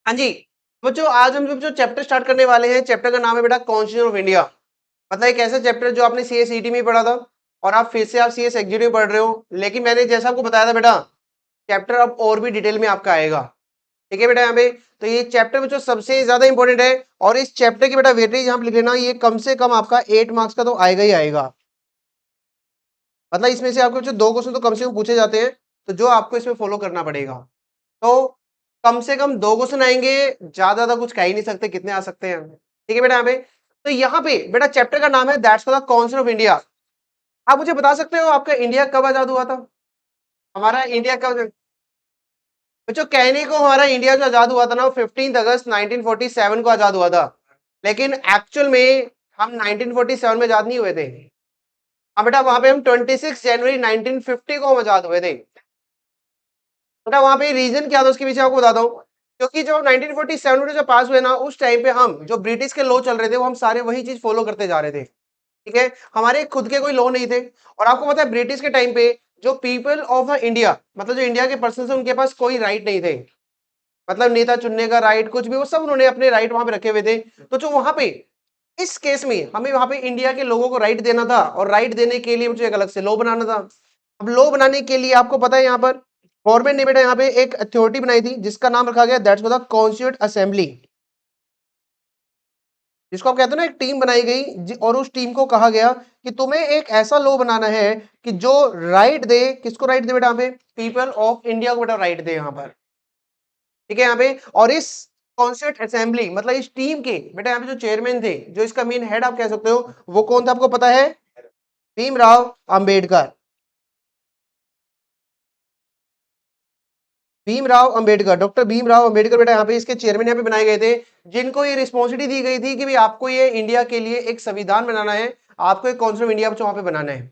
हाँ जी, बच्चों आज हम जो चैप्टर स्टार्ट करने वाले हैं, चैप्टर का नाम है बेटा कॉन्स्टिट्यूशन ऑफ इंडिया। मतलब एक ऐसा चैप्टर जो आपने सीए सीईटी में पढ़ा था और आप फिर से आप सीएस एग्जीक्यूटिव में पढ़ रहे हो, लेकिन मैंने जैसा आपको बताया था बेटा, चैप्टर अब और भी डिटेल में आपका आएगा। ठीक है बेटा, यहाँ पे तो ये चैप्टर बच्चों सबसे ज्यादा इंपॉर्टेंट है और इस चैप्टर की बेटा वेटेज यहाँ पे लिख लेना, ये कम से कम आपका 8 मार्क्स का तो आएगा ही आएगा। मतलब इसमें से आपको जो 2 क्वेश्चन तो कम से कम पूछे जाते हैं, तो जो आपको इसमें फॉलो करना पड़ेगा। तो कम से कम 2 क्वेश्चन आएंगे, ज्यादा कुछ कह ही नहीं सकते कितने आ सकते हैं। ठीक है बेटा, यहाँ पे तो यहाँ पे बेटा चैप्टर का नाम है that's the constitution of India. आप मुझे बता सकते हो आपका इंडिया कब आजाद हुआ था? हमारा इंडिया कब, बच्चों कहने को हमारा इंडिया जो आजाद हुआ था ना, 15 अगस्त 1947 को आजाद हुआ था, लेकिन एक्चुअल में हम 1947 में आजाद नहीं हुए थे। हाँ बेटा, वहां पे हम 26 जनवरी 1950 को हम आजाद हुए थे। बेटा वहां पे रीजन क्या था उसके पीछे आपको बताता हूँ, क्योंकि जब 1947 में जब पास हुए ना, उस टाइम पे हम जो ब्रिटिश के लॉ चल रहे थे वो हम सारे वही चीज फॉलो करते जा रहे थे। ठीक है, हमारे खुद के कोई लॉ नहीं थे। और आपको पता है ब्रिटिश के टाइम पे जो पीपल ऑफ इंडिया, मतलब जो इंडिया के पर्सन थे, उनके पास कोई राइट नहीं थे। मतलब नेता चुनने का राइट कुछ भी, वो सब उन्होंने अपने राइट वहां पे रखे हुए थे। तो जो वहां पे इस केस में हमें वहां पे इंडिया के लोगों को राइट देना था, और राइट देने के लिए मुझे एक अलग से लॉ बनाना था। अब लॉ बनाने के लिए आपको पता है यहाँ पर गवर्नमेंट ने बेटा यहाँ पे एक अथॉरिटी बनाई थी जिसका नाम रखा गया दैट्स द कॉन्स्टिट्यूट असेंबली, जिसको आप कहते हो ना एक टीम बनाई गई और उस टीम को कहा गया कि तुम्हें एक ऐसा लॉ बनाना है कि जो राइट दे, किसको राइट दे बेटा यहाँ पे? पीपल ऑफ इंडिया को बेटा राइट दे यहाँ पर। ठीक है यहाँ पे, और इस कॉन्स्टिट्यूट असेंबली मतलब इस टीम के बेटा यहाँ पे जो चेयरमैन थे, जो इसका मेन हेड आप कह सकते हो, वो कौन था आपको पता है? भीमराव अंबेडकर। भीमराव अंबेडकर, डॉक्टर भीमराव अंबेडकर बेटा यहाँ पे इसके चेयरमैन यहाँ पे बनाए गए थे, जिनको ये रिस्पॉन्सिबिलिटी दी गई थी कि भाई आपको ये इंडिया के लिए एक संविधान बनाना है, आपको एक कॉन्स्टिट्यूशन इंडिया वहां पे बनाना है।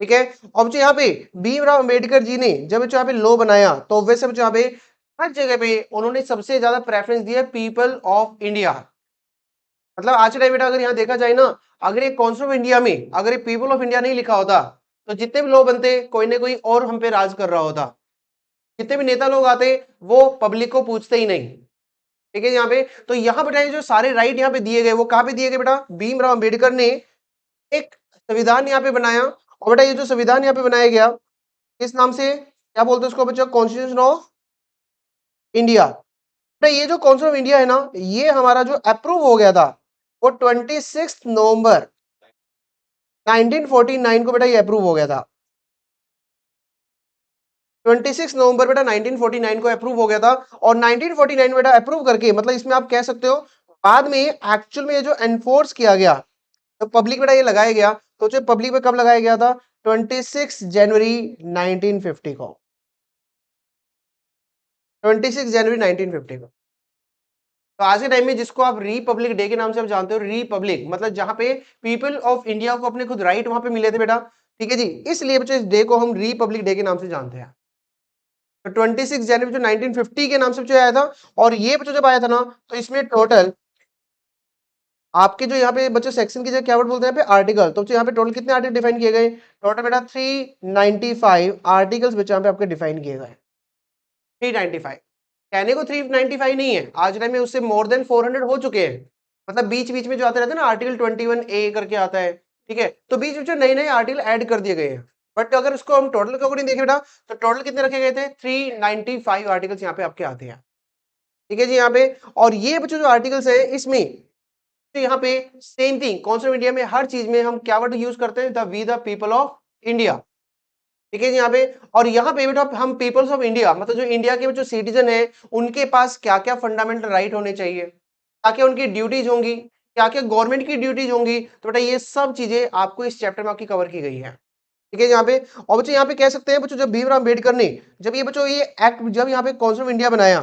ठीक है, और बच्चों यहाँ पे भीमराव अंबेडकर जी ने जब बच्चों यहाँ पे लॉ बनाया, तो वैसे बच्चों यहाँ पे हर जगह पे उन्होंने सबसे ज्यादा प्रेफरेंस दिया पीपल ऑफ इंडिया। मतलब आज के टाइम बेटा अगर यहाँ देखा जाए ना, अगर ये कॉन्स्टिट्यूशन ऑफ इंडिया में अगर ये पीपल ऑफ इंडिया नहीं लिखा होता, तो जितने भी लॉ बनते कोई ना कोई और हम पे राज कर रहा होता। जितने भी नेता लोग आते वो पब्लिक को पूछते ही नहीं। ठीक है यहाँ पे, तो यहाँ बेटा ये जो सारे राइट यहाँ पे दिए गए वो कहाँ पे दिए गए बेटा? भीमराव अंबेडकर ने एक संविधान यहाँ पे बनाया। और बेटा ये जो संविधान यहाँ पे बनाया गया, किस नाम से, क्या बोलते हैं उसको बच्चों? Constitution of India. बेटा ये जो कॉन्स्टिट्यूशन ऑफ इंडिया है ना, ये हमारा जो अप्रूव हो गया था, वो 26 नवंबर 1949 को बेटा ये अप्रूव हो गया था। 26 नवंबर बेटा 1949 को अप्रूव हो गया था। और 1949 बेटा अप्रूव करके मतलब इसमें आप कह सकते हो बाद में एक्चुअल में ये जो एनफोर्स किया गया, तो पब्लिक बेटा ये लगाया गया, तो जो पब्लिक पे कब लगाया गया था? 26 जनवरी 1950 को। 26 जनवरी 1950 को। तो आज के टाइम में जिसको आप रिपब्लिक डे के नाम से आप जानते हो, रिपब्लिक मतलब जहां पे पीपल ऑफ इंडिया को अपने खुद राइट वहां पे मिले थे बेटा। ठीक है जी, इसलिए बच्चों इस डे को हम रिपब्लिक डे के नाम से जानते हैं। तो 26 जनवरी जो 1950 के नाम से बच्चों आया था। और ये बच्चों जब आया था ना, तो इसमें टोटल आपके जो यहाँ पे बच्चों सेक्शन की जो क्या वर्ड बोलते हैं यहाँ पे? आर्टिकल। तो यहाँ पे टोटल कितने आर्टिकल डिफाइन किए गए? टोटल बेटा 395 आर्टिकल्स बच्चों यहाँ पे आपके डिफाइन किए गए। 395, कहने को 395 नहीं है, आज टाइम में उससे मोर देन 400 हो चुके हैं। मतलब बीच बीच में जो आते रहते हैं ना, आर्टिकल 21A करके आता है। ठीक है, तो बीच बीच में नए नए आर्टिकल ऐड कर दिए गए हैं। बट अगर उसको हम टोटल के अकॉर्डिंग देखें बेटा, तो टोटल कितने रखे गए थे? 395 आर्टिकल्स यहाँ पे आपके आते हैं। ठीक है जी यहाँ पे, और ये बच्चों जो आर्टिकल्स है इसमें, तो यहाँ पे सेम थिंग कॉन्स्टिट्यूशन इंडिया में हर चीज में हम क्या वर्ड यूज करते हैं? The we the people of India. ठीक है जी यहाँ पे, और यहाँ पे बेटा हम पीपल्स ऑफ इंडिया मतलब जो इंडिया के जो सिटीजन है, उनके पास क्या क्या फंडामेंटल राइट होने चाहिए, क्या क्या उनकी ड्यूटीज होंगी, क्या क्या गवर्नमेंट की ड्यूटीज होंगी, तो बेटा ये सब चीजें आपको इस चैप्टर में आपकी कवर की गई है। ठीक है यहाँ पे, और बच्चों यहाँ पे कह सकते हैं बच्चों जब भीमराव अम्बेडकर ने जब ये बच्चों ये एक्ट जब यहाँ पे कॉन्स्टिट्यूशन ऑफ इंडिया बनाया,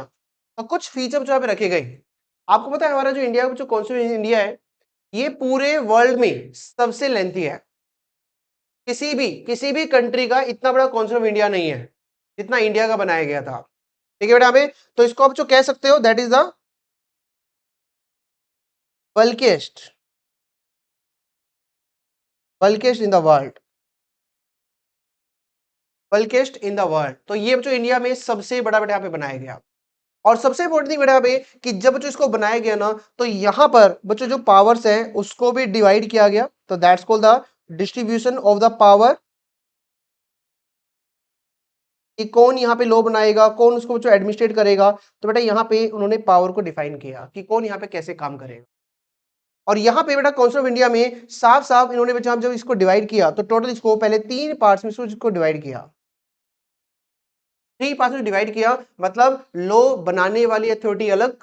तो कुछ फीचर जो यहाँ पे रखे गए। आपको पता है हमारा जो इंडिया का जो कॉन्स्टिट्यूशन इंडिया है, ये पूरे वर्ल्ड में सबसे लेंथी है। किसी भी कंट्री का इतना बड़ा कॉन्स्टिट्यूशन ऑफ इंडिया नहीं है जितना इंडिया का बनाया गया था। ठीक है बेटा, हमें तो इसको आप जो कह सकते हो that is the bulkiest bulkiest in the world, bulkiest in the world. तो ये जो इंडिया में सबसे बड़ा बेटा यहाँ पे बनाया गया। और सबसे इंपॉर्टेंट थिंग बेटा यहाँ पे कि जब बच्चों इसको बनाया गया ना तो यहाँ पर बच्चों जो पावर्स है उसको भी डिवाइड किया गया, तो that's called the distribution of the power, कि कौन यहाँ पे लॉ बनाएगा, कौन उसको जो एडमिनिस्ट्रेट करेगा। तो बेटा यहाँ पे उन्होंने पावर को डिफाइन किया कि कौन यहाँ पे कैसे काम करेगा। और यहाँ पे बेटा कॉन्स्टिट्यूशन ऑफ इंडिया में साफ साफ इन्होंने बेटा जब इसको डिवाइड किया तो टोटल इसको पहले 3 पार्ट्स में इसको डिवाइड किया, 3 पार्ट्स में डिवाइड किया। मतलब लॉ बनाने वाली अथॉरिटी अलग,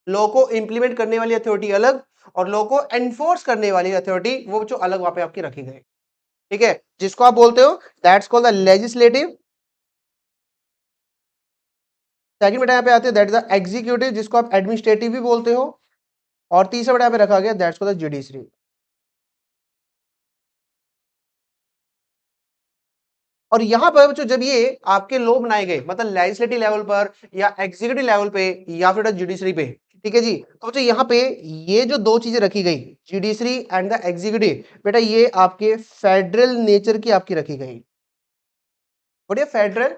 लॉ को इंप्लीमेंट करने वाली अथॉरिटी अलग, और लॉ को एनफोर्स करने वाली अथॉरिटी वो जो अलग वहां पे आपकी रखी गई। ठीक है, जिसको आप बोलते हो that's called the legislative. Second बेटा यहाँ पे आते हैं दैट इज द एग्जीक्यूटिव, जिसको आप एडमिनिस्ट्रेटिव भी बोलते हो। और तीसरा बेटा यहाँ पे रखा गया दैट्स कॉल्ड द जुडिशरी। और यहां पर बच्चों जब ये आपके लॉ बनाए गए मतलब लेजिस्लेटिव लेवल पर या एग्जीक्यूटिव लेवल पे या फिर जुडिशरी पे, ठीक है जी, तो बच्चों यहाँ पे ये जो दो चीजें रखी गई जुडिशरी एंड द एग्जीक्यूटिव, बेटा ये आपके फेडरल नेचर की आपकी रखी गई। बढ़िया, फेडरल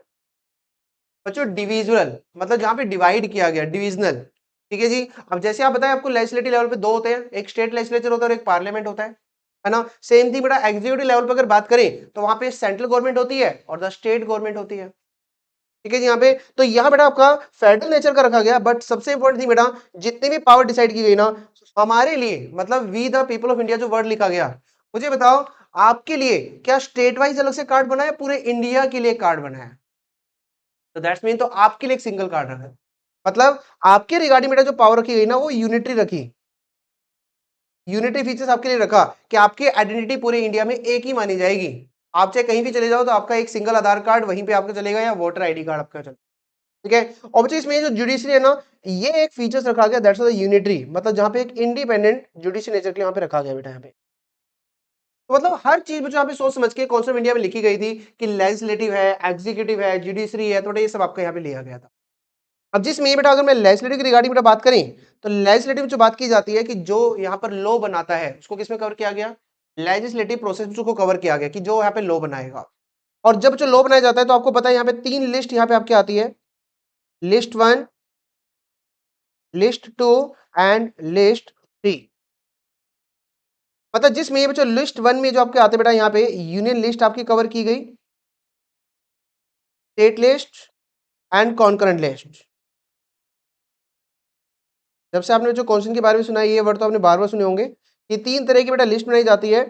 बच्चों डिविजुअल मतलब जहां पे डिवाइड किया गया, डिविजनल। ठीक है जी। अब जैसे आप बताएं आपको लेजिस्लेटिव लेवल पे दो होते हैं, एक स्टेट लेजिस्लेचर होता है और एक पार्लियामेंट होता है ना। सेम थिंग बेटा एग्जीक्यूटिव लेवल पे अगर बात करें तो वहां पे सेंट्रल गवर्नमेंट होती है और द स्टेट गवर्नमेंट होती है। ठीक है जी। यहाँ पे तो यहाँ बेटा आपका फेडरल नेचर का रखा गया, बट सबसे इंपॉर्टेंट थी बेटा जितनी भी पावर डिसाइड की गई ना हमारे लिए मतलब we the people of India जो वर्ड लिखा गया, मुझे बताओ आपके लिए क्या स्टेट वाइज अलग से कार्ड बना है, पूरे इंडिया के लिए कार्ड बना है? तो दैट्स मीन तो आपके लिए एक सिंगल कार्ड रखा है। मतलब आपके रिगार्डिंग बेटा जो पावर रखी गई ना वो यूनिटरी रखी, यूनिटरी फीचर्स आपके लिए रखा कि आपकी आइडेंटिटी पूरे इंडिया में एक ही मानी जाएगी। आप चाहे कहीं भी चले जाओ तो आपका एक सिंगल आधार कार्ड वहीं पे आपका चलेगा या वोटर आईडी कार्ड आपका चलेगा। ठीक है। और बच्चों इसमें जो जुडिशरी है ना ये एक फीचर्स रखा गया दैट्स द यूनिटरी, मतलब जहां पे एक इंडिपेंडेंट जुडिशरी नेचर के यहाँ पे रखा गया बेटा यहाँ पे। तो मतलब हर चीज बच्चों यहाँ पे सोच समझ के कॉन्स्टिट्यूशन इंडिया में लिखी गई थी कि लेजिस्लेटिव है, एग्जीक्यूटिव है, जुडिशरी है, तो बेटा ये सब आपका यहाँ पे लिया गया था। अब जिसमें बेटा अगर मैं लेजिस्लेटिव की रिगार्डिंग बेटा बात करें तो लेजिस्लेटिव जो बात की जाती है कि जो यहाँ पर लॉ बनाता है उसको किसमें कवर किया गया, लेजिस्लेटिव प्रोसेस में उसको कवर किया गया कि जो यहाँ पे लॉ बनाएगा। और जब जो लॉ बनाया जाता है तो आपको पता है यहाँ पे 3 लिस्ट यहाँ पे आपकी आती है, लिस्ट 1, लिस्ट 2 एंड लिस्ट 3। मतलब जिसमें ये बच्चों लिस्ट 1 में जो आपके आते हैं बेटा यहाँ पे यूनियन लिस्ट आपकी कवर की गई, state list and concurrent list. जब से आपने जो क्वेश्चन के बारे में सुना है ये वर्ड तो आपने बार बार सुने होंगे कि 3 तरह की बेटा लिस्ट बनाई जाती है,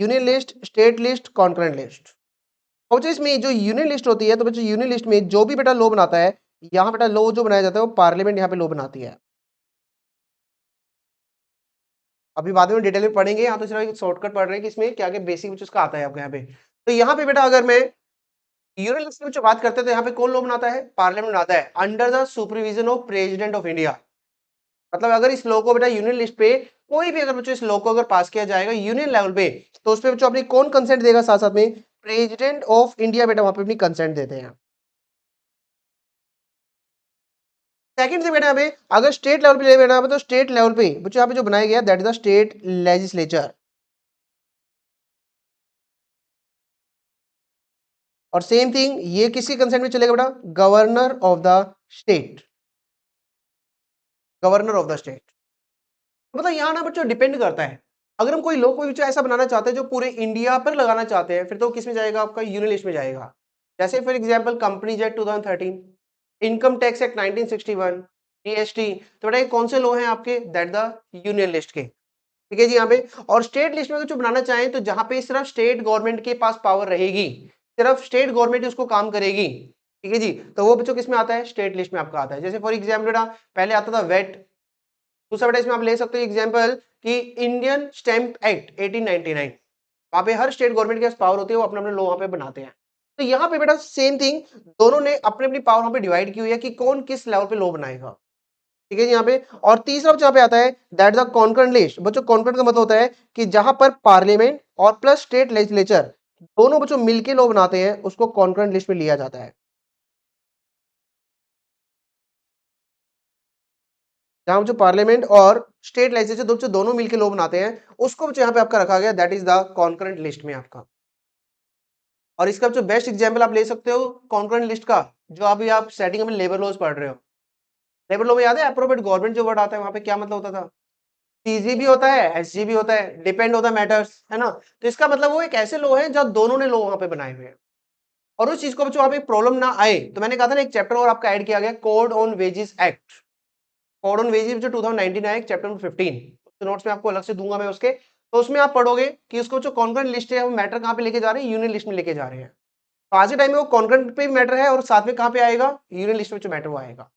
union list, state list, concurrent list. और बच्चों इसमें जो यूनियन लिस्ट होती है तो बच्चों यूनियन लिस्ट में जो भी बेटा लॉ बनाता है, यहाँ बेटा लॉ जो बनाया जाता है वो पार्लियामेंट यहाँ पे लॉ बनाती है। अभी बाद में डिटेल में पढ़ेंगे, यहाँ तो सिर्फ शॉर्टकट पढ़ रहे हैं कि इसमें क्या क्या बेसिक कुछ उसका आता है आपको यहाँ पे। तो यहाँ पे बेटा अगर मैं यूनियन लिस्ट में जो बात करते हैं तो यहाँ पे कौन लॉ बनाता है, पार्लियामेंट बनाता है under the supervision of president of India. मतलब अगर इस लॉ को बेटा यूनियन लिस्ट पे कोई भी अगर बच्चों इस लॉ को अगर पास किया जाएगा यूनियन लेवल पे तो उस पे बच्चों अपनी कौन कंसेंट देगा, साथ साथ में प्रेसिडेंट ऑफ इंडिया बेटा वहां पे अपनी कंसेंट देते हैं। सेकंड से बेटा यहाँ पे अगर स्टेट लेवल पे ले बेटा तो स्टेट लेवल पे बच्चों यहाँ पे जो बनाया गया that is the state legislature. और सेम थिंग ये किसकी कंसेंट में चलेगा बेटा, governor of the state, governor of the state. मतलब यहाँ ना बच्चों डिपेंड करता है, अगर हम कोई लॉ कोई बच्चा ऐसा बनाना चाहते हैं जो पूरे इंडिया पर लगाना चाहते हैं फिर तो किस में जाएगा, आपका यूनियन लिस्ट में जाएगा। जैसे for example companies act 2013, income tax act 1961, GST, तो बेटा ये कौन से लॉ हैं आपके, दैट द यूनियन लिस्ट के। ठीक है जी यहाँ पे। और स्टेट लिस्ट में अगर जो बनाना चाहें तो जहां पे सिर्फ स्टेट गवर्नमेंट के पास पावर रहेगी, सिर्फ स्टेट गवर्नमेंट उसको काम करेगी। ठीक है जी, तो वो बच्चों किस में आता है, स्टेट लिस्ट में आपका आता है। जैसे फॉर एग्जाम्पल बेटा पहले आता था वेट, दूसरा बेटा इसमें आप ले सकते हो एग्जाम्पल कि इंडियन स्टैंप एक्ट 1899, वहां पे हर स्टेट गवर्नमेंट के पास पावर होती है, वो अपने अपने लॉ वहां पे बनाते हैं। तो यहाँ पे बेटा सेम थिंग, दोनों ने अपनी अपनी पावर वहां पे डिवाइड की हुई है कि कौन किस लेवल पे लॉ बनाएगा। ठीक है जी यहाँ पे। और तीसरा बच्चों यहाँ पे आता है दैट द कॉन्करेंट लिस्ट। बच्चों कॉन्करेंट का मतलब होता है कि जहां पर पार्लियामेंट और प्लस स्टेट लेजिस्लेचर दोनों बच्चों मिलके लॉ बनाते हैं उसको कॉन्करेंट लिस्ट में लिया जाता है। जहां जो पार्लियामेंट और स्टेट लेजिस्लेचर बच्चों दोनों मिलके लॉ बनाते हैं उसको बच्चों यहाँ पे आपका रखा गया that is the concurrent list में आपका। और इसका जो बेस्ट एग्जाम्पल आप ले सकते हो कॉन्करेंट लिस्ट का, जो अभी आप सेटिंग में लेबर लॉज पढ़ रहे हो। लेबर लॉ में याद है अप्रोप्रिएट गवर्नमेंट जो वर्ड आता है वहां पे क्या मतलब होता था, सीजी भी होता है, एसजी भी होता है, डिपेंड ऑन द मैटर्स, है ना। तो इसका मतलब वो एक ऐसे लॉ है जहां दोनों ने लॉ वहां पे बनाए हुए हैं और उस चीज को बच्चों वहां पे प्रॉब्लम ना आए, तो मैंने कहा था ना एक चैप्टर और आपका ऐड किया गया, code on wages act. Code on wages जो 2019 आया चैप्टर नंबर 15, तो नोट्स में आपको अलग से दूंगा मैं उसके, तो उसमें आप पढ़ोगे कि उसको जो कॉन्करेंट लिस्ट है वो मैटर कहां पे लेके जा रहे हैं, यूनियन लिस्ट में लेके जा रहे हैं। तो आज के टाइम में वो कॉन्करेंट पे भी मैटर है और साथ में कहां पे आएगा, यूनियन लिस्ट में जो मैटर वो आएगा।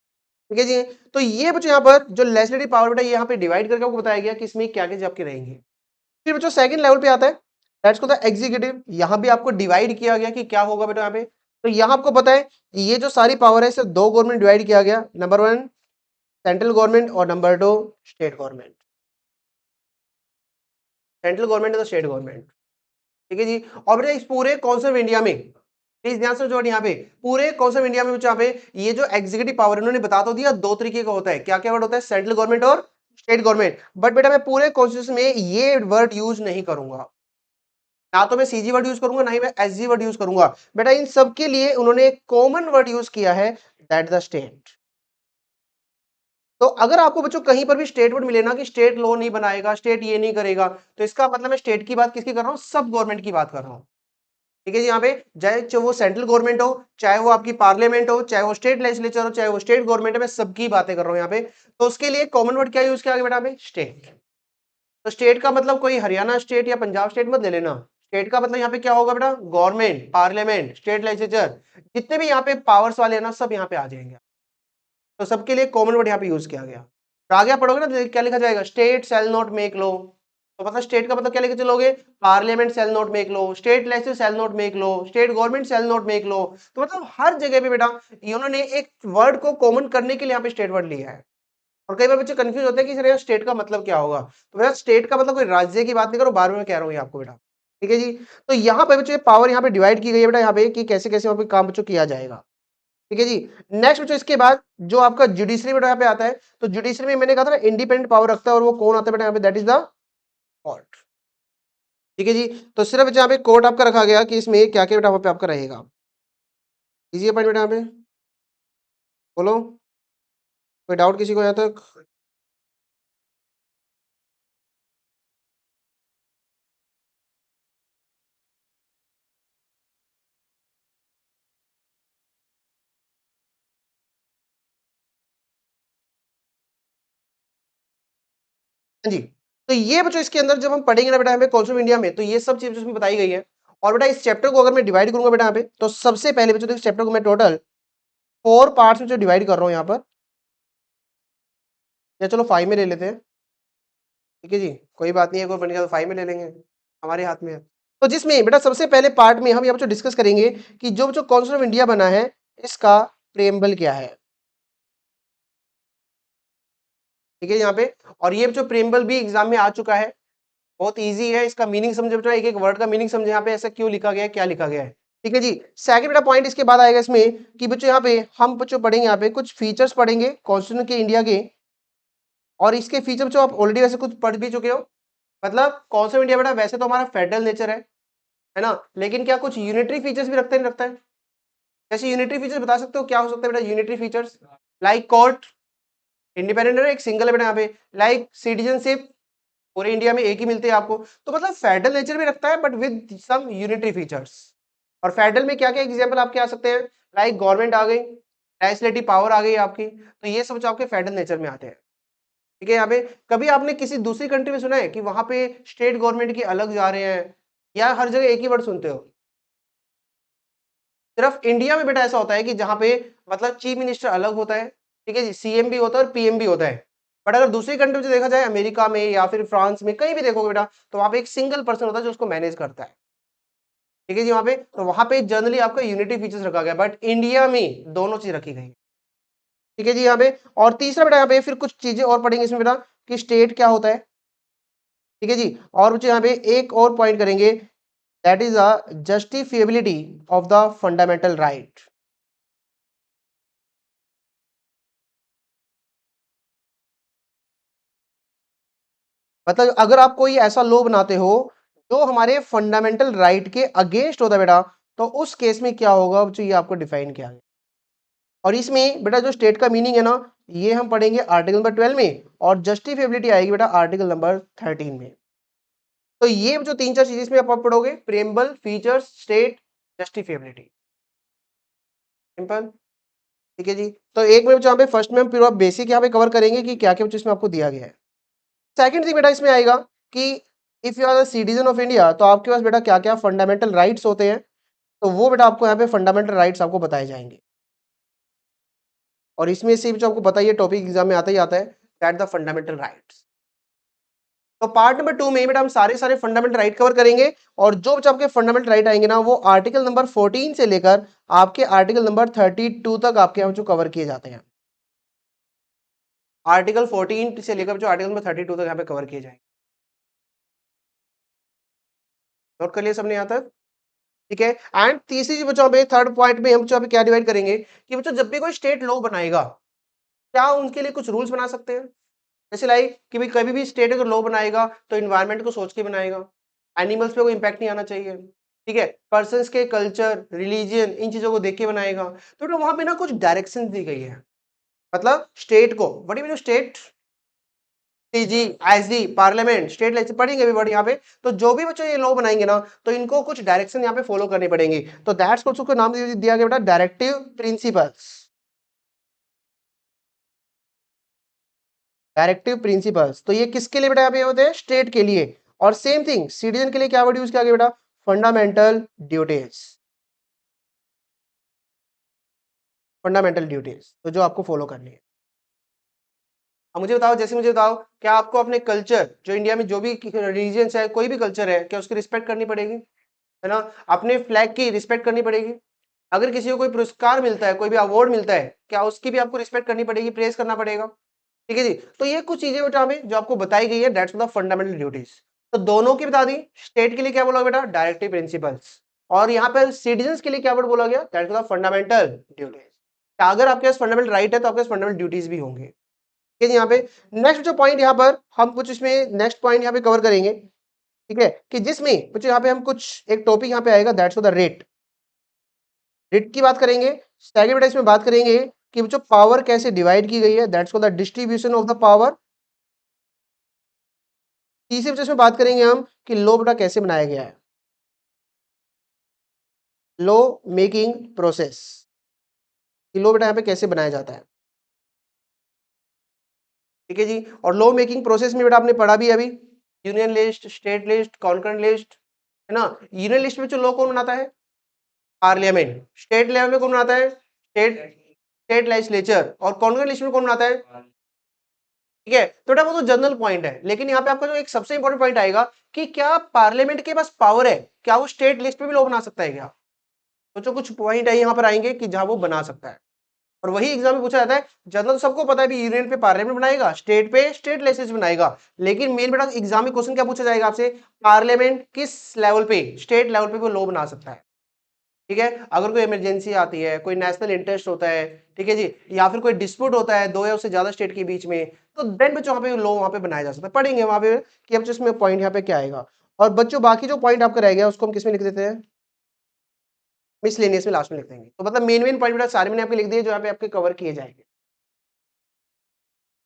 ठीक है जी। तो ये बच्चों यहाँ पर जो लेजिस्लेटिव पावर बेटा यहाँ पे डिवाइड करके आपको बताया गया कि इसमें क्या क्या आपके रहेंगे। फिर बच्चों सेकंड लेवल पे आता है, दैट्स कॉल्ड द एग्जीक्यूटिव। यहाँ भी आपको डिवाइड किया गया कि क्या होगा बेटा यहाँ पे। तो यहाँ आपको पता है ये जो सारी पावर है सिर्फ दो गवर्नमेंट डिवाइड किया गया, नंबर 1 सेंट्रल गवर्नमेंट और number 2 state government. Central government है तो स्टेट गवर्नमेंट। ठीक है जी। और बेटा इस पूरे कॉन्सेप्ट इंडिया में प्लीज ध्यान से जो यहाँ पे पूरे कॉन्सेप्ट इंडिया में यहाँ पे ये जो एग्जीक्यूटिव पावर इन्होंने बता तो दिया दो तरीके का होता है, क्या क्या वर्ड होता है, सेंट्रल गवर्नमेंट और स्टेट गवर्नमेंट। बट बेटा मैं पूरे कॉन्स्टिट्यूशन में ये वर्ड यूज नहीं करूंगा, ना तो मैं सीजी वर्ड यूज करूंगा ना ही मैं एसजी वर्ड यूज करूंगा। बेटा इन सब के लिए उन्होंने एक कॉमन वर्ड यूज किया है, दैट द स्टेट। तो अगर आपको बच्चों कहीं पर भी स्टेट वर्ड मिले ना कि स्टेट लॉ नहीं बनाएगा, स्टेट ये नहीं करेगा, तो इसका मतलब मैं स्टेट की बात किसकी कर रहा हूं, सब गवर्नमेंट की बात कर रहा हूं। ठीक है जी। यहाँ पे चाहे वो सेंट्रल गवर्नमेंट हो, चाहे वो आपकी पार्लियामेंट हो, चाहे वो स्टेट लेजिस्लेचर हो, चाहे वो स्टेट गवर्नमेंट है, मैं सबकी बातें कर रहा हूं यहाँ पे। तो उसके लिए कॉमन वर्ड क्या यूज किया गया बेटा, स्टेट। तो स्टेट का मतलब कोई हरियाणा स्टेट या पंजाब स्टेट मत ले लेना। स्टेट का मतलब यहाँ पे क्या होगा बेटा, गवर्नमेंट, पार्लियामेंट, स्टेट लेजिस्लेचर, जितने भी यहाँ पे पावर्स वाले हैं ना सब यहाँ पे आ जाएंगे। तो सबके लिए कॉमन वर्ड यहाँ पे यूज किया गया। तो आगे आप पढ़ोगे ना तो क्या लिखा जाएगा, state shall not make law. तो मतलब स्टेट का मतलब क्या लेके चलोगे, parliament shall not make law, state legislature shall not make law, state government shall not make law. तो मतलब हर जगह पे बेटा इन्होंने एक वर्ड को कॉमन करने के लिए यहाँ पे स्टेट वर्ड लिया है। और कई बार बच्चे कंफ्यूज होते हैं कि सर स्टेट का मतलब क्या होगा। तो बेटा स्टेट का मतलब कोई राज्य की बात नहीं करो, बार बार कह रहा हूँ आपको बेटा। ठीक है जी। तो यहाँ पे बच्चे पावर यहाँ पे डिवाइड की गई है बेटा यहाँ पे कि कैसे कैसे वहां पे काम बच्चों किया जाएगा। ठीक है जी। नेक्स्ट बच्चों इसके बाद जो आपका जुडिशरी बेटा यहाँ पे आता है, तो जुडिशरी में मैंने कहा था ना इंडिपेंडेंट पावर रखता है और वो कौन आता है बेटा यहाँ पे, दैट इज द कोर्ट। ठीक है जी। तो सिर्फ यहाँ पे कोर्ट आपका रखा गया कि इसमें क्या क्या बेटा वहां पे आपका रहेगा। इजी पॉइंट बेटा यहाँ पे, बोलो कोई डाउट किसी को यहाँ तक। हाँ जी। तो ये बच्चों इसके अंदर जब हम पढ़ेंगे ना बेटा हमें कॉन्स्टिट्यूशन इंडिया में, तो ये सब चीजें इसमें बताई गई है। और बेटा इस चैप्टर को अगर मैं डिवाइड करूंगा बेटा यहाँ पे, तो सबसे पहले बच्चों इस चैप्टर को मैं टोटल 4 पार्ट्स में जो डिवाइड कर रहा हूँ यहाँ पर, या चलो 5 में ले लेते हैं। ठीक है जी, कोई बात नहीं है, कोई बन गया तो 5 में ले लेंगे, हमारे हाथ में है। तो जिसमें बेटा सबसे पहले पार्ट में हम यहाँ पर डिस्कस करेंगे कि जो कॉन्स्टिट्यूशन ऑफ इंडिया बना है इसका प्रेम्बल क्या है। ठीक है यहाँ पे, और ये जो प्रेम्बल भी एग्जाम में आ चुका है, बहुत इजी है, इसका मीनिंग समझे बच्चों, एक एक वर्ड का मीनिंग समझे यहाँ पे ऐसा क्यों लिखा गया है, क्या लिखा गया है। ठीक है जी। सेकंड बेटा पॉइंट इसके बाद आएगा इसमें कि बच्चों यहाँ पे हम बच्चों पढ़ेंगे यहाँ पे कुछ फीचर्स पढ़ेंगे कॉन्स्टिट्यूशन के इंडिया के, और इसके फीचर बच्चों आप ऑलरेडी वैसे कुछ पढ़ भी चुके हो। मतलब कॉन्स्टिट्यूशन इंडिया बेटा वैसे तो हमारा फेडरल नेचर है ना, लेकिन क्या कुछ यूनिटरी फीचर्स भी रखता है, नहीं रखता है। जैसे यूनिटरी फीचर्स बता सकते हो क्या हो सकता है बेटा, unitary features like court independent है, एक सिंगल है बेटा यहाँ पे, लाइक सिटीजनशिप पूरे इंडिया में एक ही मिलते हैं आपको। तो मतलब फेडरल नेचर भी रखता है but with some unitary features. और फेडरल में क्या क्या एग्जांपल आपके आ सकते हैं, लाइक गवर्नमेंट आ गई, लेजिस्लेटिव पावर आ गई आपकी, तो ये सब जो आपके फेडरल नेचर में आते हैं। ठीक है। यहाँ पे कभी आपने किसी दूसरी कंट्री में सुना है कि वहां पे स्टेट गवर्नमेंट के अलग जा रहे हैं, या हर जगह एक ही वर्ड सुनते हो। सिर्फ इंडिया में बेटा ऐसा होता है कि जहां पे मतलब चीफ मिनिस्टर अलग होता है, ठीक है जी, सीएम भी होता है और पीएम भी होता है। बट अगर दूसरी कंट्री में देखा जाए, अमेरिका में या फिर फ्रांस में कहीं भी देखोगे बेटा, तो वहां पे एक सिंगल पर्सन होता है जो उसको मैनेज करता है। ठीक है जी। वहां पे तो वहां पे जनरली आपका यूनिटी फीचर्स रखा गया, बट इंडिया में दोनों चीज रखी गई है। ठीक है जी। यहाँ पे और तीसरा बेटा यहाँ पे फिर कुछ चीजें और पढ़ेंगे इसमें बेटा कि स्टेट क्या होता है। ठीक है जी। और बच्चे यहाँ पे एक और पॉइंट करेंगे, that is a justifiability of the fundamental right. मतलब अगर आप कोई ऐसा लॉ बनाते हो जो हमारे फंडामेंटल राइट के अगेंस्ट होता है बेटा, तो उस केस में क्या होगा बच्चों, ये आपको डिफाइन किया गया। और इसमें बेटा जो स्टेट का मीनिंग है ना, ये हम पढ़ेंगे आर्टिकल नंबर 12 में, और जस्टिफिएबिलिटी आएगी बेटा आर्टिकल नंबर 13 में। तो ये जो 3-4 चीजें इसमें आप पढ़ोगे, प्रेम्बल, फीचर्स, स्टेट, जस्टिफिएबिलिटी। सिंपल, ठीक है जी। तो एक में जहाँ पे फर्स्ट में हम पूरा बेसिक यहाँ पे कवर करेंगे कि क्या क्या इसमें आपको दिया गया है। सेकंड थिंग बेटा इसमें आएगा कि if you are citizen of India, तो आपके पास बेटा क्या क्या फंडामेंटल राइट्स होते हैं, तो वो बेटा आपको यहाँ पे फंडामेंटल राइट्स आपको बताए जाएंगे। और इसमें से जो आपको बताइए टॉपिक एग्जाम में आता ही आता है, दैट द फंडामेंटल राइट्स। तो पार्ट नंबर 2 में बेटा हम सारे फंडामेंटल राइट कवर करेंगे, और जो आपके फंडामेंटल राइट आएंगे ना, वो आर्टिकल नंबर 14 से लेकर आपके आर्टिकल नंबर 32 तक आपके यहाँ जो कवर किए जाते हैं। आर्टिकल 14 से लेकर जो आर्टिकल नंबर 32 तक यहाँ पे कवर किए जाएंगे। नोट कर लिया सबने यहाँ तक, ठीक है। एंड तीसरी जो बच्चों पे थर्ड पॉइंट में हम जो क्या डिवाइड करेंगे कि बच्चों जब भी कोई स्टेट लॉ बनाएगा, क्या उनके लिए कुछ रूल्स बना सकते हैं। जैसे लाइक कि भाई कभी भी स्टेट अगर लॉ बनाएगा तो इन्वायरमेंट को सोच के बनाएगा, एनिमल्स पे कोई इंपैक्ट नहीं आना चाहिए, ठीक है, पर्सन्स के कल्चर, रिलीजियन, इन चीजों को देख के बनाएगा। तो वहां पे ना कुछ डायरेक्शन दी गई है, मतलब स्टेट को, बड़ी जो state, CG, IG, parliament, state legislature पढ़ेंगे भी बड़ी यहाँ पे। तो जो भी बच्चों ये लॉ बनाएंगे ना, तो इनको कुछ डायरेक्शन यहाँ पे फॉलो करनी पड़ेंगी। तो दैट्स को नाम दिया गया बेटा डायरेक्टिव प्रिंसिपल्स। डायरेक्टिव प्रिंसिपल्स, तो ये किसके लिए बेटा यहाँ पे होते हैं, स्टेट के लिए। और सेम थिंग सिटीजन के लिए क्या वर्ड यूज किया गया बेटा, फंडामेंटल ड्यूटीज। फंडामेंटल ड्यूटीज तो जो आपको फॉलो करनी है। अब मुझे बताओ, जैसे मुझे बताओ, क्या आपको अपने कल्चर, जो इंडिया में जो भी रिलीजियंस है, कोई भी कल्चर है, क्या उसकी रिस्पेक्ट करनी पड़ेगी, है ना। अपने फ्लैग की रिस्पेक्ट करनी पड़ेगी। अगर किसी को कोई पुरस्कार मिलता है, कोई भी अवार्ड मिलता है, क्या उसकी भी आपको रिस्पेक्ट करनी पड़ेगी, प्रेज करना पड़ेगा, ठीक है जी। तो ये कुछ चीजें बेटा हमें जो आपको बताई गई है, दैट्स द फंडामेंटल ड्यूटीज। तो दोनों की बता दी, स्टेट के लिए क्या बोला बेटा, डायरेक्टिव प्रिंसिपल्स, और यहाँ पर सिटीजन के लिए क्या वर्ड बोला गया, दैट्स द फंडामेंटल ड्यूटीज। अगर आपके पास फंडामेंटल राइट है तो आपके पास फंडामेंटल ड्यूटीज भी होंगे, ठीक है जी। यहाँ पे नेक्स्ट जो पॉइंट यहाँ पर हम कुछ इसमें नेक्स्ट पॉइंट यहाँ पे कवर करेंगे, ठीक है, कि जिसमें कुछ यहाँ पे हम कुछ एक टॉपिक यहाँ पे आएगा, दैट्स द रेट। रेट की बात करेंगे। सेकंड बेटा इसमें बात करेंगे कि जो पावर कैसे डिवाइड की गई है, that's the distribution of the power. तीसरे बच्चे इसमें बात करेंगे हम कि लॉ बेटा कैसे बनाया गया है, लॉ मेकिंग प्रोसेस, कि लॉ बेटा यहाँ पे कैसे बनाया जाता है, ठीक है जी। और लॉ मेकिंग प्रोसेस में बेटा आपने पढ़ा भी अभी, union list, state list, concurrent list, है ना। यूनियन लिस्ट में जो लॉ कौन बनाता है, पार्लियामेंट। स्टेट लेवल में कौन बनाता है, स्टेट स्टेट लेजिस्लेचर। और कॉन्करेंट लिस्ट में कौन बनाता है, ठीक है। तो बेटा वो तो जनरल पॉइंट है, लेकिन यहाँ पे आपका जो एक सबसे इंपॉर्टेंट पॉइंट आएगा कि क्या पार्लियामेंट के पास पावर है, क्या वो स्टेट लिस्ट पे भी लॉ बना सकता है क्या। तो जो कुछ पॉइंट है यहाँ पर आएंगे कि जहां वो बना सकता है, और वही एग्जाम में पूछा जाता है। जनरल तो सबको पता है भी, यूनियन पे पार्लियामेंट बनाएगा, स्टेट पे स्टेट लेजिस्लेचर बनाएगा, लेकिन मेन बेटा एग्जाम में क्वेश्चन क्या पूछा जाएगा आपसे, पार्लियामेंट किस लेवल पे, स्टेट लेवल पे वो लॉ बना सकता है, ठीक है। अगर कोई इमरजेंसी आती है, कोई नेशनल इंटरेस्ट होता है, ठीक है जी, या फिर कोई डिस्प्यूट होता है दो या उससे ज्यादा स्टेट के बीच में, तो देन बच्चों वहां पे लॉ वहां पे बनाया जा सकता है। पढ़ेंगे वहां पे कि अब इसमें पॉइंट यहाँ पे क्या आएगा। और बच्चों बाकी जो पॉइंट आपका रह गया उसको हम किसमें लिख देते हैं, मिसलेनियस में लास्ट में लिख देंगे। तो मतलब मेन मेन पॉइंट बेटा सारे मैंने आपके लिख दिए जो यहाँ पे आपके कवर किए जाएंगे।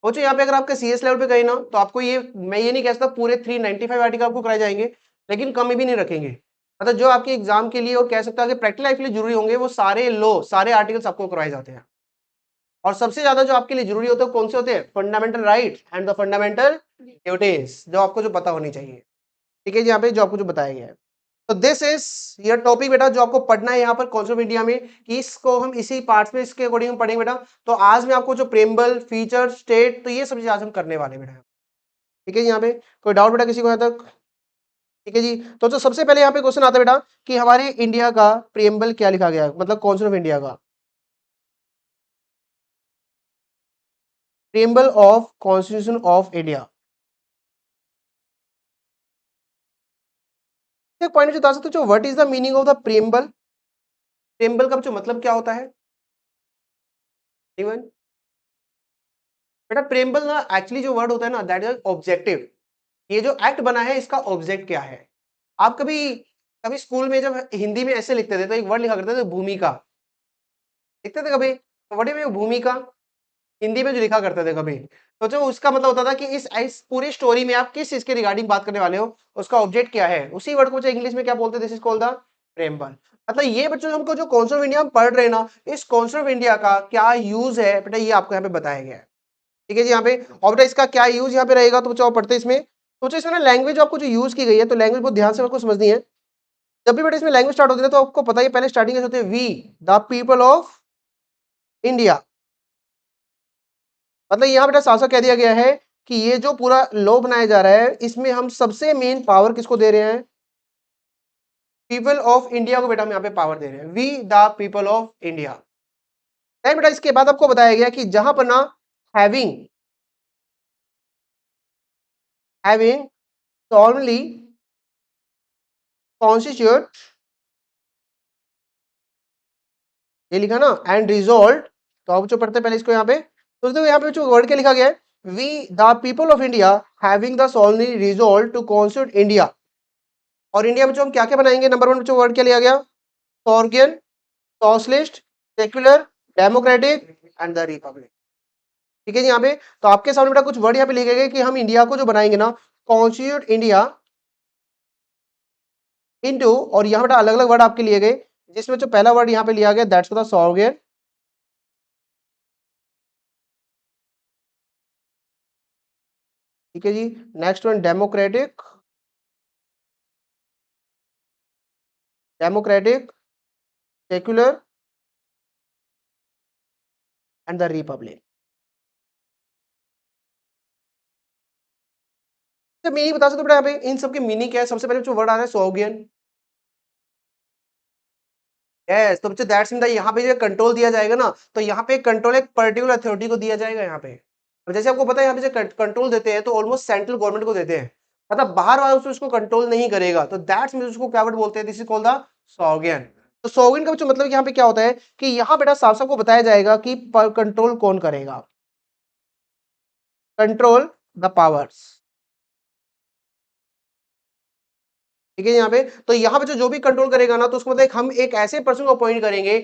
सोचो यहाँ पे अगर आपके सीएस लेवल पे गए ना, तो आपको ये, मैं ये नहीं कह सकता पूरे 395 आर्टिकल आपको कराए जाएंगे, लेकिन कम भी नहीं रखेंगे। मतलब जो आपके एग्जाम के लिए और कह सकता है कि प्रैक्टिकल लाइफ के लिए जरूरी होंगे, वो सारे लॉ, सारे आर्टिकल्स आपको करवाए जाते हैं। और सबसे ज्यादा जो आपके लिए जरूरी होते हैं कौन से होते हैं, fundamental right and the fundamental duties, जो आपको जो पता होनी चाहिए, ठीक है जी। यहाँ पे जो आपको जो बताया गया है, तो दिस इज ये टॉपिक बेटा जो आपको पढ़ना है यहाँ पर कॉन्सेप्ट ऑफ इंडिया में, कि इसको हम इसी पार्ट्स में इसके अकॉर्डिंग पढ़ेंगे बेटा। तो आज मैं आपको जो प्रेम्बल, फीचर, स्टेट, तो ये सब चीज आज हम करने वाले बेटा, ठीक है जी। यहाँ पे कोई डाउट बेटा किसी को यहाँ तक, ठीक है जी। तो जो सबसे पहले यहाँ पे क्वेश्चन आता है बेटा कि हमारे इंडिया का प्रेम्बल क्या लिखा गया है, मतलब कॉन्सेप्ट ऑफ इंडिया का, preamble of constitution of India. एक पॉइंट जो बता सकते हो, जो what is the meaning of the preamble, preamble का जो मतलब क्या होता है, इवन बेटा प्रेम्बल ना एक्चुअली जो वर्ड होता है ना, दैट इज ऑब्जेक्टिव। ये जो एक्ट बना है इसका ऑब्जेक्ट क्या है। आप कभी कभी स्कूल में जब हिंदी में ऐसे लिखते थे तो एक वर्ड लिखा करते थे भूमिका, लिखते थे कभी, तो व्हाट इज भूमिका, हिंदी में जो लिखा करते थे कभी। तो जो उसका मतलब होता था कि इस पूरी स्टोरी में आप किस चीज के रिगार्डिंग बात करने वाले हो, उसका ऑब्जेक्ट क्या है, उसी वर्ड को जो इंग्लिश में क्या बोलते हैं, this is called the preamble. मतलब ये बच्चों हमको जो कॉन्सेप्ट ऑफ इंडिया हम पढ़ रहे हैं ना, इस कॉन्सेप्ट ऑफ इंडिया का क्या यूज है बेटा, ये आपको यहाँ पे बताया गया है। ठीक है जी, यहाँ पे और बेटा इसका क्या यूज यहाँ पे रहेगा, तो बच्चों आप पढ़ते हैं इसमें। तो बच्चों इसमें ना लैंग्वेज आपको जो यूज की गई है, तो लैंग्वेज बहुत ध्यान से आपको समझनी है। जब भी बेटा इसमें लैंग्वेज स्टार्ट होती है तो आपको पता ही है, पहले स्टार्टिंग कैसे होती है, we the people of India. मतलब यहाँ बेटा साफ साफ कह दिया गया है कि ये जो पूरा लॉ बनाया जा रहा है, इसमें हम सबसे मेन पावर किसको दे रहे हैं, पीपल ऑफ इंडिया को बेटा हम यहाँ पे पावर दे रहे हैं, we the people of India. बेटा इसके बाद आपको बताया गया कि जहां पर ना हैविंग हैविंग solemnly constitute, ये लिखा ना, एंड रिजोल्व। तो आप जो पढ़ते हैं पहले इसको यहाँ पे, तो देखो यहाँ पे जो वर्ड क्या लिखा गया है, we the people of India having the solemnly resolve to constitute India. और इंडिया में जो हम क्या क्या बनाएंगे, नंबर वन जो वर्ड क्या लिया गया, sovereign, socialist, secular, democratic and the republic. ठीक है जी, यहाँ पे तो आपके सामने बेटा कुछ वर्ड यहाँ पे लिखे गए कि हम इंडिया को जो बनाएंगे ना, कॉन्स्टिट्यूट इंडिया इनटू, और यहाँ बेटा अलग अलग वर्ड आपके लिए गए, जिसमें जो पहला वर्ड यहाँ पे लिया गया दैट्स द सॉर्गियन। ठीक है जी, next one democratic, democratic, secular and the republic. Meaning बता सकते हो बेटा यहाँ पे इन सब की मीनिंग क्या है, सबसे पहले जो वर्ड आ रहा है सोगियन। यस, तो बच्चों दैट्स मीन यहाँ पे जो कंट्रोल दिया जाएगा ना, तो यहाँ पे कंट्रोल एक पर्टिकुलर अथॉरिटी को दिया जाएगा यहाँ पे। अब जैसे आपको पता है यहाँ पे जो कंट्रोल देते हैं तो ऑलमोस्ट सेंट्रल गवर्नमेंट को देते हैं, मतलब बाहर वाला उसको कंट्रोल नहीं करेगा, तो दैट्स मीन उसको क्या वर्ड बोलते हैं, दिस इज कॉल्ड द सोगियन। तो सोगियन का बच्चों मतलब यहाँ पे क्या होता है कि यहाँ बेटा साफ साफ को बताया जाएगा कि कंट्रोल कौन करेगा, कंट्रोल द पावर्स। ठीक है यहाँ पे, तो यहाँ पे जो भी कंट्रोल करेगा ना, तो उसको मतलब हम एक ऐसे पर्सन को अपॉइंट करेंगे,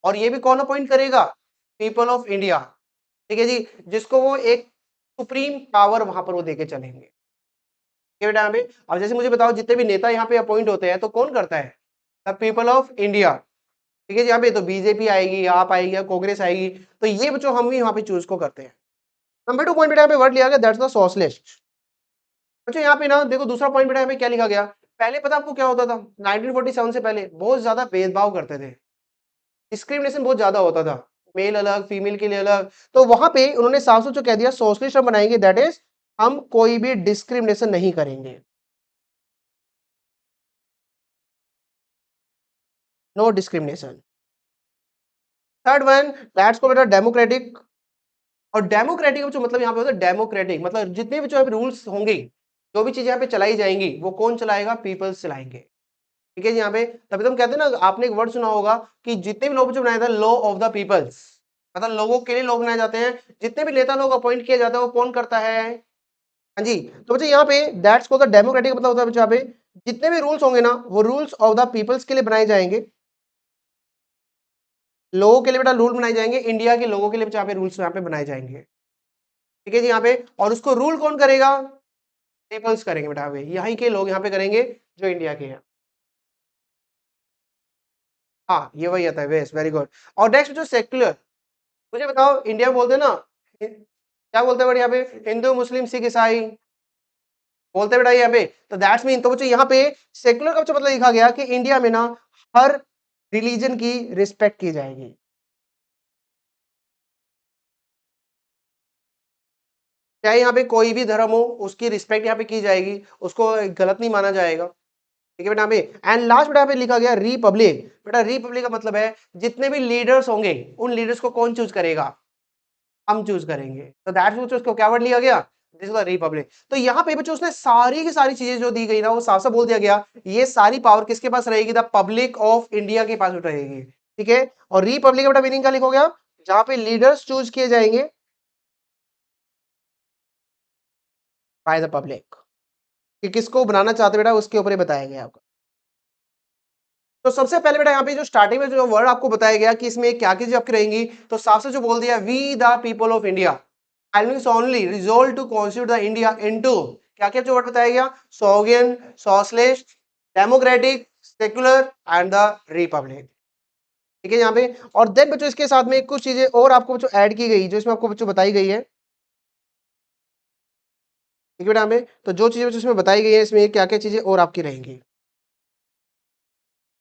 और ये भी कौन अपॉइंट करेगा, पीपल ऑफ इंडिया। ठीक है जी, जिसको वो एक सुप्रीम पावर वहां पर वो देके चलेंगे। ठीक है बेटा यहाँ पे, अब जैसे मुझे बताओ जितने भी नेता यहाँ पे अपॉइंट होते हैं तो कौन करता है, द पीपल ऑफ इंडिया। ठीक है जी, यहाँ पे तो बीजेपी आएगी, आप आएगी या कांग्रेस आएगी, तो ये बच्चों हम भी यहाँ पे चूज को करते हैं। नंबर टू पॉइंट बेटा यहाँ पे वर्ड लिया गया दैट्स द सोशलिस्ट। अच्छा यहाँ पे ना देखो दूसरा पॉइंट बेटा यहाँ पे क्या लिखा गया, पहले पता आपको क्या होता था, 1947 से पहले बहुत ज्यादा भेदभाव करते थे, डिस्क्रिमिनेशन बहुत ज्यादा होता था, मेल अलग फीमेल के लिए अलग। तो वहां पे उन्होंने साफ साफ जो कह दिया सोशलिस्ट हम बनाएंगे, दैट इज हम कोई भी डिस्क्रिमिनेशन नहीं करेंगे, no discrimination. Third one that's को बेटा डेमोक्रेटिक, और डेमोक्रेटिक जो मतलब यहाँ पे होता है डेमोक्रेटिक, मतलब जितने भी जो रूल्स होंगे, जो भी चीजें यहाँ पे चलाई जाएंगी वो कौन चलाएगा, पीपल्स चलाएंगे। ठीक है जी, यहाँ पे तभी तो हम कहते हैं ना, आपने एक वर्ड सुना होगा कि जितने भी लोग जो बनाए थे लॉ ऑफ द पीपल्स, मतलब लोगों के लिए लोग बनाए जाते हैं, जितने भी नेता लोग अपॉइंट किए जाते हैं वो कौन करता है। हाँ जी, तो बच्चे यहाँ पे दैट्स को द डेमोक्रेटिक मतलब होता है बच्चे यहाँ पे जितने भी रूल्स होंगे ना वो रूल्स ऑफ द पीपल्स के लिए बनाए जाएंगे, लोगों के लिए बेटा रूल बनाए जाएंगे, इंडिया के लोगों के लिए यहाँ पे रूल्स यहाँ पे बनाए जाएंगे। ठीक है जी यहाँ पे, और उसको रूल कौन करेगा, पीपल्स करेंगे बेटा, यहाँ पे यहीं के लोग यहाँ पे करेंगे जो इंडिया के हैं। हाँ ये वही आता है, वेस्ट वेरी गुड। और नेक्स्ट जो सेक्युलर, मुझे बताओ इंडिया में बोलते हैं ना, क्या बोलते हैं बेटा यहाँ पे, हिंदू मुस्लिम सिख ईसाई बोलते हैं बेटा यहाँ पे, तो दैट्स मीन, तो बच्चों यहाँ पे सेक्युलर का बच्चों मतलब लिखा गया कि इंडिया में ना हर रिलीजन की रिस्पेक्ट की जाएगी। चाहे यहाँ पे कोई भी धर्म हो उसकी रिस्पेक्ट यहाँ पे की जाएगी, उसको गलत नहीं माना जाएगा। ठीक है बेटा पे, एंड लास्ट बेटा पे लिखा गया रिपब्लिक। बेटा रिपब्लिक का मतलब है जितने भी लीडर्स होंगे उन लीडर्स को कौन चूज करेगा, हम चूज करेंगे, तो दैट्स व्हाट उसको क्या वर्ड लिया गया, दिस इज द रिपब्लिक। तो यहाँ पे बच्चों उसने सारी की सारी चीजें जो दी गई ना वो साफ साफ बोल दिया गया, ये सारी पावर किसके पास रहेगी, द पब्लिक ऑफ इंडिया के पास रहेगी। ठीक है, और रिपब्लिक का बेटा मीनिंग क्या लिखोगे आप, जहां पे लीडर्स चूज किए जाएंगे बाय द पब्लिक, कि किसको बनाना चाहते बेटा उसके ऊपर ही बताया गया आपको। तो सबसे पहले बेटा यहाँ पे जो स्टार्टिंग में जो वर्ड आपको बताया गया कि इसमें क्या चीज आपकी रहेंगी, तो साफ से जो बोल दिया, we the people of India only resolve to constitute the India into, क्या क्या जो वर्ड बताया गया, sovereign, socialist, democratic, secular and the republic. ठीक है यहाँ पे। और देन बच्चों इसके साथ में कुछ चीजें और आपको बच्चों ऐड की गई, जो इसमें आपको बच्चों बताई गई है। ठीक है बेटा, हमें तो जो चीजें बच्चों इसमें बताई गई है, इसमें क्या क्या चीजें और आपकी रहेंगी।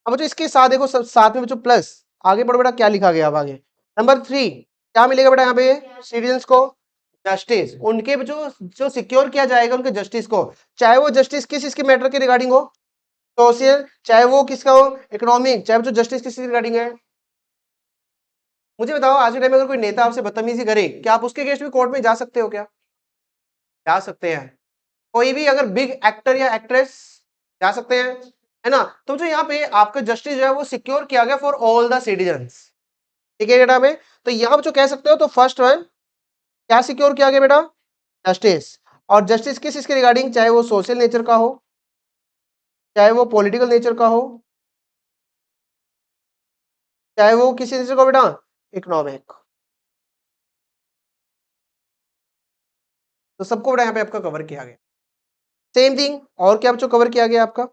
अब बच्चों इसके साथ देखो, सब साथ में बच्चों प्लस आगे बढ़ो बेटा, क्या लिखा गया अब आगे, नंबर 3 क्या मिलेगा बेटा यहाँ पे, सिटीजन्स को जस्टिस, उनके जो जो सिक्योर किया जाएगा उनके जस्टिस को, चाहे वो जस्टिस किस इसके मैटर के रिगार्डिंग हो, सोशल, चाहे वो किसका हो, इकोनॉमिक, चाहे जो जस्टिस किसके रिगार्डिंग है। मुझे बताओ आज के टाइम में अगर कोई नेता आपसे बदतमीजी करे, क्या आप उसके अगेंस्ट भी कोर्ट में जा सकते हो क्या? जा सकते हैं। कोई भी अगर बिग एक्टर या एक्ट्रेस, जा सकते हैं, है ना। तो जो यहाँ पे आपका जस्टिस जो है वो सिक्योर किया गया फॉर ऑल द सिटीजन्स। ठीक है बेटा में, तो यहाँ पे जो कह सकते हो, तो फर्स्ट वन क्या सिक्योर किया गया बेटा, जस्टिस। और जस्टिस किस इसके रिगार्डिंग, चाहे वो सोशल नेचर का हो, चाहे वो पॉलिटिकल नेचर का हो, चाहे वो किसी नेचर का हो बेटा, इकोनॉमिक। तो सबको बेटा यहाँ पे आपका कवर किया गया। सेम थिंग और क्या बच्चों कवर किया गया आपका,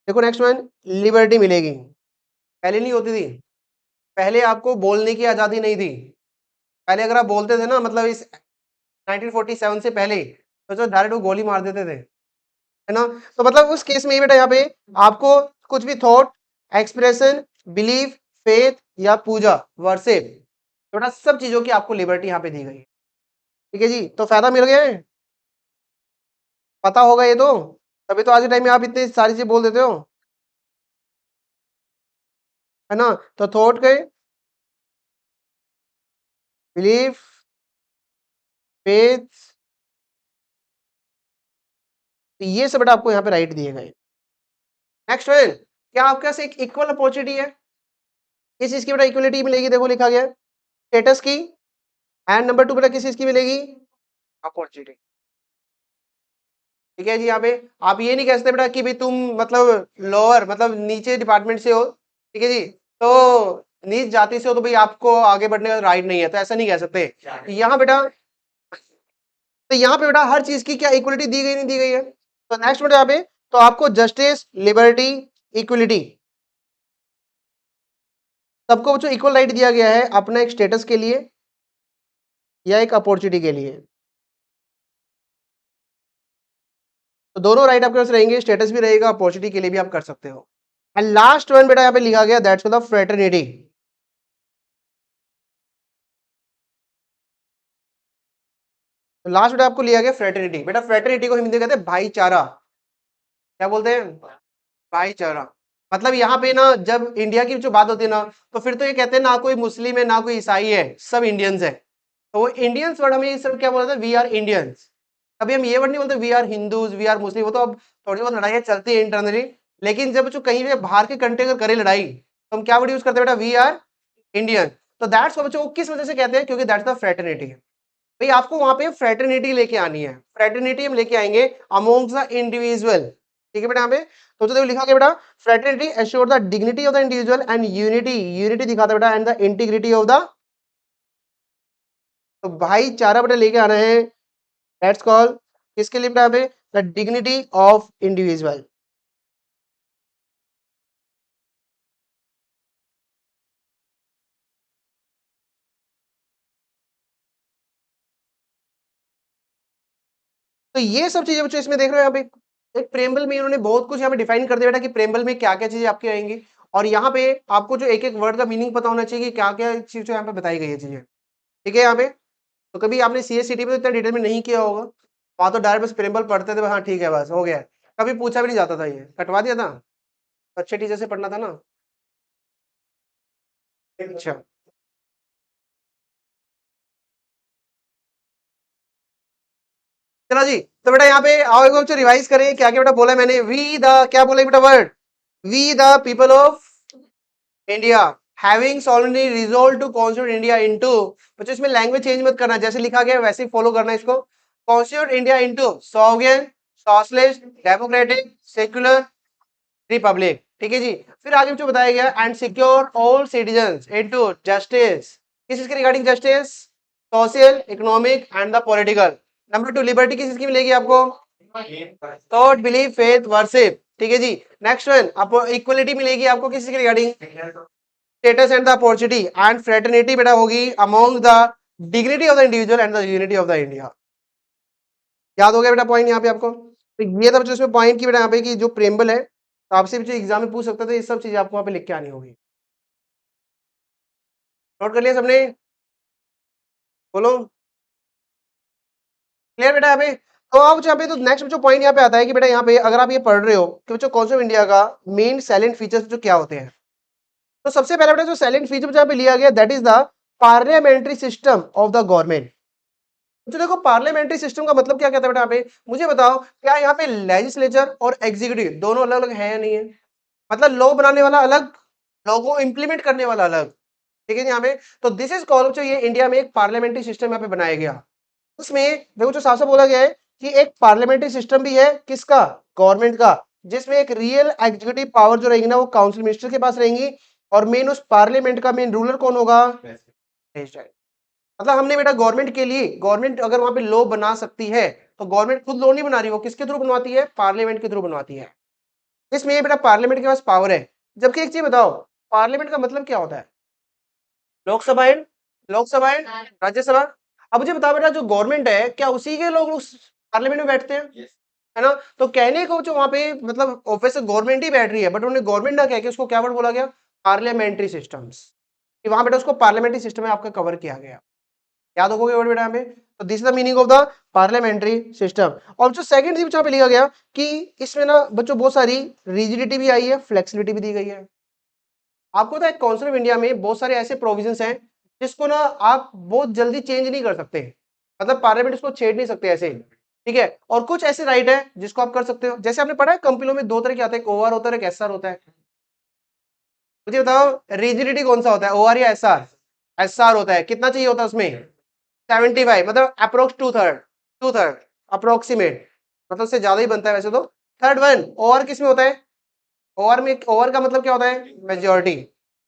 देखो नेक्स्ट वन, लिबर्टी मिलेगी, पहले नहीं होती थी। पहले आपको बोलने की आजादी नहीं थी। पहले अगर आप बोलते थे ना, मतलब इस 1947 से पहले, तो जो डायरेक्ट वो गोली मार देते थे, है ना। तो मतलब उस केस में ही बेटा यहाँ पे आपको कुछ भी थॉट, एक्सप्रेशन, बिलीफ, फेथ या पूजा, वर्शिप, बेटा सब चीजों की आपको लिबर्टी यहाँ पे दी गई है। ठीक है जी, तो फायदा मिल गया है, पता होगा ये तो, तभी तो आज के टाइम में आप इतनी सारी चीजें बोल देते हो, है ना। तो थॉट के, बिलीफ, फेथ, तो ये सब बेटा आपको यहाँ पे राइट दिए गए। नेक्स्ट वन, क्या आपके पास एक इक्वल अपॉर्चुनिटी है, किस चीज की बेटा इक्वलिटी मिलेगी, देखो लिखा गया स्टेटस की, एंड नंबर 2 बेटा किस चीज की मिलेगी, अपॉर्चुनिटी। ठीक है जी, यहाँ पे आप ये नहीं कह सकते बेटा कि भाई तुम मतलब लोअर, मतलब नीचे डिपार्टमेंट से हो, ठीक है जी, तो नीच जाति से हो, तो भाई आपको आगे बढ़ने का राइट नहीं है, तो ऐसा नहीं कह सकते। यहाँ बेटा, तो यहाँ पे बेटा हर चीज की क्या इक्वलिटी दी गई, नहीं दी गई है। तो नेक्स्ट बेटा यहाँ पे, तो आपको जस्टिस, लिबर्टी, इक्वलिटी, सबको जो इक्वल राइट दिया गया है अपना एक स्टेटस के लिए या एक अपॉर्चुनिटी के लिए। तो दोनों राइट आपके पास रहेंगे, स्टेटस भी रहेगा, अपॉर्चुनिटी के लिए भी आप कर सकते हो। एंड लास्ट वन बेटा यहाँ पे लिखा गया, दैट्स द फ्रेटर्निटी। तो लास्ट बेटा आपको लिया गया फ्रेटर्निटी, बेटा फ्रेटर्निटी को हिंदी में कहते हैं भाईचारा, क्या बोलते हैं, भाईचारा। मतलब यहाँ पे ना जब इंडिया की जो बात होती है ना, तो फिर तो ये कहते हैं ना कोई मुस्लिम है ना कोई ईसाई है, सब इंडियंस है। तो वो इंडियंस वर्ड हमें सिर्फ क्या बोलते हैं, वी आर इंडियंस। कभी हम ये वर्ड नहीं बोलते we are Hindus, we are Muslim, वो तो अब थोड़ी बहुत लड़ाइयाँ चलती है इंटरनली। लेकिन जब जो कहीं पे बाहर के कंट्री अगर करे लड़ाई, तो हम क्या वर्ड यूज करते हैं बेटा, वी आर इंडियन। तो दैट्स बच्चों को किस वजह से कहते हैं, क्योंकि दैट्स द फ्रेटर्निटी। भाई आपको वहां पे फ्रेटर्निटी लेके आनी है, फ्रेटर्निटी हम लेके आएंगे अमोंग्स द इंडिविजुअल। ठीक है बेटा, यहाँ पे तो देखो लिखा गया बेटा, fraternity assure the dignity of the individual and unity, unity दिखाता बेटा, and the integrity of the, तो भाईचारा बेटा लेके आना है, दैट्स कॉल किसके लिए बेटा, यहाँ पे द डिग्निटी ऑफ इंडिविजुअल। तो ये सब चीजें बच्चों इसमें देख रहे हो, यहाँ पे एक प्रेम्बल में इन्होंने बहुत कुछ यहाँ पे डिफाइन कर दिया बेटा कि प्रेम्बल में क्या क्या चीजें आपकी रहेंगी। और यहाँ पे आपको जो एक एक वर्ड का मीनिंग पता होना चाहिए कि क्या क्या चीजें यहाँ पे बताई गई है चीजें। ठीक है यहाँ पे, तो कभी आपने सीएससीटी में तो इतना डिटेल में नहीं किया होगा, वहां तो डायरेक्ट बस प्रेम्बल पढ़ते थे, हाँ ठीक है बस हो गया, कभी पूछा भी नहीं जाता था, ये कटवा दिया था, अच्छे टीचर से पढ़ना था ना। अच्छा, चलो जी, तो बेटा यहाँ पे आओ एक बार रिवाइज करें क्या क्या बेटा बोला है मैंने, वी द, क्या बोला बेटा word, we the people of India having solemnly resolved to constitute India into, बच्चों इसमें लैंग्वेज चेंज मत करना, जैसे लिखा गया वैसे ही फॉलो करना इसको, constitute India into sovereign, socialist, democratic, secular, Republic. ठीक है जी। फिर आगे जो बताया गया and secure all citizens into justice, किस चीज के regarding justice, social, economic and the political. Number 2 liberty किस चीज की मिलेगी आपको, थॉट, बिलीफ, फेथ, वर्शिप, ठीक है जी। नेक्स्ट वन आपको इक्वलिटी मिलेगी आपको किस चीज के regarding, status and the opportunity and fraternity बेटा होगी among the dignity of the individual and the unity of the India. याद हो गया बेटा पॉइंट यहाँ पे आपको। तो ये था बच्चों इसमें पॉइंट की बेटा यहाँ पे कि जो प्रेम्बल है तो आपसे भी जो एग्जाम में पूछ सकता था, ये सब चीजें आपको वहाँ पे लिख के आनी होगी। नोट कर लिया सबने, बोलो क्लियर बेटा यहाँ पे। तो आप यहाँ पे तो नेक्स्ट जो पॉइंट यहाँ पे आता है कि बेटा यहाँ पे अगर आप ये पढ़ रहे हो कि बच्चों कॉन्स्टिट्यूशन ऑफ इंडिया का मेन साइलेंट फीचर्स जो क्या होते हैं, तो सबसे पहला बेटा जो साइलेंट फीचर यहाँ पे लिया गया that is the parliamentary system of the government. तो देखो पार्लियामेंट्री सिस्टम का मतलब क्या कहता है बेटा यहाँ पे, मुझे बताओ क्या यहाँ पे लेजिस्लेचर और एग्जीक्यूटिव दोनों अलग अलग है या नहीं है, मतलब लॉ बनाने वाला अलग, लॉ को इंप्लीमेंट करने वाला अलग, ठीक है यहाँ पे। तो दिस इज कॉल्ड, जो ये इंडिया में एक पार्लियामेंट्री सिस्टम यहाँ पे बनाया गया, उसमें देखो जो साफ साफ बोला गया है कि एक पार्लियामेंट्री सिस्टम भी है किसका, गवर्नमेंट का, जिसमें एक रियल एग्जीक्यूटिव पावर जो रहेगी ना वो काउंसिल मिनिस्टर के पास रहेंगी, और मेन उस पार्लियामेंट का मेन रूलर कौन होगा, प्रेसिडेंट। मतलब हमने बेटा गवर्नमेंट के लिए, गवर्नमेंट अगर वहां पे लॉ बना सकती है तो गवर्नमेंट खुद लॉ नहीं बना रही, वो किसके थ्रू बनवाती है, पार्लियामेंट के थ्रू बनवाती है। इसमें ये बेटा पार्लियामेंट के पास पावर है। जबकि एक चीज बताओ, पार्लियामेंट का मतलब क्या होता है, लोकसभा एंड, लोकसभा एंड राज्यसभा। अब मुझे बताओ बेटा जो गवर्नमेंट है क्या उसी के लोग उस पार्लियामेंट में बैठते हैं, है ना। तो कहने को जो वहां पे मतलब ऑफिस गवर्नमेंट ही बैठ रही है, बट उन्होंने गवर्नमेंट ना कह के उसको क्या वर्ड बोला गया, पार्लियामेंट्री सिस्टम्स, कि वहां बेटा उसको पार्लियामेंट्री सिस्टम में आपका कवर किया गया। याद होगा वर्ड बेटा यहाँ पे। तो this is the meaning of the parliamentary system. और जो सेकंड चीज यहाँ पे लिखा गया कि इसमें ना बच्चों बहुत सारी रिजिडिटी भी आई है, फ्लेक्सिबिलिटी भी दी गई है। आपको पता है कॉन्स्टिट्यूशन ऑफ इंडिया में बहुत सारे ऐसे प्रोविजंस हैं जिसको ना आप बहुत जल्दी चेंज नहीं कर सकते, मतलब पार्लियामेंट इसको छेड़ नहीं सकते ऐसे, ठीक है। और कुछ ऐसे राइट है जिसको आप कर सकते हो, जैसे आपने पढ़ा है कंपनियों में दो तरह के आते हैं, एक ओआर होता है एक एसआर होता है। मुझे बताओ रिजिडिटी कौन सा होता है, ओआर या एसआर, एसआर होता है। कितना चाहिए होता है उसमें, 75, मतलब अप्रोक्स टू थर्ड अप्रोक्सीमेट, मतलब उससे ज्यादा ही बनता है वैसे तो। थर्ड वन ओआर किस में होता है, ओआर में, ओआर का मतलब क्या होता है, मेजोरिटी,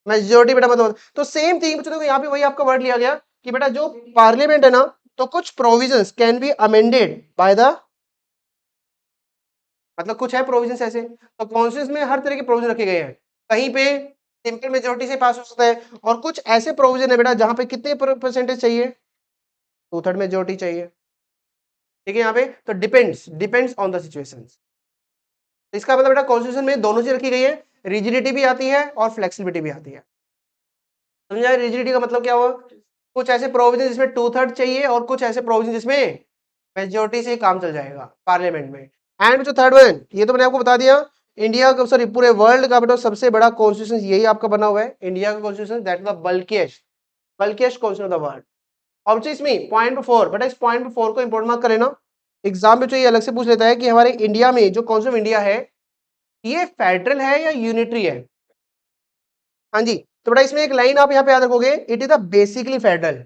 मेजोरिटी बेटा मतलब। तो सेम थिंग देखो यहाँ पे वही आपका वर्ड लिया गया कि बेटा जो पार्लियामेंट है ना, तो कुछ provisions can be amended by the, मतलब कुछ है प्रोविजंस ऐसे, तो कॉन्स्टिट्यूशन में हर तरह के प्रोविजन रखे गए हैं। कहीं पे सिंपल मेजोरिटी से पास हो सकता है, और कुछ ऐसे प्रोविजन है बेटा जहां पे कितने परसेंटेज चाहिए, टू थर्ड मेजोरिटी चाहिए, ठीक है यहाँ पे। तो depends, depends on the situation. तो इसका मतलब बेटा कॉन्स्टिट्यूशन में दोनों चीज रखी गई है, रिजिडिटी भी आती है और फ्लेक्सिबिलिटी भी आती है। समझा रिजिडिटी का मतलब क्या हुआ, कुछ ऐसे प्रोविजन जिसमें टू थर्ड चाहिए और कुछ ऐसे प्रोविजन जिसमें मेजोरिटी से काम चल जाएगा पार्लियामेंट में। एंड जो थर्ड वन, ये तो मैंने आपको बता दिया, इंडिया का सॉरी पूरे वर्ल्ड का बेटा सबसे बड़ा कॉन्स्टिट्यूशन यही आपका बना हुआ है, इंडिया का constitution, that is the bulkiest, bulkiest constitution of the world. अब इसमें पॉइंट 4 बेटा, इस पॉइंट 4 को इंपोर्टेंट मत करें ना, एग्जाम में जो ये अलग से पूछ लेता है कि हमारे इंडिया में जो कॉन्स्टिट्यूशन ऑफ इंडिया है ये फेडरल है या यूनिटरी है। हाँ जी, तो बेटा इसमें एक लाइन आप यहाँ पे याद रखोगे, it is the basically federal,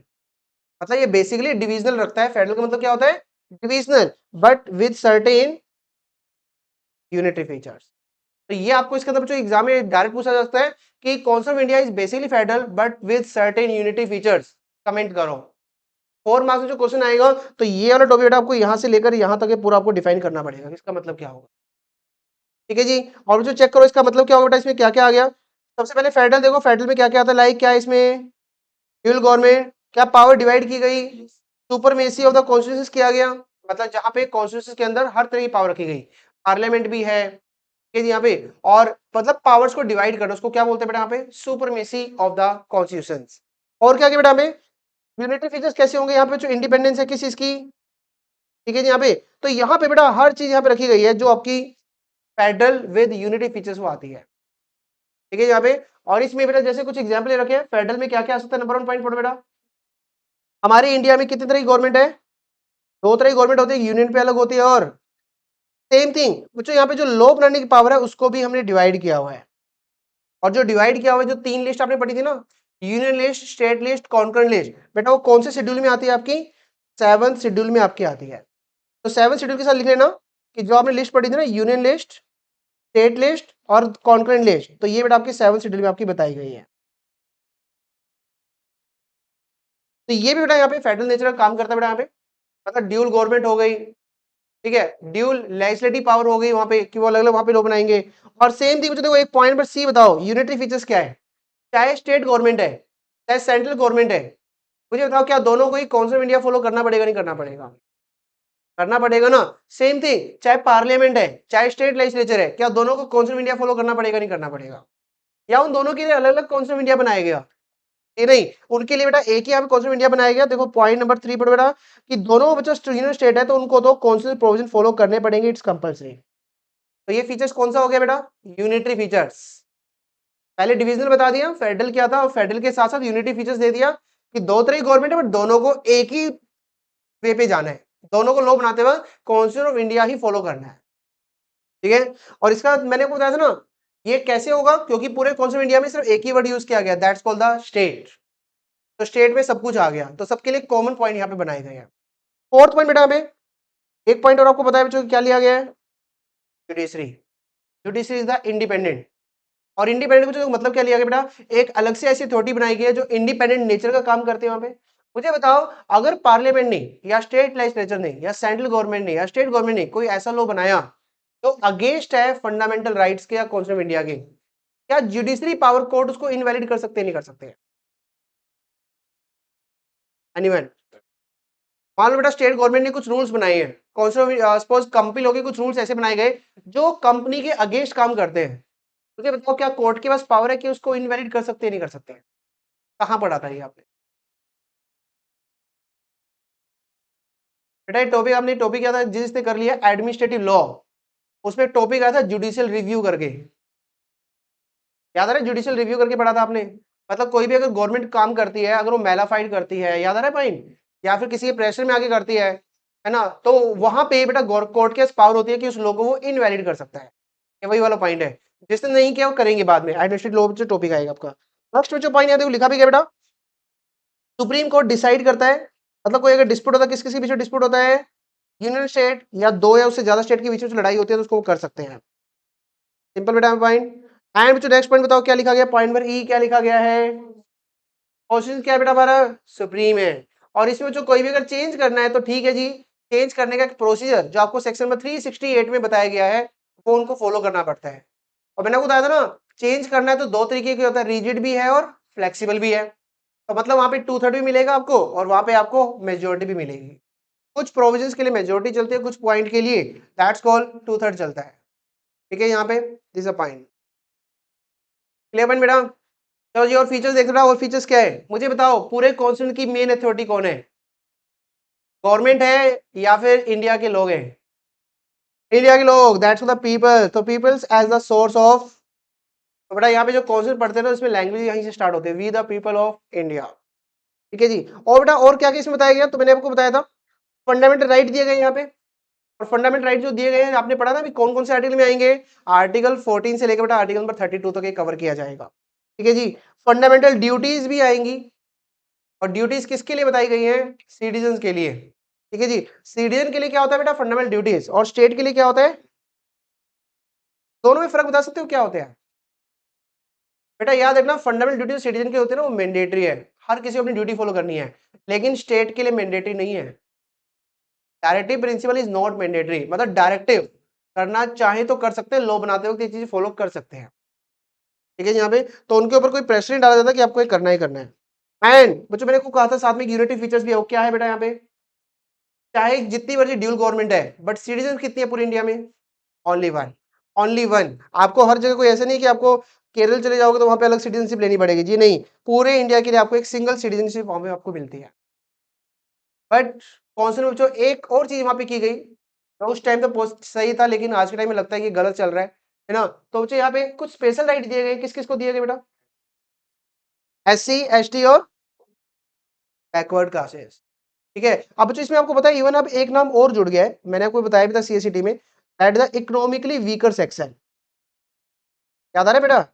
मतलब ये बेसिकली डिविजनल रखता है। फेडरल का मतलब क्या होता है, divisional, but with certain unitary features. तो ये आपको इसके अंदर जो एग्जाम में डायरेक्ट पूछा जा सकता है कि constitution of India is basically federal but with certain unitary features, comment करो। 4 मार्क्स में जो क्वेश्चन आएगा तो ये वाला टॉपिक बेटा आपको यहाँ से लेकर यहाँ तक पूरा आपको डिफाइन करना पड़ेगा, इसका मतलब क्या होगा, ठीक है जी। और जो चेक करो इसका मतलब क्या होगा बेटा, इसमें क्या क्या आ गया। सबसे पहले फेडरल देखो, फेडरल में क्या क्या आता है, लाइक क्या है इसमें, ड्यूल गवर्नमेंट, क्या पावर डिवाइड की गई, सुपरमेसी ऑफ द कॉन्स्टिट्यूशन किया गया, मतलब जहां पे कॉन्स्टिट्यूशन के अंदर हर तरह की पावर रखी गई, पार्लियामेंट भी है, ठीक है यहाँ पे। और मतलब पावर्स को डिवाइड करना, उसको क्या बोलते हैं बेटा यहाँ पे, सुपरमेसी ऑफ द कॉन्स्टिट्यूशन। और क्या बेटा हमें यूनिटरी फीचर्स कैसे होंगे यहाँ पे, जो इंडिपेंडेंस है किस चीज की, ठीक है जी यहाँ पे। तो यहाँ पे बेटा हर चीज यहाँ पे रखी गई है जो आपकी फेडरल विद यूनिटी फीचर्स वो आती है, ठीक है यहाँ पे। और इसमें बेटा जैसे कुछ एग्जाम्पल रखे हैं, फेडरल में क्या क्या आ सकता है, नंबर 1 पॉइंट पढ़ो बेटा। हमारे इंडिया में कितनी तरह की गवर्नमेंट है, दो तरह की गवर्नमेंट होती है, यूनियन पे अलग होती है, और सेम थिंग बच्चों यहाँ पे जो लॉ बनाने की पावर है उसको भी हमने डिवाइड किया हुआ है। और जो डिवाइड किया हुआ है, जो 3 लिस्ट आपने पढ़ी थी ना, union list, state list, concurrent list, बेटा वो कौन से शेड्यूल में आती है आपकी, 7th शेड्यूल में आपकी आती है। तो 7th शेड्यूल के साथ लिख लेना कि जो आपने लिस्ट पढ़ी थी ना, यूनियन लिस्ट, स्टेट लिस्ट और कॉन्करेंट लिस्ट, तो ये बेटा आपकी 7 शेड्यूल में आपकी बताई गई है। तो ये भी बेटा यहाँ पे फेडरल नेचर का काम करता है बेटा यहाँ पे, मतलब ड्यूल गवर्नमेंट हो गई, ठीक है, ड्यूल लेजिस्लेटिव पावर हो गई वहां पे कि वो अलग अलग वहां पे लो बनाएंगे। और सेम थिंग देखो एक पॉइंट पर सी बताओ, यूनिटरी फीचर्स क्या है, चाहे स्टेट गवर्नमेंट है चाहे सेंट्रल गवर्नमेंट है, मुझे बताओ क्या दोनों को ही कॉन्स्टिट्यूशन ऑफ इंडिया फॉलो करना पड़ेगा नहीं करना पड़ेगा? करना पड़ेगा ना। सेम थिंग चाहे पार्लियामेंट है चाहे स्टेट लेजिस्लेचर है, क्या दोनों को कॉन्स्टिट्यूशन ऑफ इंडिया फॉलो करना पड़ेगा नहीं करना पड़ेगा? या उन दोनों के लिए अलग अलग कॉन्स्टिट्यूशन ऑफ इंडिया बनाया गया? ये नहीं, उनके लिए बेटा एक ही यहाँ पे कॉन्स्टिट्यूशन ऑफ इंडिया बनाया गया। देखो पॉइंट नंबर 3 पर बेटा कि दोनों बच्चों यूनियन स्टेट है तो उनको तो कॉन्स्टिट्यूशन प्रोविजन फॉलो करने पड़ेंगे, इट्स कंपल्सरी। तो ये फीचर्स कौन सा हो गया बेटा? Unitary features. पहले डिविजनल बता दिया फेडरल क्या था, और फेडरल के साथ साथ यूनिटी फीचर्स दे दिया कि दो तरह की गवर्नमेंट है बट दोनों को एक ही वे पे जाना है, दोनों को लॉ बनाते वक्त constitution of India he follow करना है, ठीक है। और इसका मैंने आपको बताया था ना, ये कैसे होगा, क्योंकि पूरे कॉन्स्टिट्यूशन ऑफ इंडिया में सिर्फ एक ही वर्ड यूज किया गया, दैट्स कॉल्ड द स्टेट। तो स्टेट में सब कुछ आ गया, तो सबके लिए कॉमन पॉइंट यहाँ पे बनाए गए हैं। फोर्थ पॉइंट बेटा हमें एक पॉइंट और आपको बताया बच्चों क्या लिया गया है, judiciary. Judiciary is the independent, और इंडिपेंडेंट का मतलब क्या लिया गया बेटा, एक अलग से ऐसी अथॉरिटी बनाई गई है जो इंडिपेंडेंट नेचर का काम करते हैं वहां पे। मुझे बताओ अगर पार्लियामेंट ने या स्टेट लेजिस्लेचर ने या सेंट्रल गवर्नमेंट ने या स्टेट गवर्नमेंट ने कोई ऐसा लॉ बनाया तो अगेंस्ट है फंडामेंटल राइट्स के या कॉन्स्टिट्यूशन ऑफ इंडिया के, क्या जुडिशरी पावर कोर्ट उसको इनवैलिड कर सकते हैं नहीं कर सकते? एनीवन? मान लो बेटा स्टेट गवर्नमेंट ने कुछ रूल्स बनाए हैं, सपोज कंपनी लोग के कुछ रूल्स ऐसे बनाए गए जो कंपनी के अगेंस्ट काम करते हैं, मुझे बताओ क्या कोर्ट के पास पावर है कि उसको इनवैलिड कर सकते हैं नहीं कर सकते? कहां पढ़ा था ये आपने? बेटा ये टॉपिक आपने टॉपिक क्या था जिसने कर लिया एडमिनिस्ट्रेटिव लॉ, उसमें टॉपिक आया था जुडिशियल रिव्यू करके, याद आ रहा है? जुडिशियल रिव्यू करके पढ़ा था आपने। मतलब कोई भी अगर गवर्नमेंट काम करती है, अगर वो मेलाफाइड करती है, याद आ रहा है पॉइंट, या फिर किसी के प्रेशर में आके करती है ना, तो वहां पे बेटा कोर्ट के पावर होती है कि उस लॉ को वो इनवैलिड कर सकता है। ये वही वाला पॉइंट है, जिसने नहीं किया वो करेंगे बाद में, एडमिनिस्ट्रेटिव लॉ जो टॉपिक आएगा आपका। नेक्स्ट जो पॉइंट है लिखा भी गया बेटा, सुप्रीम कोर्ट डिसाइड करता है, मतलब कोई अगर डिस्प्यूट होता है, किस किसी बीच में डिस्प्यूट होता है, यूनियन स्टेट या दो या उससे ज्यादा स्टेट के बीच में लड़ाई होती है तो उसको कर सकते हैं। सिंपल बेटा पॉइंट। एंड जो नेक्स्ट पॉइंट बताओ क्या लिखा गया, पॉइंट नंबर ई क्या लिखा गया है, क्वेश्चन क्या है बेटा हमारा, सुप्रीम है। और इसमें जो कोई भी अगर चेंज करना है तो ठीक है जी, चेंज करने का एक प्रोसीजर जो आपको सेक्शन नंबर 368 में बताया गया है वो उनको फॉलो करना पड़ता है। और मैंने आपको बताया था ना, चेंज करना है तो दो तरीके के होता है, रिजिड भी है और फ्लेक्सिबल भी है। तो मतलब वहां पे 2/3 भी मिलेगा आपको और वहां पे आपको मेजोरिटी भी मिलेगी। कुछ प्रोविजंस के लिए मेजोरिटी चलती है, कुछ पॉइंट के लिए दैट्स कॉल्ड 2/3 चलता है, ठीक है। यहाँ पे this a point clear point बेटा। चलो जी और फीचर्स देख रहा, और फीचर्स क्या है मुझे बताओ, पूरे कॉन्स्टिट्यूशन की मेन अथॉरिटी कौन है, गवर्नमेंट है या फिर इंडिया के लोग हैं? इंडिया के लोग, दैट्स द पीपल। तो peoples as the source of, तो बेटा यहाँ पे जो कॉन्सेप्ट पढ़ते हैं ना इसमें लैंग्वेज यहीं से स्टार्ट होते हैं, we the people of India, ठीक है जी। और बेटा और क्या क्या इसमें बताया गया, तो मैंने आपको बताया था फंडामेंटल राइट दिए गए यहाँ पे, और फंडामेंटल राइट जो दिए गए हैं आपने पढ़ा ना अभी कौन कौन से आर्टिकल में आएंगे, आर्टिकल 14 से लेकर बेटा आर्टिकल नंबर 32 तक ये कवर किया जाएगा, ठीक है जी। फंडामेंटल ड्यूटीज भी आएंगी, और ड्यूटीज किसके लिए बताई गई है, सिटीजन के लिए, ठीक है जी। सिटीजन के लिए क्या होता है बेटा फंडामेंटल ड्यूटीज, और स्टेट के लिए क्या होता है, दोनों में फर्क बता सकते हो क्या होते हैं? बेटा याद रखना फंडामेंटल ड्यूटी सिटीजन के होते हैं ना वो मैंडेटरी है, हर किसी को अपनी ड्यूटी फॉलो करनी है, लेकिन स्टेट के लिए मैंडेटरी नहीं है। Directive principle is not mandatory, मतलब डायरेक्टिव करना चाहे तो कर सकते हैं, लॉ बनाते वक्त ये चीज फॉलो कर सकते हैं, ठीक है यहाँ पे। तो उनके ऊपर कोई प्रेशर नहीं डाला जाता कि आपको ये करना ही करना है। एंड बच्चों मैंने को कहा था साथ में यूनिटी फीचर्स भी है, वो क्या है बेटा यहाँ पे, चाहे जितनी मर्जी ड्यूल गवर्नमेंट है बट सिटीजन कितनी है पूरे इंडिया में, ओनली वन, ओनली वन। आपको हर जगह कोई ऐसा नहीं कि आपको केरल चले जाओगे तो वहां पे अलग सिटीजनशिप लेनी पड़ेगी जी, नहीं, पूरे इंडिया के लिए आपको एक सिंगल सिटीजनशिप वहां पे आपको मिलती है। बट कॉन्स्टिट्यूशन जो एक और चीज वहां पे की गई, तो उस टाइम तो सही था लेकिन आज के टाइम में लगता है कि गलत चल रहा है ना, तो बच्चों यहाँ पे कुछ स्पेशल राइट दिए गए, किस किस को दिए गए बेटा, SC ST और बैकवर्ड क्लासेस, ठीक है। अब बच्चों इसमें आपको पता है इवन अब एक नाम और जुड़ गया है, मैंने आपको बताया भी था CSCT में, that the economically weaker section, याद आ रहा है बेटा,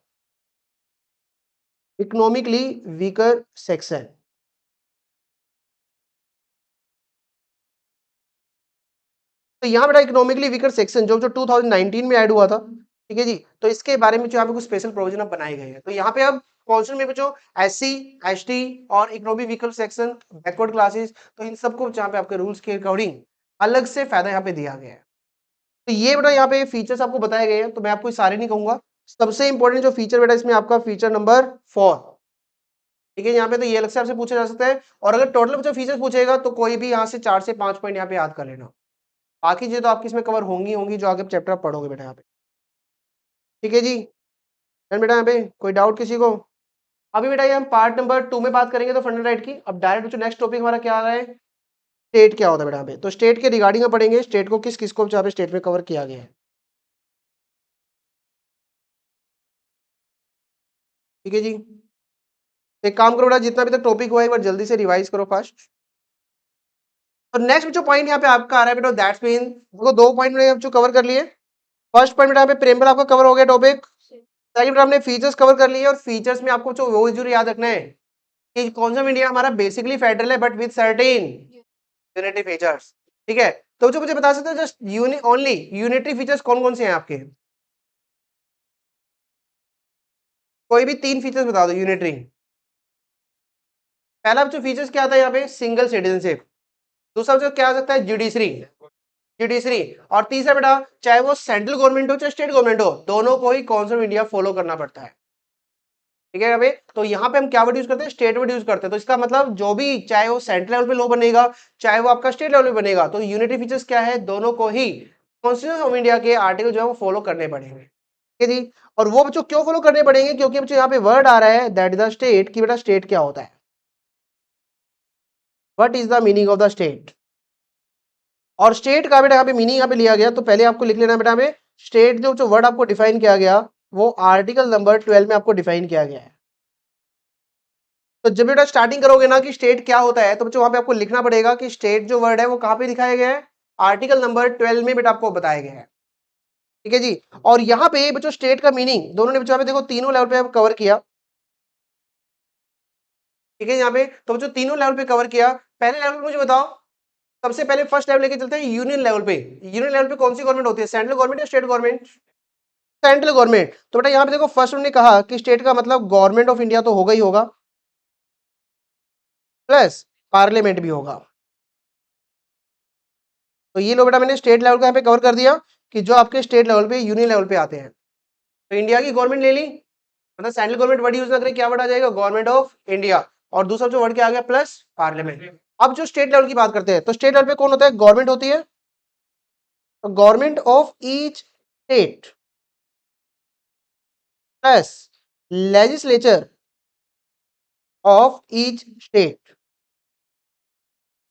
इकोनॉमिकली वीकर सेक्शन। तो यहाँ बेटा इकोनॉमिकली वीकर सेक्शन जो 2019 में ऐड हुआ था, ठीक है जी। तो इसके बारे में जो यहाँ पे कुछ स्पेशल प्रोविजन अब बनाए गए हैं। तो यहाँ पे अब कॉन्स्टिट्यूशन में बच्चों एससी, एसटी और economic vehicle section, backward classes, तो इन सबको जहाँ पे आपके रूल्स के अकॉर्डिंग अलग से फायदा यहाँ पे दिया गया है। तो ये बेटा यहाँ पे फीचर्स आपको बताए गए हैं, तो मैं आपको सारे नहीं कहूंगा। सबसे इंपॉर्टेंट जो फीचर बेटा इसमें आपका फीचर नंबर 4, ठीक है। यहाँ पे तो ये अलग से आपसे पूछा जा सकता है, और अगर टोटल बच्चों फीचर्स पूछेगा तो कोई भी यहाँ से 4 से 5 पॉइंट यहाँ पे याद कर लेना। बाकी चीजें तो आपकी इसमें कवर होंगी होंगी जो आगे चैप्टर आप पढ़ोगे बेटा यहाँ पे, ठीक है जी। डन बेटा, यहाँ पे कोई डाउट किसी को? अभी बेटा ये हम पार्ट नंबर 2 में बात करेंगे तो फंडल राइट की। अब डायरेक्ट बच्चों नेक्स्ट टॉपिक हमारा क्या आ रहा है, स्टेट क्या होता है बेटा यहाँ पे। तो स्टेट के रिगार्डिंग में पढ़ेंगे, स्टेट को किस किस को जहाँ पे स्टेट में कवर किया गया है, ठीक है जी। एक काम करो बेटा, जितना भी तक टॉपिक हुआ है एक बार जल्दी से रिवाइज करो फास्ट। तो नेक्स्ट जो पॉइंट यहाँ पे आपका आ रहा है बेटा, दैट्स मीन देखो 2 पॉइंट मैंने जो कवर कर लिए। फर्स्ट पॉइंट बेटा यहाँ पे प्रेम्बल आपका कवर हो गया टॉपिक। सेकंड बेटा हमने फीचर्स कवर कर लिए, और फीचर्स में आपको जो वो जरूर याद रखना है कि कौन सा इंडिया हमारा बेसिकली फेडरल है but with certain unitary features, ठीक है। तो जो मुझे बता सकते हो जस्ट ओनली यूनिटरी फीचर्स कौन कौन से हैं आपके, कोई भी 3 फीचर्स बता दो यूनिटरी। पहला जो फीचर्स क्या आता है यहाँ पे, सिंगल सिटीजनशिप। दूसरा जो क्या आ सकता है, जुडिशरी, जुडिशरी। और तीसरा बेटा चाहे वो सेंट्रल गवर्नमेंट हो चाहे स्टेट गवर्नमेंट हो, दोनों को ही कॉन्स्टिट्यूशन ऑफ इंडिया फॉलो करना पड़ता है, ठीक है यहाँ पे। तो यहाँ पे हम क्या वर्ड यूज करते हैं, स्टेट वर्ड यूज करते हैं। तो इसका मतलब जो भी चाहे वो सेंट्रल लेवल पे लॉ बनेगा चाहे वो आपका स्टेट लेवल पे बनेगा, तो यूनिटरी फीचर्स क्या है, दोनों को ही कॉन्स्टिट्यूशन ऑफ इंडिया के आर्टिकल जो है वो फॉलो करने पड़ेंगे, ठीक है जी। और वो बच्चों क्यों फॉलो करने पड़ेंगे, क्योंकि बच्चों यहाँ पे वर्ड आ रहा है दैट इज द स्टेट, की बेटा स्टेट क्या होता है, what is the meaning of the state. और स्टेट का बेटा यहाँ पे मीनिंग यहाँ पे लिया गया, तो पहले आपको लिख लेना बेटा में स्टेट जो वर्ड आपको डिफाइन किया गया वो आर्टिकल नंबर 12 में आपको डिफाइन किया गया है। तो जब बेटा स्टार्टिंग करोगे ना कि स्टेट क्या होता है, तो बच्चों वहां पे आपको लिखना पड़ेगा कि स्टेट जो वर्ड है वो कहां पे दिखाया गया है, आर्टिकल नंबर 12 में बेटा आपको बताया गया है, ठीक है जी। और यहाँ पे बच्चों स्टेट का मीनिंग दोनों ने बच्चों यहाँ पे देखो तीनों लेवल पे कवर किया, ठीक है। यहाँ पे तो बच्चों तीनों लेवल पे कवर किया। पहले लेवल पे मुझे बताओ, सबसे पहले फर्स्ट लेवल लेके चलते हैं यूनियन लेवल पे। यूनियन लेवल पे कौन सी गवर्नमेंट होती है, सेंट्रल गवर्नमेंट या स्टेट गवर्नमेंट, सेंट्रल गवर्नमेंट। तो बेटा यहाँ पे देखो फर्स्ट उन्होंने कहा कि स्टेट का मतलब गवर्नमेंट ऑफ इंडिया तो होगा ही होगा, प्लस पार्लियामेंट भी होगा। तो ये लो बेटा मैंने स्टेट लेवल का यहाँ पे कवर कर दिया कि जो आपके स्टेट लेवल पे यूनियन लेवल पे आते हैं। तो इंडिया की गवर्नमेंट ले ली, मतलब सेंट्रल गवर्नमेंट वर्ड यूज ना करें, क्या वर्ड आ जाएगा, गवर्नमेंट ऑफ इंडिया। और दूसरा जो वर्ड क्या आ गया, प्लस पार्लियामेंट। अब जो स्टेट लेवल की बात करते हैं, तो स्टेट लेवल पे कौन होता है, गवर्नमेंट होती है, तो government of each state plus legislature of each state.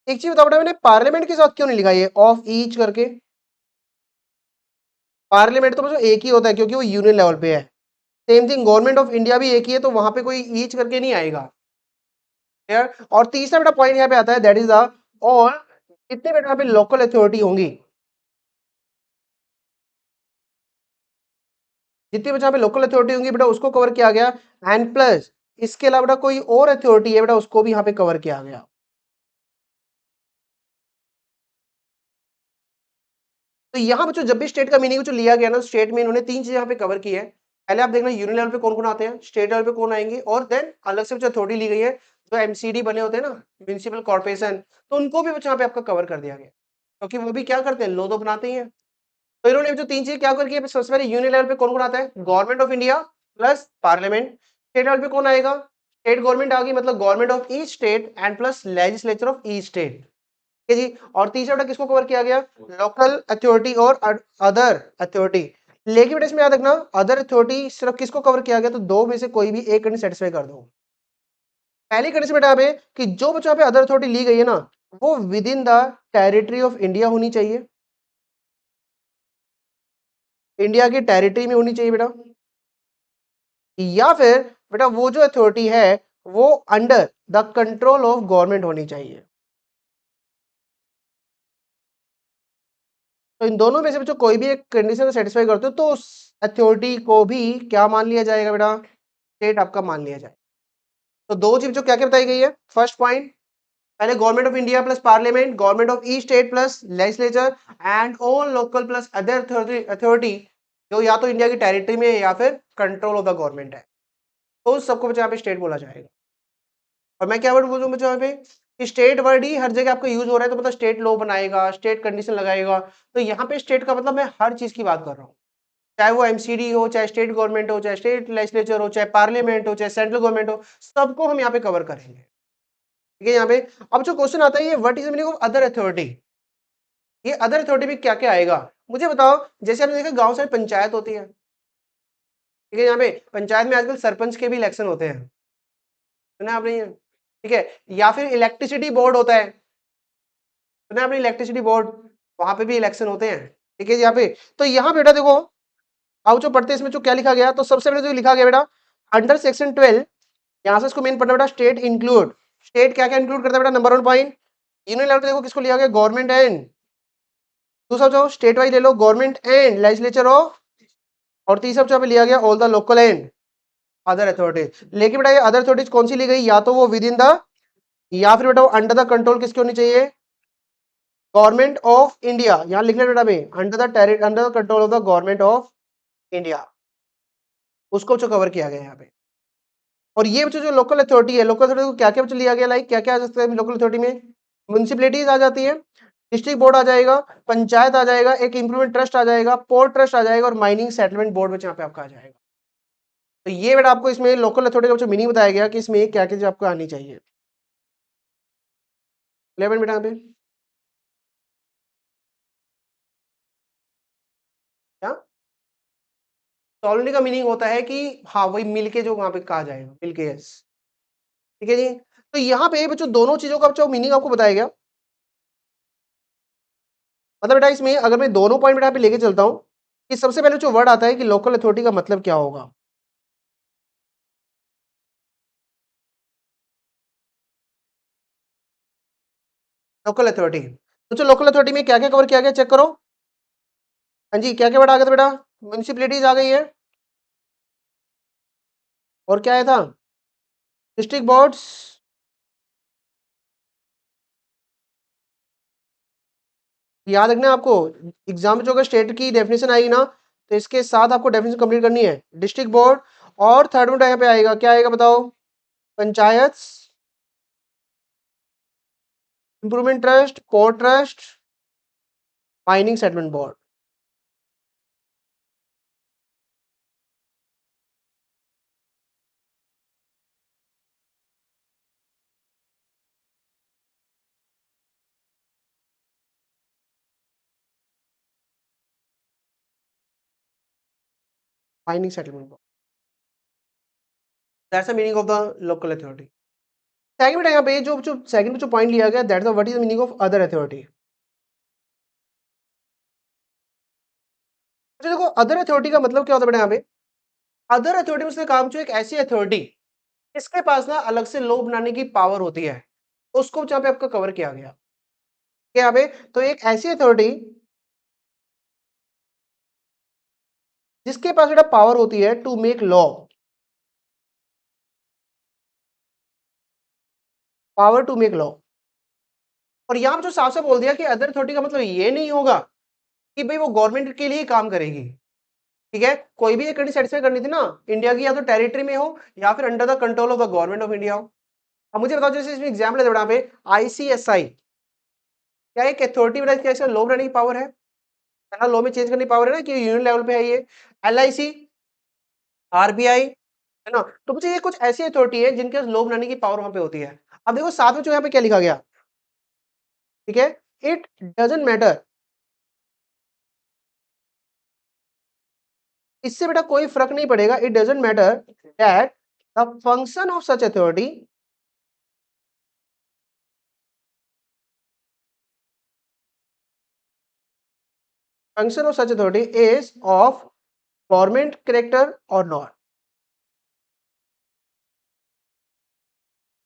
एक चीज बताओ बेटा, मैंने पार्लियामेंट के साथ क्यों नहीं लिखा ये ऑफ ईच करके, पार्लियामेंट तो बस एक ही होता है क्योंकि वो यूनियन लेवल पे है। Same thing government of India भी एक ही है, तो वहां पे कोई ईच करके नहीं आएगा, क्लियर। और तीसरा बेटा पॉइंट यहाँ पे आता है दैट इज द और कितने बेटा यहाँ पे लोकल अथॉरिटी होंगी, जितनी बेटा यहाँ पे लोकल अथॉरिटी होंगी बेटा उसको कवर किया गया। एंड प्लस इसके अलावा बेटा कोई और अथॉरिटी है बेटा उसको भी यहाँ पे कवर किया गया। तो यहाँ बच्चों जब भी स्टेट का मीनिंग जो लिया गया ना, स्टेट में इन्होंने 3 चीजें यहाँ पे कवर की है। पहले आप देखना यूनियन लेवल पे कौन कौन आते हैं, स्टेट लेवल पे कौन आएंगे, और देन अलग से जो अथॉरिटी ली गई है, जो एमसीडी बने होते हैं ना, म्यूनिसिपल कॉर्पोरेशन, तो उनको भी बच्चों यहाँ पे आपका कवर कर दिया गया, क्योंकि वो भी क्या करते हैं, लॉ तो बनाते ही हैं। तो इन्होंने जो 3 चीजें क्या कवर की है, सबसे पहले यूनियन लेवल पे कौन कौन आता है, government of India plus parliament. State level पे कौन आएगा, स्टेट गवर्नमेंट आ गई, मतलब government of each state and plus legislature of each state, ठीक है जी। और तीसरा बेटा किसको कवर किया गया, लोकल अथॉरिटी और अदर अथॉरिटी। लेकिन बेटा इसमें याद रखना अदर अथॉरिटी सिर्फ किसको कवर किया गया, तो दो में से कोई भी एक कंडीशन सेटिस्फाई कर दो। पहली कंडीशन बेटा पे कि जो बच्चों पे अदर अथॉरिटी ली गई है ना, वो with in the territory of India होनी चाहिए, इंडिया की टेरिटरी में होनी चाहिए बेटा, या फिर बेटा वो जो अथॉरिटी है वो under the control of government होनी चाहिए। तो इन दोनों में से बच्चों कोई भी एक कंडीशन सेटिस्फाई करते हो तो उस अथॉरिटी को भी क्या मान लिया जाएगा बेटा, स्टेट आपका मान लिया जाए। तो दो चीज जो क्या क्या बताई गई है, फर्स्ट पॉइंट पहले government of India plus parliament, government of each state plus legislature and all local plus other authority जो या तो इंडिया की टेरिटरी में है या फिर कंट्रोल ऑफ द गवर्नमेंट है, तो उस सबको बच्चों यहाँ पे स्टेट बोला जाएगा। और मैं क्या वर्ड बोल रहा हूँ बच्चों यहाँ पे कि स्टेट वर्ड ही हर जगह आपका यूज हो रहा है, तो मतलब स्टेट लॉ बनाएगा, स्टेट कंडीशन लगाएगा। तो यहाँ पे स्टेट का मतलब मैं हर चीज की बात कर रहा हूँ, चाहे वो एमसीडी हो, चाहे स्टेट गवर्नमेंट हो, चाहे स्टेट लेजिस्लेचर हो, चाहे पार्लियामेंट हो, चाहे सेंट्रल गवर्नमेंट हो, सबको हम यहाँ पे कवर करेंगे। ठीक है यहाँ पे अब जो क्वेश्चन आता है ये what is the meaning of other authority, ये अदर अथॉरिटी में क्या क्या आएगा मुझे बताओ। जैसे आपने देखा गांव साइड पंचायत होती है, ठीक है, यहाँ पे पंचायत में आजकल सरपंच के भी इलेक्शन होते हैं, सुना आपने ये? ठीक है, या फिर इलेक्ट्रिसिटी बोर्ड होता है, सुना आपने इलेक्ट्रिसिटी बोर्ड, वहां पे भी इलेक्शन होते हैं। ठीक है यहाँ पे, तो यहाँ बेटा देखो आओ जो पढ़ते हैं इसमें जो क्या लिखा गया, तो सबसे पहले जो लिखा गया बेटा अंडर सेक्शन 12, यहाँ से इसको मेन पढ़ना बेटा, स्टेट इंक्लूड, स्टेट क्या क्या इंक्लूड करता है बेटा, नंबर 1 पॉइंट यूनियन लेवल पे देखो किसको लिया गया, गवर्नमेंट एंड, दूसरा जो स्टेट वाइज ले लो गवर्नमेंट एंड लेजिस्लेचर ऑफ, और तीसरा जो पे लिया गया all the local and other authorities. लेकिन बेटा ये अदर अथॉरिटीज कौन सी ली गई, या तो वो विद इन द, या फिर बेटा वो अंडर द कंट्रोल किसकी होनी चाहिए, गवर्नमेंट ऑफ इंडिया, यहां लिख ले बेटा भाई under the control of the government of India, उसको जो कवर किया गया यहाँ पे। और ये बच्चों जो लोकल अथॉरिटी है, लोकल अथॉरिटी को क्या क्या बच्चों लिया गया, लाइक क्या क्या आ सकता है लोकल अथॉरिटी में, म्यूनिसिपैलिटीज आ जाती है, डिस्ट्रिक्ट बोर्ड आ जाएगा, पंचायत आ जाएगा, एक इंप्रूवमेंट ट्रस्ट आ जाएगा, पोर्ट ट्रस्ट आ जाएगा, और माइनिंग सेटलमेंट बोर्ड बच्चों यहाँ पे आपका आ जाएगा। तो ये बेटा आपको इसमें लोकल अथॉरिटी का जो मीनिंग बताया गया कि इसमें क्या क्या चीज आपको आनी चाहिए। 11 बेटा यहाँ पे क्या, कॉलोनी का मीनिंग होता है कि हाँ वही मिलके जो वहां पे कहा जाएगा, मिलके, यस। ठीक है जी, तो यहाँ पे बच्चों दोनों चीजों का जो मीनिंग आपको बताया गया, मतलब बेटा इसमें अगर मैं दोनों पॉइंट बेटा यहाँ पे लेके चलता हूँ कि सबसे पहले जो वर्ड आता है कि लोकल अथॉरिटी का मतलब क्या होगा, लोकल अथॉरिटी, तो जो लोकल अथॉरिटी में क्या क्या कवर किया गया चेक करो। हाँ जी, क्या क्या वर्ड आ गया था बेटा, म्यूनिसिपैलिटीज आ गई है, और क्या आया था, डिस्ट्रिक्ट बोर्ड्स, याद रखना आपको एग्जाम में जो अगर स्टेट की डेफिनेशन आएगी ना, तो इसके साथ आपको डेफिनेशन कंप्लीट करनी है, डिस्ट्रिक्ट बोर्ड, और थर्ड में यहाँ पे आएगा क्या आएगा बताओ, panchayat, improvement trust, port trust, mining settlement board, mining settlement board, that's the meaning of the local authority. Second बेटा यहाँ पे जो जो सेकंड में जो पॉइंट लिया गया, that's what is the meaning of other authority. अच्छा देखो अदर अथॉरिटी का मतलब क्या होता है बेटा, यहाँ पे अदर अथॉरिटी में उसने काम जो एक ऐसी अथॉरिटी इसके पास ना अलग से लॉ बनाने की पावर होती है, उसको जहाँ पे आपका कवर किया गया, क्या यहाँ पे, तो एक ऐसी अथॉरिटी जिसके पास बेटा पावर होती है to make law, power to make law. और यहां पे जो साफ साफ बोल दिया कि अदर अथॉरिटी का मतलब ये नहीं होगा कि भाई वो गवर्नमेंट के लिए ही काम करेगी। ठीक है, कोई भी एक कंडीशन सेटिस्फाई करनी थी ना, इंडिया की या तो टेरिटरी में हो या फिर under the control of the government of India हो। अब मुझे बताओ जैसे इसमें एग्जाम्पल है यहाँ पे आईसीएसआई, क्या एक अथॉरिटी बेटा क्या लॉ बनाने की पावर है ना, लॉ में चेंज करने की पावर है ना, कि यूनियन लेवल पे है ये, एलआईसी, आरबीआई, है ना, तो मुझे ये कुछ ऐसी अथॉरिटी है जिनके लॉ बनाने की पावर वहां पे होती है। अब देखो साथ में जो यहाँ पे क्या लिखा गया, ठीक है, इट डजेंट मैटर, इससे बेटा कोई फर्क नहीं पड़ेगा, it doesn't matter that the function of such authority, function of such authority is of government character और नॉट,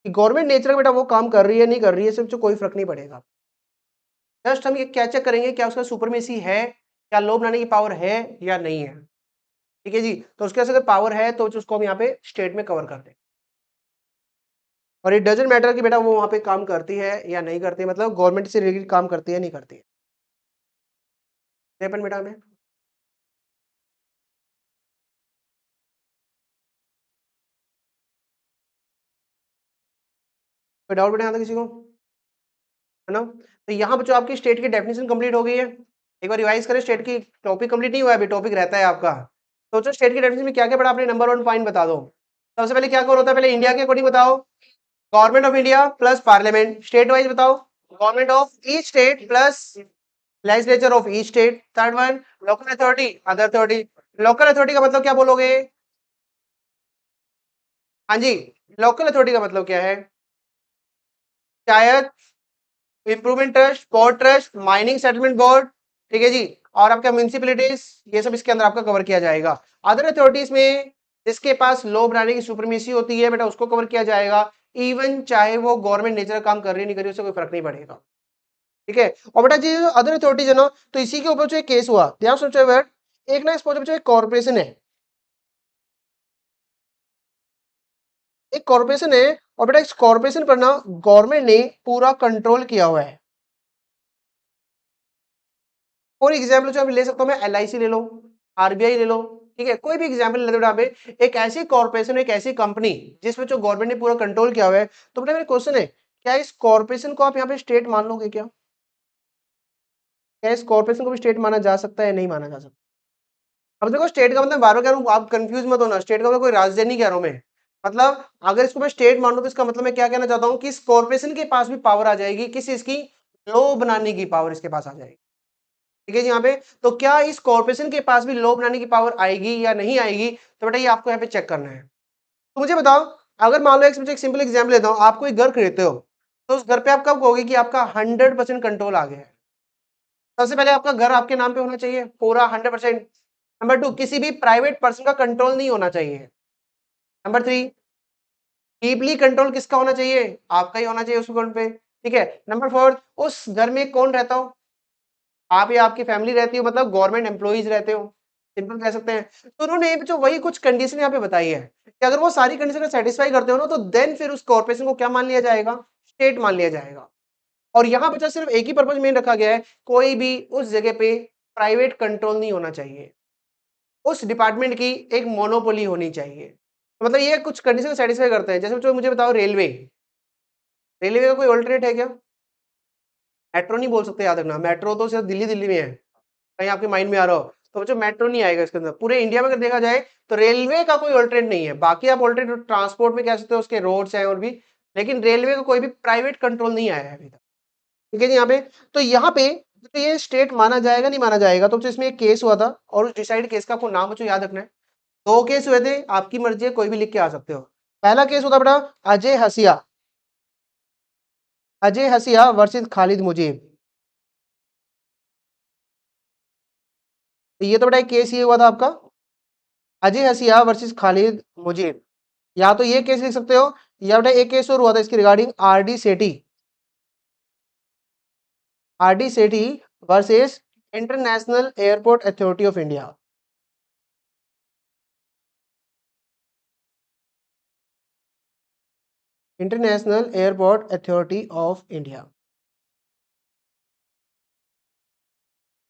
गवर्नमेंट नेचर का बेटा वो काम कर रही है नहीं कर रही है, सिर्फ कोई फर्क नहीं पड़ेगा। जस्ट हम ये क्या चेक करेंगे क्या उसका सुपरमेसी है, क्या लॉ बनाने की पावर है या नहीं है। ठीक है जी, तो उसके अगर पावर है तो उसको हम यहाँ पे स्टेट में कवर करते हैं, और इट डजेंट मैटर कि बेटा वो वहां पे काम करती है या नहीं करती है, मतलब गवर्नमेंट से रिलेटेड काम करती है नहीं करती है। बेटा में कोई डाउट बेटा यहाँ तक किसी को, है ना? तो यहाँ बच्चों आपकी स्टेट की डेफिनेशन कंप्लीट हो गई है। एक बार रिवाइज करें, स्टेट की टॉपिक कंप्लीट नहीं हुआ है अभी, टॉपिक रहता है आपका। तो जो स्टेट की डेफिनेशन में क्या-क्या पढ़ा आपने, नंबर 1 पॉइंट बता दो। सबसे पहले क्या कौन होता है, पहले इंडिया के अकॉर्डिंग बताओ, government of India plus parliament. State wise बताओ, government of each state plus legislature of each state. Third one, local authority, other authority. Local authority का मतलब क्या बोलोगे? हाँ जी, लोकल अथॉरिटी का मतलब क्या है? शायद improvement trust, port trust, mining settlement board, ठीक है जी, और आपका म्यूनिसिपैलिटीज, ये सब इसके अंदर आपका कवर किया जाएगा। अदर अथॉरिटीज में जिसके पास लॉ बनाने की सुप्रीमेसी होती है बेटा, उसको कवर किया जाएगा। इवन चाहे वो गवर्नमेंट नेचर काम कर रही नहीं कर रही, उससे कोई फर्क नहीं पड़ेगा, ठीक है। और बेटा जी अदर अथॉरिटीज है ना, तो इसी के ऊपर जो एक केस हुआ, ध्यान सोचो बेटा, एक ना सपोज जो एक कॉर्पोरेशन है, एक कॉर्पोरेशन है, और बेटा इस कॉर्पोरेशन पर ना गवर्नमेंट ने पूरा कंट्रोल किया हुआ है। फॉर एग्जाम्पल जो अभी ले सकता हूं मैं, LIC ले लो, RBI ले लो, ठीक है, कोई भी एग्जाम्पल ले लो बेटा पे, एक ऐसी कॉर्पोरेशन, एक ऐसी कंपनी जिसमें जो गवर्नमेंट ने पूरा कंट्रोल किया हुआ है। तो बेटा मेरा क्वेश्चन है, क्या इस कॉर्पोरेशन को आप यहाँ पे स्टेट मान लोगे क्या? क्या इस कॉर्पोरेशन को भी स्टेट माना जा सकता है, नहीं माना जा सकता? अब देखो स्टेट का मतलब बार बार कह रहा हूँ, आप कंफ्यूज मत होना, स्टेट का मतलब कोई राजधानी कह रहा हूँ मैं। मतलब अगर इसको मैं स्टेट मान लूं तो इसका मतलब मैं क्या कहना चाहता हूँ कि इस कॉर्पोरेशन के पास भी पावर आ जाएगी, किस इसकी, लॉ बनाने की पावर इसके पास आ जाएगी, ठीक है जी। यहाँ पे तो क्या इस कॉर्पोरेशन के पास भी लॉ बनाने की पावर आएगी या नहीं आएगी, तो बेटा ये आपको यहाँ पे चेक करना है। तो मुझे बताओ, अगर मान लो एक सिंपल एग्जाम्पल लेता हूँ, आप कोई घर खरीदते हो, तो उस घर पे आप कब कहोगे कि आपका 100% कंट्रोल आ गया है? सबसे पहले आपका घर आपके नाम पे होना चाहिए पूरा 100%। नंबर 2, किसी भी प्राइवेट पर्सन का कंट्रोल नहीं होना चाहिए। नंबर 3, डीपली कंट्रोल किसका होना चाहिए? आपका ही होना चाहिए उस अकाउंट पे, ठीक है। नंबर 4, उस घर में कौन रहता हो? आप या आपकी फैमिली रहती हो, मतलब गवर्नमेंट एम्प्लॉइज रहते हो, सिंपल कह सकते हैं। तो उन्होंने जो वही कुछ कंडीशन यहाँ पे बताई है कि अगर वो सारी कंडीशन सेटिस्फाई करते हो ना, तो देन फिर उस कॉर्पोरेशन को क्या मान लिया जाएगा? स्टेट मान लिया जाएगा। और यहाँ बचा सिर्फ एक ही पर्पज मेन रखा गया है, कोई भी उस जगह पे प्राइवेट कंट्रोल नहीं होना चाहिए, उस डिपार्टमेंट की एक मोनोपोली होनी चाहिए। तो मतलब ये कुछ कंडीशन सेटिस्फाई करते हैं। जैसे मुझे बताओ, रेलवे, रेलवे का कोई ऑल्टरनेट है क्या? मेट्रो नहीं बोल सकते, याद रखना, मेट्रो तो सिर्फ दिल्ली दिल्ली में है, कहीं आपके माइंड में आ रहा हो, तो बच्चों मेट्रो नहीं आएगा इसके अंदर। पूरे इंडिया में अगर देखा जाए तो रेलवे का कोई ऑल्टरनेट नहीं है। बाकी आप ऑल्टरनेट ट्रांसपोर्ट में कह सकते हो, उसके रोड्स हैं और भी, लेकिन रेलवे का कोई भी प्राइवेट कंट्रोल नहीं आया है अभी तक, ठीक है जी। यहाँ पे तो यहाँ पे तो ये स्टेट माना जाएगा नहीं माना जाएगा, तो इसमें एक केस हुआ था, और उस डिसाइड केस का आपको नाम बच्चों याद रखना है। दो केस हुए थे, आपकी मर्जी है, कोई भी लिख के आ सकते हो। पहला केस होता बेटा अजय हसिया, अजय हसिया वर्सेस खालिद मुजीब। तो ये तो बेटा एक केस ये हुआ था आपका, अजय हसिया वर्सेस खालिद मुजीब। या तो ये केस लिख सकते हो, या बेटा एक केस और हुआ था इसकी regarding, RD Sethi, RD Sethi versus international airport authority of India. International airport authority of India.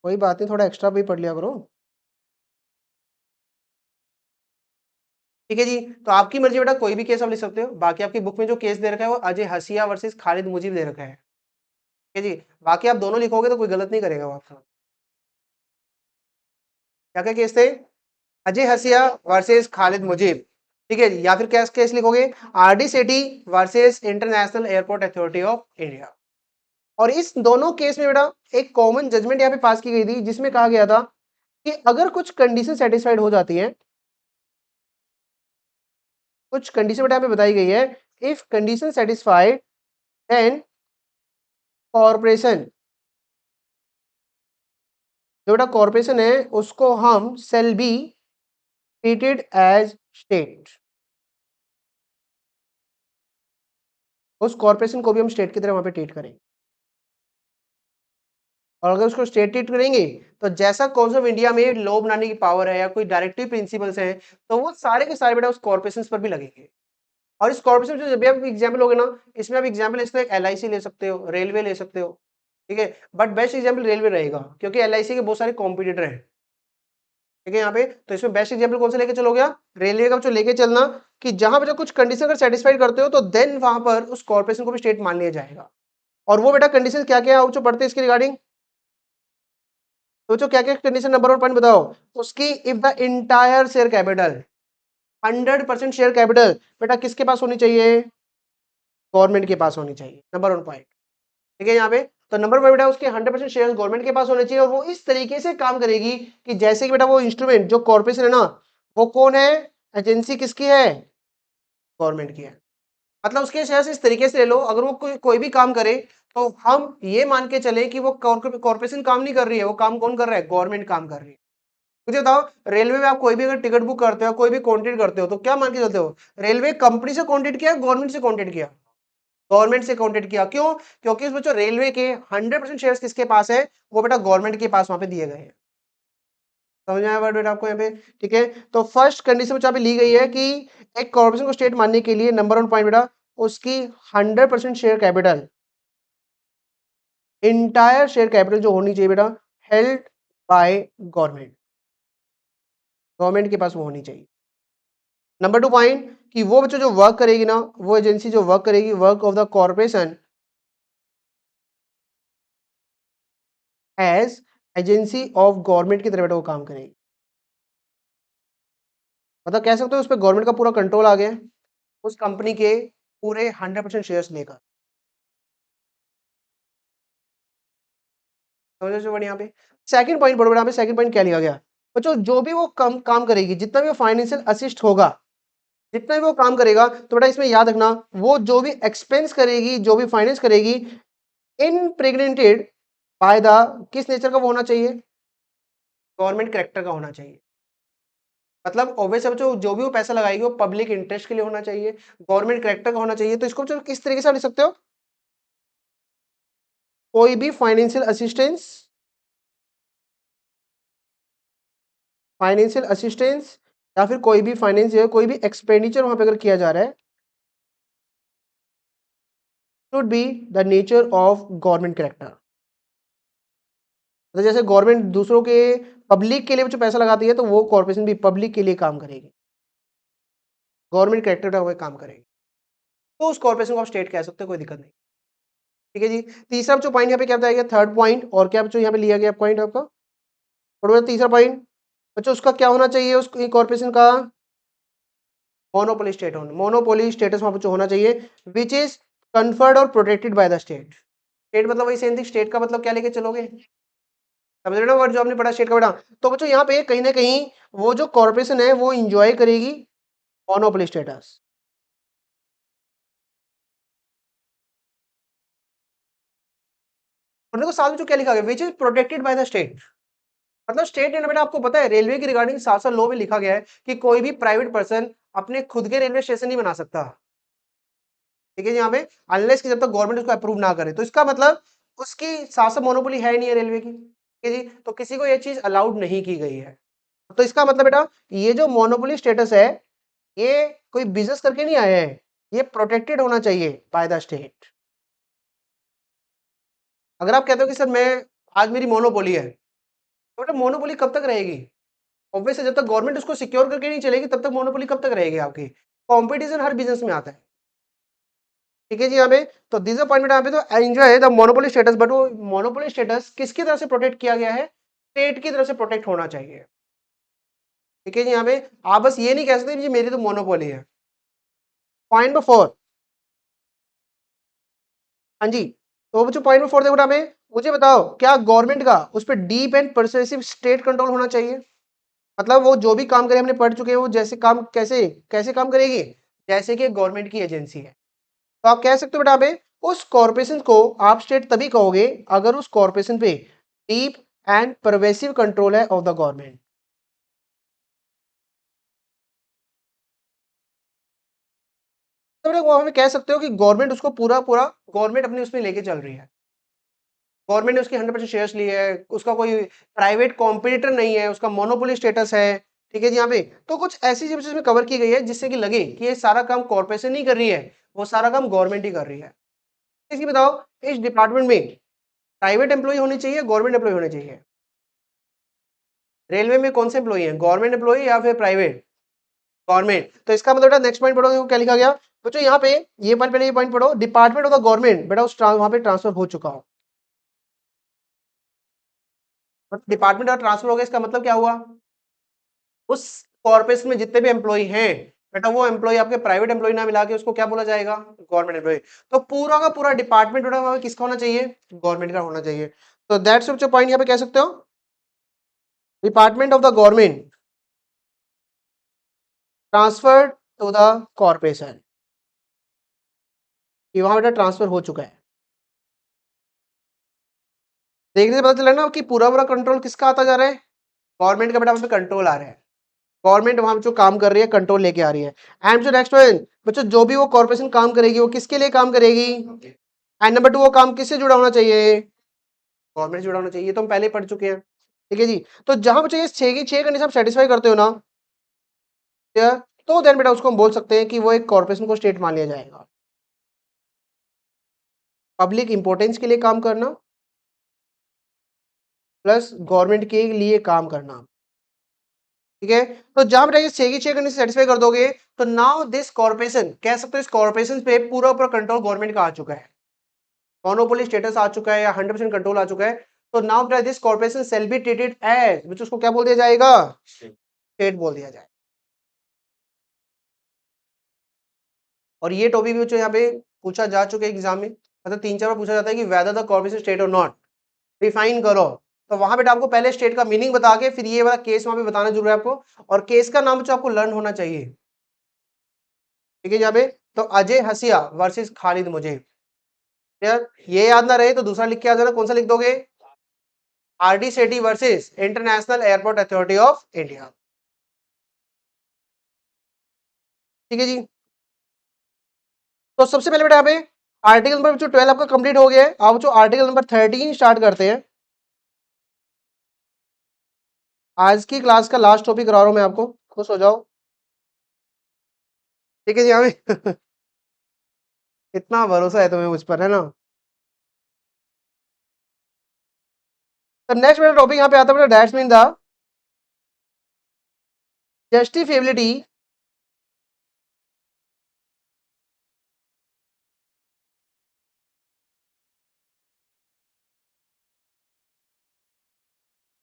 कोई बात नहीं, थोड़ा एक्स्ट्रा भी पढ़ लिया करो, ठीक है जी। तो आपकी मर्जी बेटा, कोई भी केस आप लिख सकते हो। बाकी आपकी बुक में जो केस दे रखा है वो अजय हसिया वर्सेस खालिद मुजीब दे रखा है, ठीक है जी। बाकी आप दोनों लिखोगे तो कोई गलत नहीं करेगा वो आपका। क्या क्या केस थे? अजय हसिया वर्सेस खालिद मुजीब, ठीक है जी। या फिर क्या केस लिखोगे? RD Sethi versus international airport authority of India. और इस दोनों केस में बेटा एक कॉमन जजमेंट यहाँ पे पास की गई थी, जिसमें कहा गया था कि अगर कुछ कंडीशन सेटिस्फाइड हो जाती है, कुछ कंडीशन बेटा यहाँ पे बताई गई है, if condition satisfied then corporation, जो बेटा कॉर्पोरेशन है उसको हम shall be treated as state, उस कॉर्पोरेशन को भी हम स्टेट की तरह वहां पे ट्रीट करेंगे। और अगर उसको स्टेट ट्रीट करेंगे, तो जैसा कॉन्स ऑफ इंडिया में लॉ बनाने की पावर है या कोई डायरेक्टिव प्रिंसिपल्स हैं, तो वो सारे के सारे बेटा उस कॉर्पोरेशन पर भी लगेंगे। और इस कॉर्पोरेशन जो जब भी आप एग्जाम्पल होगे ना, इसमें आप एग्जाम्पल ले सकते हो, LIC ले सकते हो, रेलवे ले सकते हो, ठीक है। बट बेस्ट एग्जाम्पल रेलवे रहेगा, क्योंकि LIC के बहुत सारे कॉम्पिटिटर हैं, ठीक है यहाँ पे। तो इसमें बेस्ट एग्जाम्पल कौन सा लेके चलोगे आप? रेलवे का जो लेके चलना कि जहां पे जो कुछ कंडीशन अगर सेटिस्फाइड करते हो तो देन वहां पर उस कॉर्पोरेशन को भी स्टेट मान लिया जाएगा। और वो बेटा कंडीशन क्या क्या जो पढ़ते हैं इसके रिगार्डिंग, सोचो क्या क्या कंडीशन, नंबर 1 पॉइंट बताओ उसकी, if the entire share capital 100% share capital बेटा किसके पास होनी चाहिए? गवर्नमेंट के पास होनी चाहिए, नंबर 1 पॉइंट। ठीक है यहाँ पे। तो नंबर 1 बेटा उसके 100% शेयर गवर्नमेंट के पास होने चाहिए और वो इस तरीके से काम करेगी कि जैसे कि बेटा वो इंस्ट्रूमेंट जो कॉर्पोरेशन है ना, वो कौन है? एजेंसी किसकी है? गवर्नमेंट की है। मतलब उसके शेयर इस तरीके से ले लो, अगर वो कोई भी काम करे तो हम ये मान के चले कि वो कॉर्पोरेशन काम नहीं कर रही है, वो काम कौन कर रहा है? गवर्नमेंट काम कर रही है। मुझे बताओ रेलवे में आप कोई भी अगर टिकट बुक करते हो, कोई भी कॉन्टेक्ट करते हो तो क्या मान के चलते हो? रेलवे कंपनी से कॉन्टेक्ट किया, गवर्नमेंट से कॉन्टेक्ट किया? गवर्नमेंट से कॉन्टेक्ट किया। क्यों? क्योंकि उसमें जो रेलवे के 100% शेयर्स किसके पास है? वो बेटा गवर्नमेंट के पास वहां पे दिए गए हैं। समझ में आया वर्ड बेटा आपको यहाँ पे? ठीक है। तो फर्स्ट कंडीशन जहाँ पे ली गई है कि एक कॉर्पोरेशन को स्टेट मानने के लिए नंबर 1 पॉइंट बेटा उसकी 100% share capital, entire share capital जो होनी चाहिए बेटा हेल्ड बाय गवर्नमेंट, गवर्नमेंट के पास वो होनी चाहिए। नंबर 2 पॉइंट कि वो बच्चों जो वर्क करेगी ना, वो एजेंसी जो वर्क करेगी, work of the corporation as agency of government की तरह बेटा वो काम करेगी। मतलब कह सकते हो उस पर गवर्नमेंट का पूरा कंट्रोल आ गया है, उस कंपनी के पूरे 100% शेयर्स लेकर। समझ रहे हो यहाँ पे? सेकंड पॉइंट पढ़ो यहाँ पे, सेकंड पॉइंट क्या लिया गया बच्चों? जो भी वो काम करेगी, जितना भी वो फाइनेंशियल असिस्ट होगा, जितना भी वो काम करेगा, तो बेटा इसमें याद रखना वो जो भी एक्सपेंस करेगी, जो भी फाइनेंस करेगी, इनप्रेग्नेंटेड बाय द किस नेचर का वो होना चाहिए? गवर्नमेंट कैरेक्टर का होना चाहिए। मतलब ऑब्वियस है बच्चों, जो भी वो पैसा लगाएगी वो पब्लिक इंटरेस्ट के लिए होना चाहिए, गवर्नमेंट कैरेक्टर का होना चाहिए। तो इसको बच्चों किस तरीके से आप लिख सकते हो? कोई भी फाइनेंशियल असिस्टेंस, फाइनेंशियल असिस्टेंस या फिर कोई भी फाइनेंशियल कोई भी एक्सपेंडिचर वहां पे अगर किया जा रहा है, should be the nature of government character. तो जैसे गवर्नमेंट दूसरों के पब्लिक के लिए जो पैसा लगाती है, तो वो कॉर्पोरेशन भी पब्लिक के लिए काम करेगी, गवर्नमेंट कैरेक्टर का वो काम करेगी। तो उस कॉर्पोरेशन को आप स्टेट कह सकते हो, कोई दिक्कत नहीं। ठीक है जी। तीसरा जो पॉइंट यहाँ पे क्या बताया गया, थर्ड पॉइंट, और क्या बच्चों यहाँ पे लिया गया पॉइंट आपका? और तीसरा पॉइंट बच्चों उसका क्या होना चाहिए, उस कॉर्पोरेशन का मोनोपोली स्टेट होना, मोनोपोली स्टेटस वहां पर होना चाहिए, विच इज कन्फर्ड और protected by the state. State मतलब वही सेम थिंग, स्टेट का मतलब क्या लेके चलोगे? समझ रहे हो वर्ड जो आपने पढ़ा स्टेट का बेटा? तो बच्चों यहाँ पे कहीं ना कहीं वो जो कॉर्पोरेशन है वो इंजॉय करेगी मोनोपोली स्टेटस। और देखो साथ में जो क्या लिखा गया, which is protected by the state. मतलब स्टेट ने ना बेटा, आपको पता है रेलवे की रिगार्डिंग साथ साथ लॉ में लिखा गया है कि कोई भी प्राइवेट पर्सन अपने खुद के रेलवे स्टेशन नहीं बना सकता। ठीक है जी, यहाँ पे अनलेस कि जब तक गवर्नमेंट उसको अप्रूव ना करे। तो इसका मतलब उसकी शासन मोनोपोली है नहीं है रेलवे की। ठीक है जी, तो किसी को ये चीज अलाउड नहीं की गई है। तो इसका मतलब बेटा ये जो मोनोपोली स्टेटस है, ये कोई बिजनेस करके नहीं आया है, ये प्रोटेक्टेड होना चाहिए बाय द स्टेट। अगर आप कहते हो कि सर मैं आज मेरी मोनोपोली है, तो बेटा मोनोपोली कब तक रहेगी? ऑब्वियस है, जब तक गवर्नमेंट उसको सिक्योर करके नहीं चलेगी तब तक मोनोपोली कब तक रहेगी आपकी? कंपटीशन हर बिजनेस में आता है। ठीक है जी यहाँ पे। तो दिस पॉइंट यहाँ पे तो enjoy the monopoly status, but वो मोनोपोली स्टेटस किसकी तरफ से प्रोटेक्ट किया गया है? स्टेट की तरफ से प्रोटेक्ट होना चाहिए। ठीक है जी यहाँ पे। आप बस ये नहीं कह सकते जी मेरी तो मोनोपोली है। Point number 4। हाँ जी। तो बच्चों पॉइंट नंबर 4 देखो हमें, मुझे बताओ क्या गवर्नमेंट का उस पर डीप एंड परसेसिव स्टेट कंट्रोल होना चाहिए? मतलब वो जो भी काम करे, हमने पढ़ चुके हैं, वो जैसे काम कैसे कैसे काम करेगी, जैसे कि गवर्नमेंट की एजेंसी है। तो आप कह सकते हो बेटा पे उस कॉर्पोरेशन को आप स्टेट तभी कहोगे अगर उस कॉर्पोरेशन पे डीप एंड परवेसिव कंट्रोल है ऑफ द गवर्नमेंट। तो बेटा वो हमें कह सकते हो कि गवर्नमेंट उसको पूरा पूरा गवर्नमेंट अपने उसमें लेके चल रही है, गवर्नमेंट ने उसकी 100% शेयर्स लिए है, उसका कोई प्राइवेट कॉम्पिटिटर नहीं है, उसका मोनोपोली स्टेटस है। ठीक है जी यहाँ पे। तो कुछ ऐसी चीजें इसमें कवर की गई है जिससे कि लगे कि ये सारा काम कॉर्पोरेशन नहीं कर रही है, वो सारा काम गवर्नमेंट ही कर रही है। इसकी बताओ इस डिपार्टमेंट में प्राइवेट एम्प्लॉय होने चाहिए, गवर्नमेंट एम्प्लॉय होने चाहिए? रेलवे में कौन से एम्प्लॉई है, गवर्नमेंट एम्प्लॉई या फिर प्राइवेट, गवर्नमेंट। तो इसका मतलब बेटा नेक्स्ट पॉइंट पढ़ो, क्या लिखा गया बच्चों यहाँ पे, ये पॉइंट पहले ये पॉइंट पढ़ो, डिपार्टमेंट ऑफ द गवर्नमेंट बेटा उस वहां पे ट्रांसफर हो चुका हो, डिपार्टमेंट और ट्रांसफर हो गया, इसका मतलब क्या हुआ, उस कॉर्पोरेशन में जितने भी एम्प्लॉई हैं बेटा वो एम्प्लॉई आपके प्राइवेट एम्प्लॉई ना मिला के उसको क्या बोला जाएगा, गवर्नमेंट एम्प्लॉई। तो पूरा का पूरा डिपार्टमेंट बेटा वहां पे किसका होना चाहिए, गवर्नमेंट का होना चाहिए। तो दैट्स जो पॉइंट यहाँ पे कह सकते हो, department of the government transfer to the corporation, कि वहां बेटा ट्रांसफर हो चुका है। देखने से पता चला ना कि पूरा पूरा कंट्रोल किसका आता जा रहा है, गवर्नमेंट का बेटा वहां पे कंट्रोल आ रहा है, गवर्नमेंट वहां जो काम कर रही है कंट्रोल लेके आ रही है। एंड जो नेक्स्ट पॉइंट बच्चों, जो भी वो कॉर्पोरेशन काम करेगी वो किसके लिए काम करेगी, एंड नंबर 2 वो काम किससे जुड़ा होना चाहिए, गवर्नमेंट से जुड़ा होना चाहिए, तो हम पहले ही पढ़ चुके हैं। ठीक है जी, तो जहां बच्चों ये 6 की 6 कंडीशन आप सेटिस्फाई करते हो ना, तो देन बेटा उसको हम बोल सकते हैं कि वो एक कॉर्पोरेशन को स्टेट मान लिया जाएगा। पब्लिक इंपॉर्टेंस के लिए काम करना प्लस गवर्नमेंट के लिए काम करना। ठीक है, तो जहां बेटा ये 6 की 6 कंडीशन सेटिस्फाई कर दोगे, तो नाउ दिस कॉर्पोरेशन, कह सकते हो इस कॉर्पोरेशन पे पूरा पूरा कंट्रोल गवर्नमेंट का आ चुका है, मोनोपोली स्टेटस आ चुका है या 100% कंट्रोल आ चुका है। तो नाउ बेटा this corporation shall be treated as, which उसको क्या बोल दिया जाएगा, स्टेट बोल दिया जाए। और ये टॉपिक भी जो यहाँ पे पूछा जा चुका है एग्जाम में, मतलब 3-4 बार पूछा जाता है कि वेदर द कॉर्पोरेशन स्टेट और नॉट, डिफाइन करो। तो वहां बेटा आपको पहले स्टेट का मीनिंग बता के फिर ये वाला केस वहां पे बताना जरूरी है आपको, और केस का नाम जो आपको लर्न होना चाहिए। ठीक है यहाँ पे, तो अजय हसिया वर्सेस खालिद मुजीब, यार ये याद ना रहे तो दूसरा लिख के आ जाना, कौन सा लिख दोगे, RD Sethi versus international airport authority of India. ठीक है जी, तो सबसे पहले बेटा यहाँ पे आर्टिकल नंबर जो 12 आपका कंप्लीट हो गया है, अब जो आर्टिकल नंबर 13 स्टार्ट करते हैं। आज की क्लास का लास्ट टॉपिक करा रहा हूं मैं आपको, खुश हो जाओ। ठीक है जी, यहाँ पे इतना भरोसा है तुम्हें मुझ पर, है ना। तो नेक्स्ट मेरा टॉपिक यहाँ पे आता है, that's mean the justifiability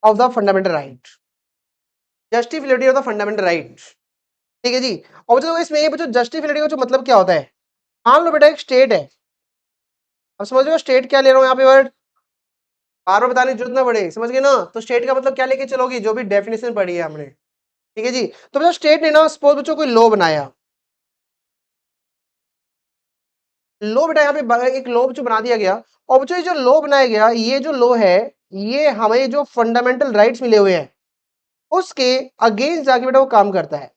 of the fundamental right, justifiability of the fundamental right. ठीक है जी, और जो इसमें ये जो जस्टिफिएबिलिटी का जो मतलब क्या होता है, मान लो बेटा एक स्टेट है, अब समझ लो स्टेट क्या ले रहा हूँ यहाँ पे वर्ड, बार बार बताने की जरूरत ना पड़े, समझ गए ना। तो स्टेट का मतलब क्या लेके चलोगी, जो भी डेफिनेशन पढ़ी है हमने। ठीक है जी, तो बेटा स्टेट ने ना सपोज बच्चों कोई लॉ बनाया, लॉ बेटा यहाँ पे एक लॉ जो बना दिया गया, और बच्चों ये जो लॉ बनाया गया, ये जो लॉ है ये हमें जो फंडामेंटल राइट्स मिले हुए हैं उसके अगेंस्ट जाके बेटा वो काम करता है।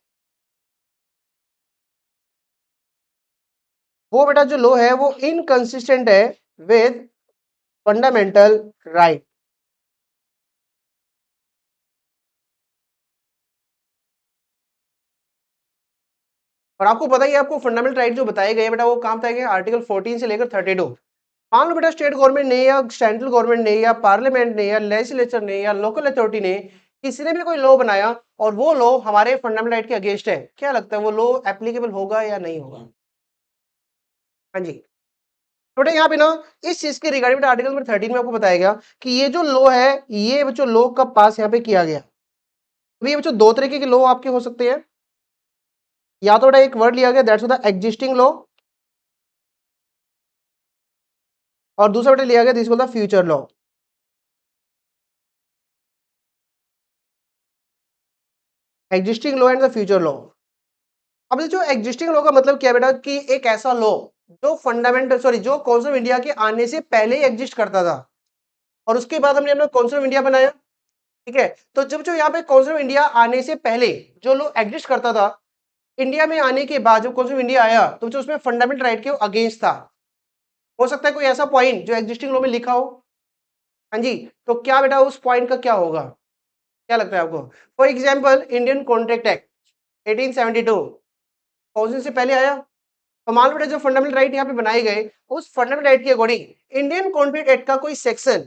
वो बेटा जो लॉ है वो इनकंसिस्टेंट है विद फंडामेंटल राइट। और आपको पता ही है, आपको फंडामेंटल राइट जो बताए गए बेटा वो काम बताए गए आर्टिकल 14 से लेकर 32। मान लो बेटा स्टेट गवर्नमेंट ने या सेंट्रल गवर्नमेंट ने या पार्लियामेंट ने या लेजिस्लेचर ने या लोकल अथॉरिटी ने किसी ने भी कोई लॉ बनाया और वो लॉ हमारे फंडामेंटल राइट के अगेंस्ट है, क्या लगता है वो लॉ एप्लीकेबल होगा या नहीं होगा। हाँ जी, तो बेटा यहाँ पे ना इस चीज के रिगार्डिंग आर्टिकल नंबर 13 में आपको बताया गया कि ये जो लॉ है ये बच्चों लॉ कब पास यहाँ पे किया गया। तो ये बच्चों दो तरीके के लॉ आपके हो सकते हैं, या तो बेटा एक वर्ड लिया गया दैट्स द एग्जिस्टिंग लॉ, और दूसरा बेटा लिया गया this the future law. Existing law and the future law. अब ये जो एग्जिस्टिंग लॉ का मतलब क्या है बेटा, कि एक ऐसा लॉ जो फंडामेंटल सॉरी जो काउंसिल ऑफ इंडिया के आने से पहले ही एग्जिस्ट करता था और उसके बाद हमने अपना काउंसिल ऑफ इंडिया बनाया। ठीक है, तो जब जो यहाँ पे काउंसिल ऑफ इंडिया आने से पहले जो लॉ एग्जिस्ट करता था, इंडिया में आने के बाद जब काउंसिल ऑफ इंडिया आया तो जो उसमें फंडामेंटल राइट के अगेंस्ट था। हो सकता है कोई ऐसा पॉइंट जो एग्जिस्टिंग लॉ में लिखा हो। हाँ जी, तो क्या बेटा उस पॉइंट का क्या होगा, क्या लगता है आपको। For example Indian contract act 1872 council से पहले आया, तो मान लो बेटा जो फंडामेंटल राइट यहाँ पे बनाए गए उस फंडामेंटल राइट के अकॉर्डिंग इंडियन कॉन्ट्रैक्ट एक्ट का कोई सेक्शन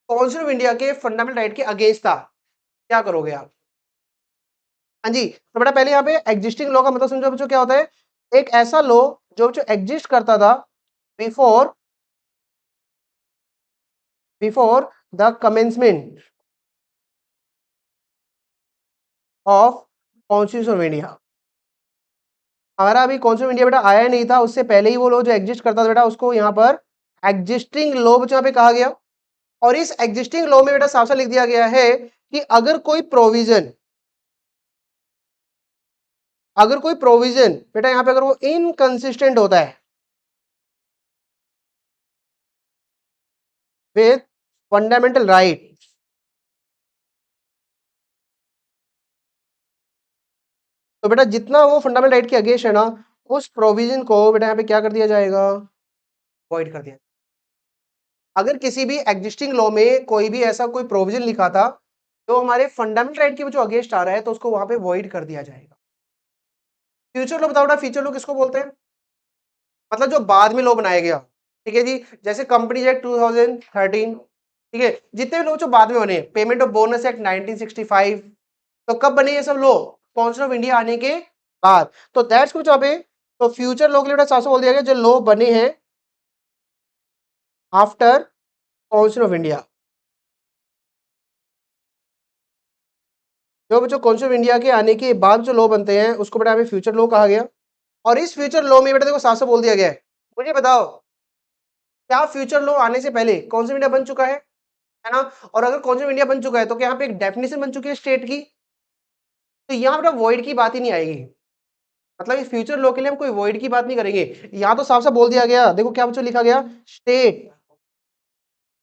काउंसिल ऑफ इंडिया के फंडामेंटल राइट के अगेंस्ट था। क्या करोगे आप? हाँ जी, तो बेटा पहले यहाँ पे एग्जिस्टिंग लॉ का मतलब समझो बच्चों क्या होता है, एक ऐसा लॉ जो एग्जिस्ट करता था before before the commencement of constitution of India. हमारा अभी कॉन्स्टिट्यूशन ऑफ इंडिया बेटा आया नहीं था, उससे पहले ही वो लॉ जो एग्जिस्ट करता था बेटा उसको यहाँ पर एग्जिस्टिंग लॉ बच्चों यहाँ पे कहा गया। और इस एग्जिस्टिंग लॉ में बेटा साफ साफ लिख दिया गया है कि अगर कोई प्रोविजन बेटा यहाँ पे अगर वो इनकंसिस्टेंट होता है विथ फंडामेंटल राइट, तो बेटा जितना वो फंडामेंटल राइट के अगेंस्ट है ना, उस प्रोविजन को बेटा यहाँ पे क्या कर दिया जाएगा, वॉइड कर दिया। अगर किसी भी एग्जिस्टिंग लॉ में कोई भी ऐसा कोई प्रोविजन लिखा था जो हमारे फंडामेंटल राइट के जो अगेंस्ट आ रहा है, तो उसको वहां पे वॉइड कर दिया जाएगा। फ्यूचर लॉ बताओ बेटा, फ्यूचर लॉ किसको बोलते हैं? मतलब जो बाद में लॉ बनाया गया, ठीक है जी, जैसे कंपनीज एक्ट 2013, ठीक है, जितने भी लॉ जो बाद में बने, पेमेंट ऑफ बोनस एक्ट 1965, तो कब बने ये सब लॉ? कॉन्स्टिट्यूशन ऑफ इंडिया आने के बाद। तो दैट्स कुछ पे, तो फ्यूचर लॉ के लिए साफ बोल दिया गया जो लॉ बने हैं आफ्टर कॉन्स्टिट्यूशन ऑफ इंडिया। जो बच्चों कॉन्स्टिट्यूशन ऑफ इंडिया के आने के बाद जो लॉ बनते हैं उसको बेटा हमें फ्यूचर लॉ कहा गया। और इस फ्यूचर लॉ में बेटा देखो साफ बोल दिया गया है, मुझे बताओ क्या फ्यूचर लॉ आने से पहले कॉन्स्टिट्यूशन इंडिया बन चुका है ना? और अगर कॉन्स्टिट्यूशन इंडिया बन चुका है तो क्या यहाँ पे एक डेफिनेशन बन चुकी है स्टेट की, तो यहाँ बेटा वॉइड की बात ही नहीं आएगी। मतलब इस फ्यूचर लॉ के लिए हम कोई वॉइड की बात नहीं करेंगे। यहाँ तो साफ साफ बोल दिया गया, देखो क्या बच्चों लिखा गया, state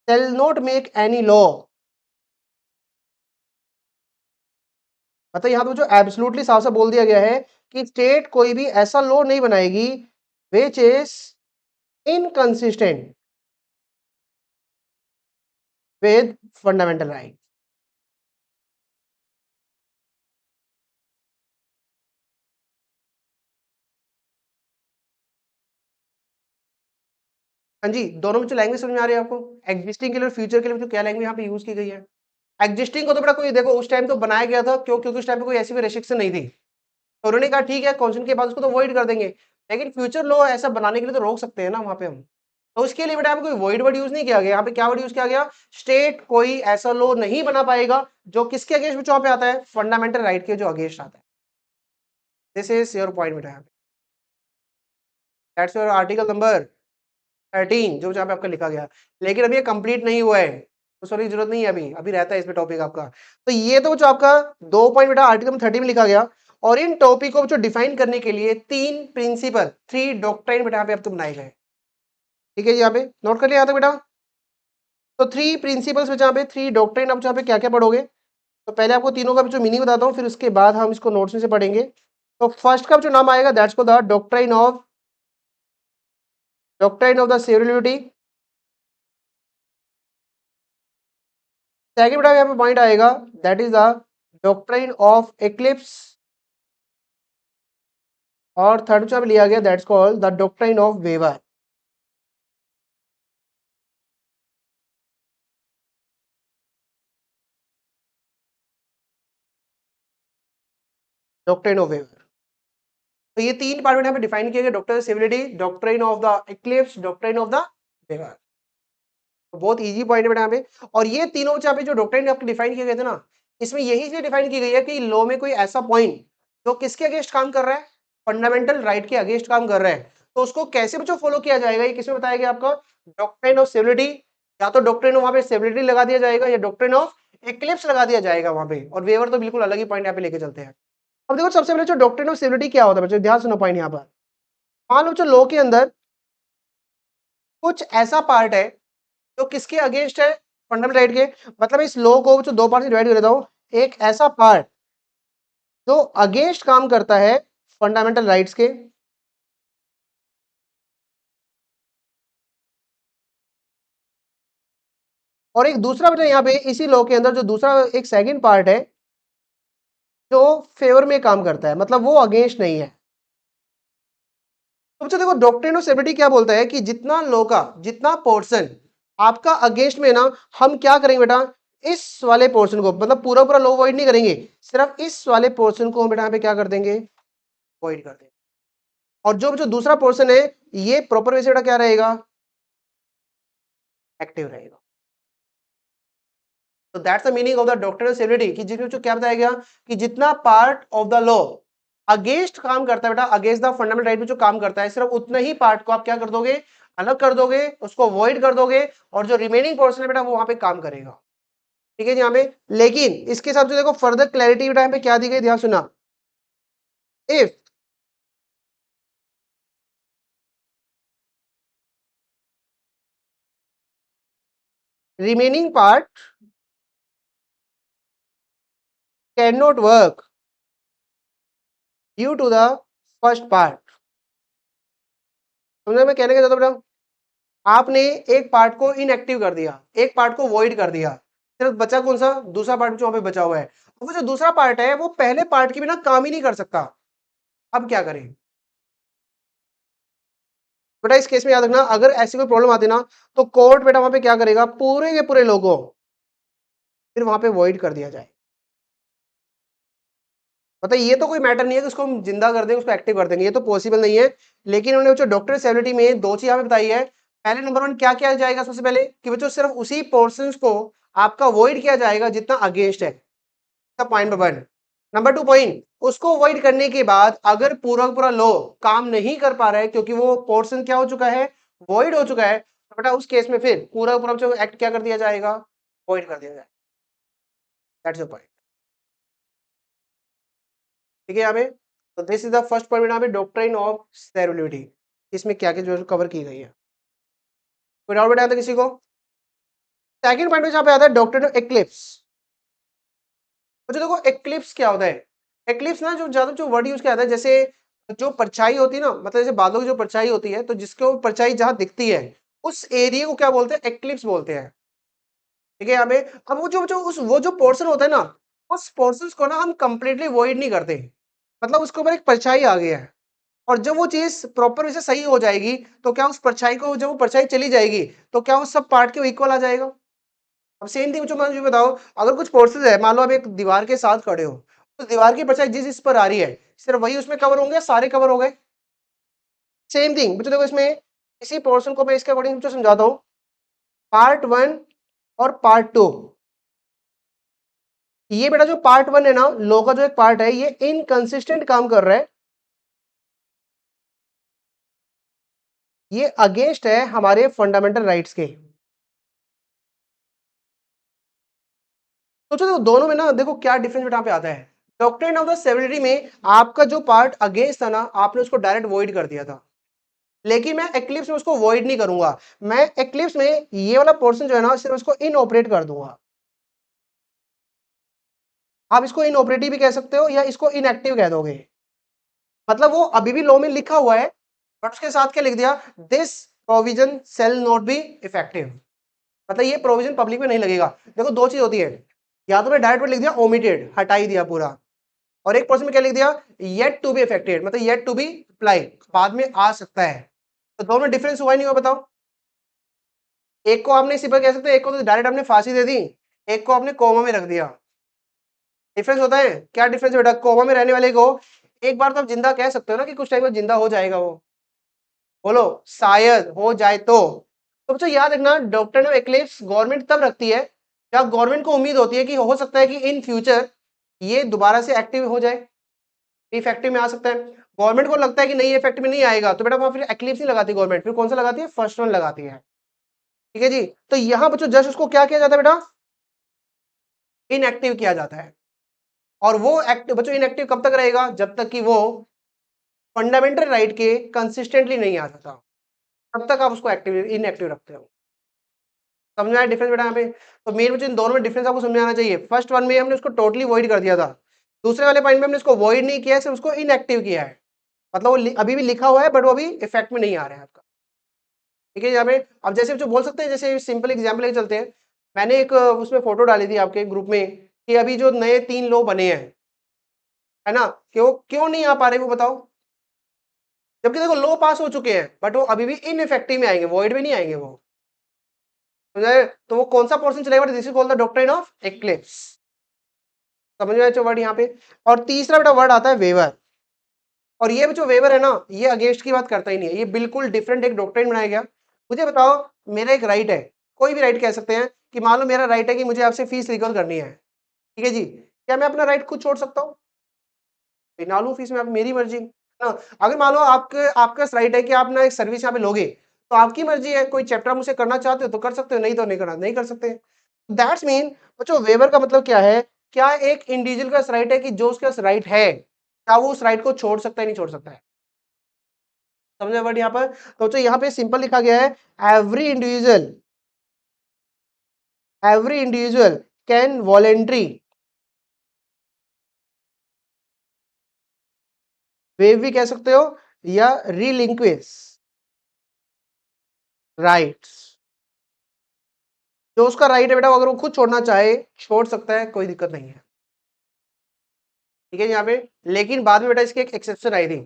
shall not make any law। मतलब यहाँ तो जो एब्सोल्युटली साफ साफ बोल दिया गया है कि स्टेट कोई भी ऐसा लॉ नहीं बनाएगी which is inconsistent with fundamental right. हाँ जी, दोनों में जो लैंग्वेज समझ में आ रही है आपको, एग्जिस्टिंग के लिए और फ्यूचर के लिए जो क्या लैंग्वेज यहाँ पे यूज की गई है। एग्जिस्टिंग को तो बड़ा कोई देखो उस टाइम तो बनाया गया था, क्यों? क्योंकि उस टाइम पे कोई ऐसी भी रेस्ट्रिक्शन नहीं थी, तो उन्होंने कहा ठीक है कॉन्स्टिट्यूशन के बाद उसको तो वॉइड कर देंगे। लेकिन फ्यूचर लॉ ऐसा बनाने के लिए तो रोक सकते हैं ना वहां पे हम, तो उसके लिए बेटा यहाँ पे कोई वॉइड वर्ड यूज नहीं किया गया। यहाँ पे क्या वर्ड यूज किया गया, स्टेट कोई ऐसा लॉ नहीं बना पाएगा जो किसके अगेंस्ट में पे आता है, फंडामेंटल राइट के जो अगेंस्ट आता है। दिस इज योर पॉइंट बेटा, यहाँ पे दैट्स योर आर्टिकल नंबर 13 जो जहाँ पे आपका लिखा गया। लेकिन अभी ये कंप्लीट नहीं हुआ है, तो सॉरी जरूरत नहीं है, अभी अभी रहता है इसमें टॉपिक आपका। तो ये तो जो आपका 2 पॉइंट बेटा आर्टिकल नंबर 30 में लिखा गया। और इन टॉपिक को जो डिफाइन करने के लिए 3 प्रिंसिपल 3 डॉक्ट्राइन बेटा यहाँ पे आपको बनाए गए, ठीक है जी, यहाँ पे नोट कर लिया यहाँ तक बेटा। तो 3 प्रिंसिपल्स में जहाँ पे 3 डॉक्ट्राइन आप जहाँ पे क्या क्या पढ़ोगे, तो पहले आपको तीनों का जो मीनिंग बताता हूँ, फिर उसके बाद हम इसको नोट्स में से पढ़ेंगे। तो फर्स्ट का जो नाम आएगा दैट्स को the doctrine of the severability. Second बेटा यहाँ पे पॉइंट आएगा that is the doctrine of eclipse. और थर्ड जो लिया गया that's called the doctrine of waiver. Doctrine of waiver, तो ये 3 पार्ट यहाँ पे डिफाइन किए गए, doctor civility, doctrine of the eclipse, doctrine of the waiver. तो बहुत इजी पॉइंट है बेटा यहाँ पे। और ये तीनों यहाँ पे जो डॉक्ट्राइन आपके डिफाइन किए गए थे ना, इसमें यही चीज डिफाइन की गई है कि लॉ में कोई ऐसा पॉइंट जो किसके अगेंस्ट काम कर रहा है, फंडामेंटल राइट के अगेंस्ट काम कर रहा है, तो उसको कैसे बच्चों फॉलो किया जाएगा, ये किसमें बताया गया आपका, डॉक्ट्राइन ऑफ सिविलिटी। या तो डॉक्ट्राइन ऑफ वहां पे सिविलिटी लगा दिया जाएगा, या डॉक्ट्राइन ऑफ एक्लिप्स लगा दिया जाएगा वहां पे। और वेवर तो बिल्कुल अलग ही पॉइंट यहाँ पे लेके चलते हैं। अब देखो सबसे पहले जो डॉक्ट्रिन ऑफ सिविलिटी क्या होता है बच्चों, ध्यान सुनो पॉइंट यहाँ पर। मान लो जो लॉ के अंदर कुछ ऐसा पार्ट है जो किसके अगेंस्ट है, फंडामेंटल राइट के। मतलब इस लॉ को जो 2 पार्ट में डिवाइड कर देता हूं, एक ऐसा पार्ट जो अगेंस्ट काम करता है फंडामेंटल राइट्स के, और एक दूसरा बचा यहाँ पे इसी लॉ के अंदर जो दूसरा एक सेकंड पार्ट है जो फेवर में काम करता है, मतलब वो अगेंस्ट नहीं है। तो बच्चों देखो डॉक्ट्रिन ऑफ सिविलिटी क्या बोलता है कि जितना लॉ का जितना पोर्शन आपका अगेंस्ट में ना, हम क्या करेंगे बेटा, इस वाले पोर्शन को, मतलब पूरा पूरा लो वॉइड नहीं करेंगे, सिर्फ इस वाले पोर्शन को हम बेटा यहाँ पे क्या कर देंगे, वॉइड कर देंगे। और जो जो दूसरा पोर्शन है ये प्रॉपर वे से बेटा क्या रहेगा, एक्टिव रहेगा। तो that's the meaning of the doctrinal stability, कि जिसमें जो क्या बताया गया कि जितना part of the law against काम करता है बेटा, अगेंस्ट द फंडामेंटल राइट में जो काम करता है, सिर्फ उतना ही पार्ट को आप क्या कर दोगे, अलग कर दोगे, उसको अवॉइड कर दोगे, और जो रिमेनिंग पोर्शन है बेटा वो वहां पे काम करेगा। ठीक है जी यहाँ पे। लेकिन इसके साथ जो देखो फर्दर क्लैरिटी बेटा यहाँ पे क्या दी गई, ध्यान सुना, if remaining part cannot work due to the first part। समझे मैं कहने का चाहता हूं बेटा, आपने एक पार्ट को इनएक्टिव कर दिया, एक पार्ट को वॉइड कर दिया, सिर्फ बचा कौन सा, दूसरा पार्ट जो वहां पे बचा हुआ है। वो जो दूसरा पार्ट है वो पहले पार्ट के बिना काम ही नहीं कर सकता। अब क्या करें बेटा, इस केस में याद रखना, अगर ऐसी कोई प्रॉब्लम आती ना तो कोर्ट बेटा वहां पे क्या करेगा, पूरे के पूरे लोगों फिर वहां पे वॉइड कर दिया जाए। मतलब ये तो कोई मैटर नहीं है कि उसको हम जिंदा कर देंगे, उसको एक्टिव कर देंगे, ये तो पॉसिबल नहीं है। लेकिन उन्होंने जो डॉक्टर सेबिलिटी में दो चीज हमें बताई है। पहले नंबर वन क्या किया जाएगा, सबसे पहले कि बच्चों सिर्फ उसी पोर्शन को आपका वॉइड किया जाएगा जितना अगेंस्ट है, point number one. Number two point, उसको अवॉइड करने के बाद अगर पूरा पूरा लो काम नहीं कर पा रहा है क्योंकि वो पोर्शन क्या हो चुका है, वॉइड हो चुका है, तो बेटा उस केस में फिर पूरा पूरा जो एक्ट क्या कर दिया जाएगा, वॉइड कर दिया जाएगा। That's the point. ठीक है यहाँ पे। तो this is the first point यहाँ पे, डॉक्ट्रिन ऑफ स्टेबिलिटी, इसमें क्या क्या जो कवर की गई है। कोई डाउट बताया था किसी को। सेकंड पॉइंट यहाँ पे आता है डॉक्ट्रिन ऑफ एक्लिप्स। तो देखो एक्लिप्स क्या होता है, एक्लिप्स ना जो ज्यादा जो वर्ड यूज किया जाता है, जैसे जो परछाई होती है ना, मतलब जैसे बादलों की जो परछाई होती है, तो जिसको परछाई जहां दिखती है उस एरिया को क्या बोलते हैं, एक्लिप्स बोलते हैं। ठीक है यहाँ पे। अब वो जो जो उस वो जो पोर्शन होता है ना, उस पोर्शन को ना हम कंप्लीटली वॉइड नहीं करते, मतलब उसके ऊपर एक परछाई आ गया है, और जब वो चीज प्रॉपर वैसे सही हो जाएगी तो क्या उस परछाई को, जब वो परछाई चली जाएगी तो क्या उस सब पार्ट के इक्वल आ जाएगा। अब सेम थिंग जो मुझे बताओ, अगर कुछ फोर्सेज है, मान लो आप एक दीवार के साथ खड़े हो, तो दीवार की परछाई जिस इस पर आ रही है, सिर्फ वही उसमें कवर होंगे, सारे कवर हो गए। सेम थिंग बच्चों देखो इसमें, इसी पोर्शन को मैं इसके अकॉर्डिंग समझाता हूँ। पार्ट वन और पार्ट टू, ये बेटा जो पार्ट वन है ना, लॉ का जो एक पार्ट है, ये इनकंसिस्टेंट काम कर रहा है, ये अगेंस्ट है हमारे फंडामेंटल राइट्स के। तो चलो दोनों में ना देखो क्या डिफरेंस बेटा पे आता है। डॉक्ट्रिन ऑफ द सेवरिटी में आपका जो पार्ट अगेंस्ट था ना, आपने उसको डायरेक्ट वॉइड कर दिया था, लेकिन मैं एक्लिप्स में उसको वॉइड नहीं करूंगा, मैं एक्लिप्स में ये वाला पोर्शन जो है ना, सिर्फ उसको इनऑपरेट कर दूंगा। आप इसको इनऑपरेटिव भी कह सकते हो या इसको इनएक्टिव कह दोगे, मतलब वो अभी भी लॉ में लिखा हुआ है, बट उसके साथ क्या लिख दिया, this provision shall not be effective, मतलब ये प्रोविजन पब्लिक में नहीं लगेगा। देखो दो चीज होती है, या तो मैं डायरेक्ट लिख दिया ओमिटेड, हटा ही दिया पूरा, और एक पर्सन में क्या लिख दिया, येट टू बी इफेक्टेड, मतलब येट टू बी अप्लाई, बाद में आ सकता है। तो दोनों में डिफरेंस हुआ नहीं हुआ बताओ। एक को आपने सिंपल कह सकते हैं, एक को तो डायरेक्ट आपने फांसी दे दी, एक को आपने कोमा में रख दिया। डिफरेंस होता है, क्या डिफरेंस है बेटा, कोमा में रहने वाले को एक बार तो आप जिंदा कह सकते हो ना कि कुछ टाइम में जिंदा हो जाएगा वो, बोलो शायद हो जाए तो बच्चों याद रखना, डॉक्टर ऑफ एक्लिप्स गवर्नमेंट तब रखती है जब गवर्नमेंट को उम्मीद होती है कि हो सकता है कि इन फ्यूचर ये दोबारा से एक्टिव हो जाए, इफेक्टिव में आ सकता है। गवर्नमेंट को लगता है कि नहीं इफेक्ट में नहीं आएगा, तो बेटा वहां फिर एक्लिप्स नहीं लगाती गवर्नमेंट, फिर कौन सा लगाती है, फर्स्ट वन लगाती है। ठीक है जी। तो यहां बच्चों जस्ट उसको क्या किया जाता है बेटा, इनएक्टिव किया जाता है। और वो एक्टिव बच्चों इनएक्टिव कब तक रहेगा, जब तक कि वो फंडामेंटल राइट के कंसिस्टेंटली नहीं आ जाता, तब तक आप उसको एक्टिव इनएक्टिव रखते हो। समझ में आया डिफरेंस बेटा यहाँ पे। तो मेन बच्चों इन दोनों में डिफरेंस आपको समझ में आना चाहिए। फर्स्ट वन में हमने उसको टोटली वॉइड कर दिया था, दूसरे वाले पॉइंट में हमने उसको वॉइड नहीं किया है, सिर्फ उसको इनएक्टिव किया है, मतलब वो अभी भी लिखा हुआ है बट वो अभी इफेक्ट में नहीं आ रहा है आपका। ठीक है यहाँ पे। अब जैसे जो बोल सकते हैं, जैसे सिंपल एग्जाम्पल लेके चलते हैं, मैंने एक उसमें फोटो डाली थी आपके ग्रुप में कि अभी जो नए 3 लॉ बने हैं, है ना, कि वो क्यों नहीं आ पा रहे वो बताओ। जबकि देखो लॉ पास हो चुके हैं बट वो अभी भी इनइफेक्टिव में आएंगे, वॉइड में नहीं आएंगे वो। तो वो कौन सा पोर्शन चलेगा? This is called the doctrine of eclipse. समझ में आया वर्ड यहाँ पे। और तीसरा बेटा वर्ड आता है वेवर। और ये जो वेवर है ना, ये अगेंस्ट की बात करता ही नहीं है, ये बिल्कुल डिफरेंट एक डॉक्ट्रिन बनाया गया। मुझे बताओ, मेरा एक राइट है, कोई भी राइट कह सकते हैं कि मान लो मेरा राइट है कि मुझे आपसे फीस रिकवर करनी है, ठीक है जी, क्या मैं अपना राइट खुद छोड़ सकता हूँ? ना लूं फीस में, आप मेरी मर्जी ना। अगर मान लो आपका राइट है कि आप ना एक सर्विस यहाँ पे लोगे, तो आपकी मर्जी है, कोई चैप्टर मुझसे करना चाहते हो तो कर सकते हो, नहीं तो नहीं करना, नहीं कर सकते। दैट्स मीन बच्चों, वेवर का मतलब क्या है? क्या एक इंडिविजुअल का राइट है कि जो उसके पास राइट है, क्या वो उस राइट को छोड़ सकता है, नहीं छोड़ सकता है? समझे वर्ड यहाँ पर? तो यहाँ पे सिंपल लिखा गया है, every individual can voluntary wave भी कह सकते हो, या रिलिंक्विश राइट्स। जो उसका राइट है बेटा, अगर वो खुद छोड़ना चाहे छोड़ सकता है, कोई दिक्कत नहीं है, ठीक है यहाँ पे। लेकिन बाद में बेटा इसकी एक एक्सेप्शन आई थी,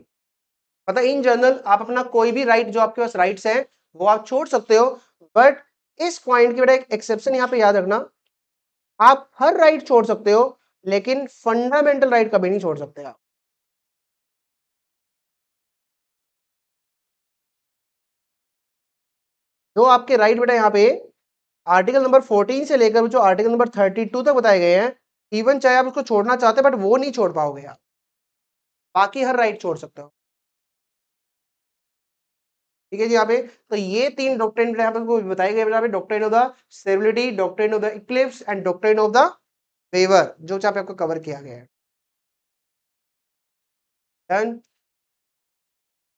मतलब इन जनरल आप अपना कोई भी राइट, जो आपके पास राइट्स है वो आप छोड़ सकते हो, बट इस पॉइंट की बेटा एक एक्सेप्शन यहाँ पे याद रखना, आप हर राइट छोड़ सकते हो, लेकिन फंडामेंटल राइट कभी नहीं छोड़ सकते आप। जो आपके राइट बेटा यहाँ पे आर्टिकल नंबर 14 से लेकर जो आर्टिकल नंबर 32 तक बताए गए हैं, इवन चाहे आप उसको छोड़ना चाहते हैं बट वो नहीं छोड़ पाओगे आप, बाकी हर राइट छोड़ सकते हो, ठीक है जी यहाँ पे। तो ये तीन डॉक्ट्रिन यहाँ पे बताए गए यहाँ पे, doctrine of the stability, doctrine of the eclipse and doctrine of the waiver, जो यहाँ पे आपको कवर किया गया है। डन?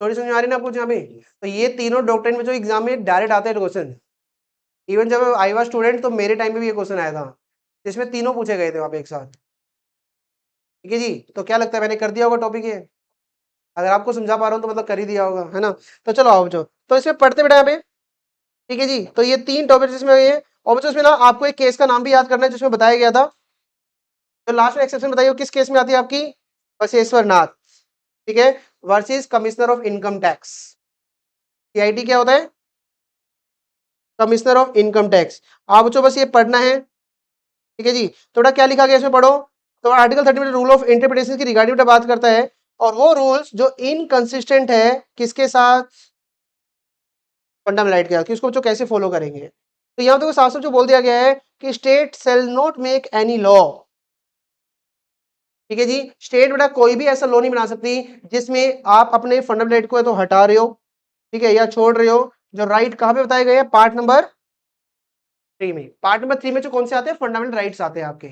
थोड़ी समझ आ रही ना आपको यहाँ पे? तो ये तीनों डॉक्ट्रिन में जो एग्जाम में डायरेक्ट आते हैं क्वेश्चन, इवन जब आई वाज स्टूडेंट तो मेरे टाइम पे भी ये क्वेश्चन आया था, जिसमें तीनों पूछे गए थे वहां पे एक साथ, ठीक है जी। तो क्या लगता है मैंने कर दिया होगा टॉपिक ये? अगर आपको समझा पा रहा हूँ तो मतलब कर ही दिया होगा, है ना? तो चलो आओ बच्चों, तो इसमें पढ़ते बेटा यहाँ पे, ठीक है जी। तो ये तीन टॉपिक जिसमें ये, और बच्चों इसमें ना आपको एक केस का नाम भी याद करना है जिसमें बताया गया था, तो लास्ट में एक्सेप्शन बताइए किस केस में आती है आपकी? बसवेश्वर नाथ, ठीक है, versus commissioner of income tax. CIT क्या होता है? Commissioner of income tax. आप बच्चों बस ये पढ़ना है, ठीक है जी। तो बेटा क्या लिखा गया इसमें पढ़ो। तो आर्टिकल 30 में रूल ऑफ इंटरप्रिटेशन की रिगार्डिंग बेटा बात करता है, और वो रूल्स जो इनकंसिस्टेंट है किसके साथ? फंडामेंटल राइट के साथ, कि उसको बच्चों कैसे फॉलो करेंगे। तो यहाँ तो साफ साफ जो बोल दिया गया है कि state shall not make any law, ठीक है जी। स्टेट बेटा कोई भी ऐसा लॉ नहीं बना सकती जिसमें आप अपने फंडामेंटल राइट को या तो हटा रहे हो, ठीक है, या छोड़ रहे हो। जो राइट कहाँ पे बताए गए हैं? पार्ट नंबर 3 में। पार्ट नंबर 3 में जो कौन से आते हैं? फंडामेंटल राइट्स आते हैं आपके।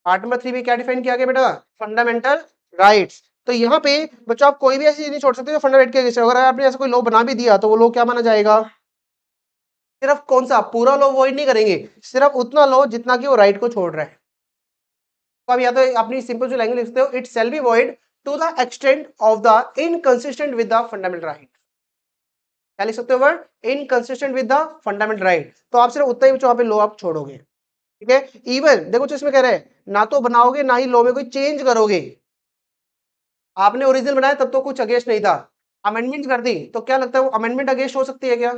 पार्ट नंबर 3 में क्या डिफाइन किया गया बेटा? Fundamental rights. तो यहाँ पे बच्चों आप कोई भी ऐसी चीज नहीं छोड़ सकते जो फंडामेंटल के अगेंस्ट है। अगर आपने ऐसा कोई लॉ बना भी दिया तो वो लॉ क्या माना जाएगा? सिर्फ कौन सा? पूरा लॉ वॉइड नहीं करेंगे, सिर्फ उतना लॉ जितना कि वो राइट को छोड़ रहा है। तो आप या तो अपनी सिंपल जो लैंग्वेज लिखते हो, it shall be void to the extent of the inconsistent with the fundamental right. क्या लिख सकते हो word? Inconsistent with the fundamental right. तो आप सिर्फ उतना ही जो पे लॉ आप छोड़ोगे, ठीक है। इवन देखो जो इसमें कह रहे हैं, ना तो बनाओगे ना ही लॉ में कोई चेंज करोगे। आपने ओरिजिनल बनाया तब तो कुछ अगेंस्ट नहीं था, अमेंडमेंट कर दी तो क्या लगता है वो अमेंडमेंट अगेंस्ट हो सकती है क्या?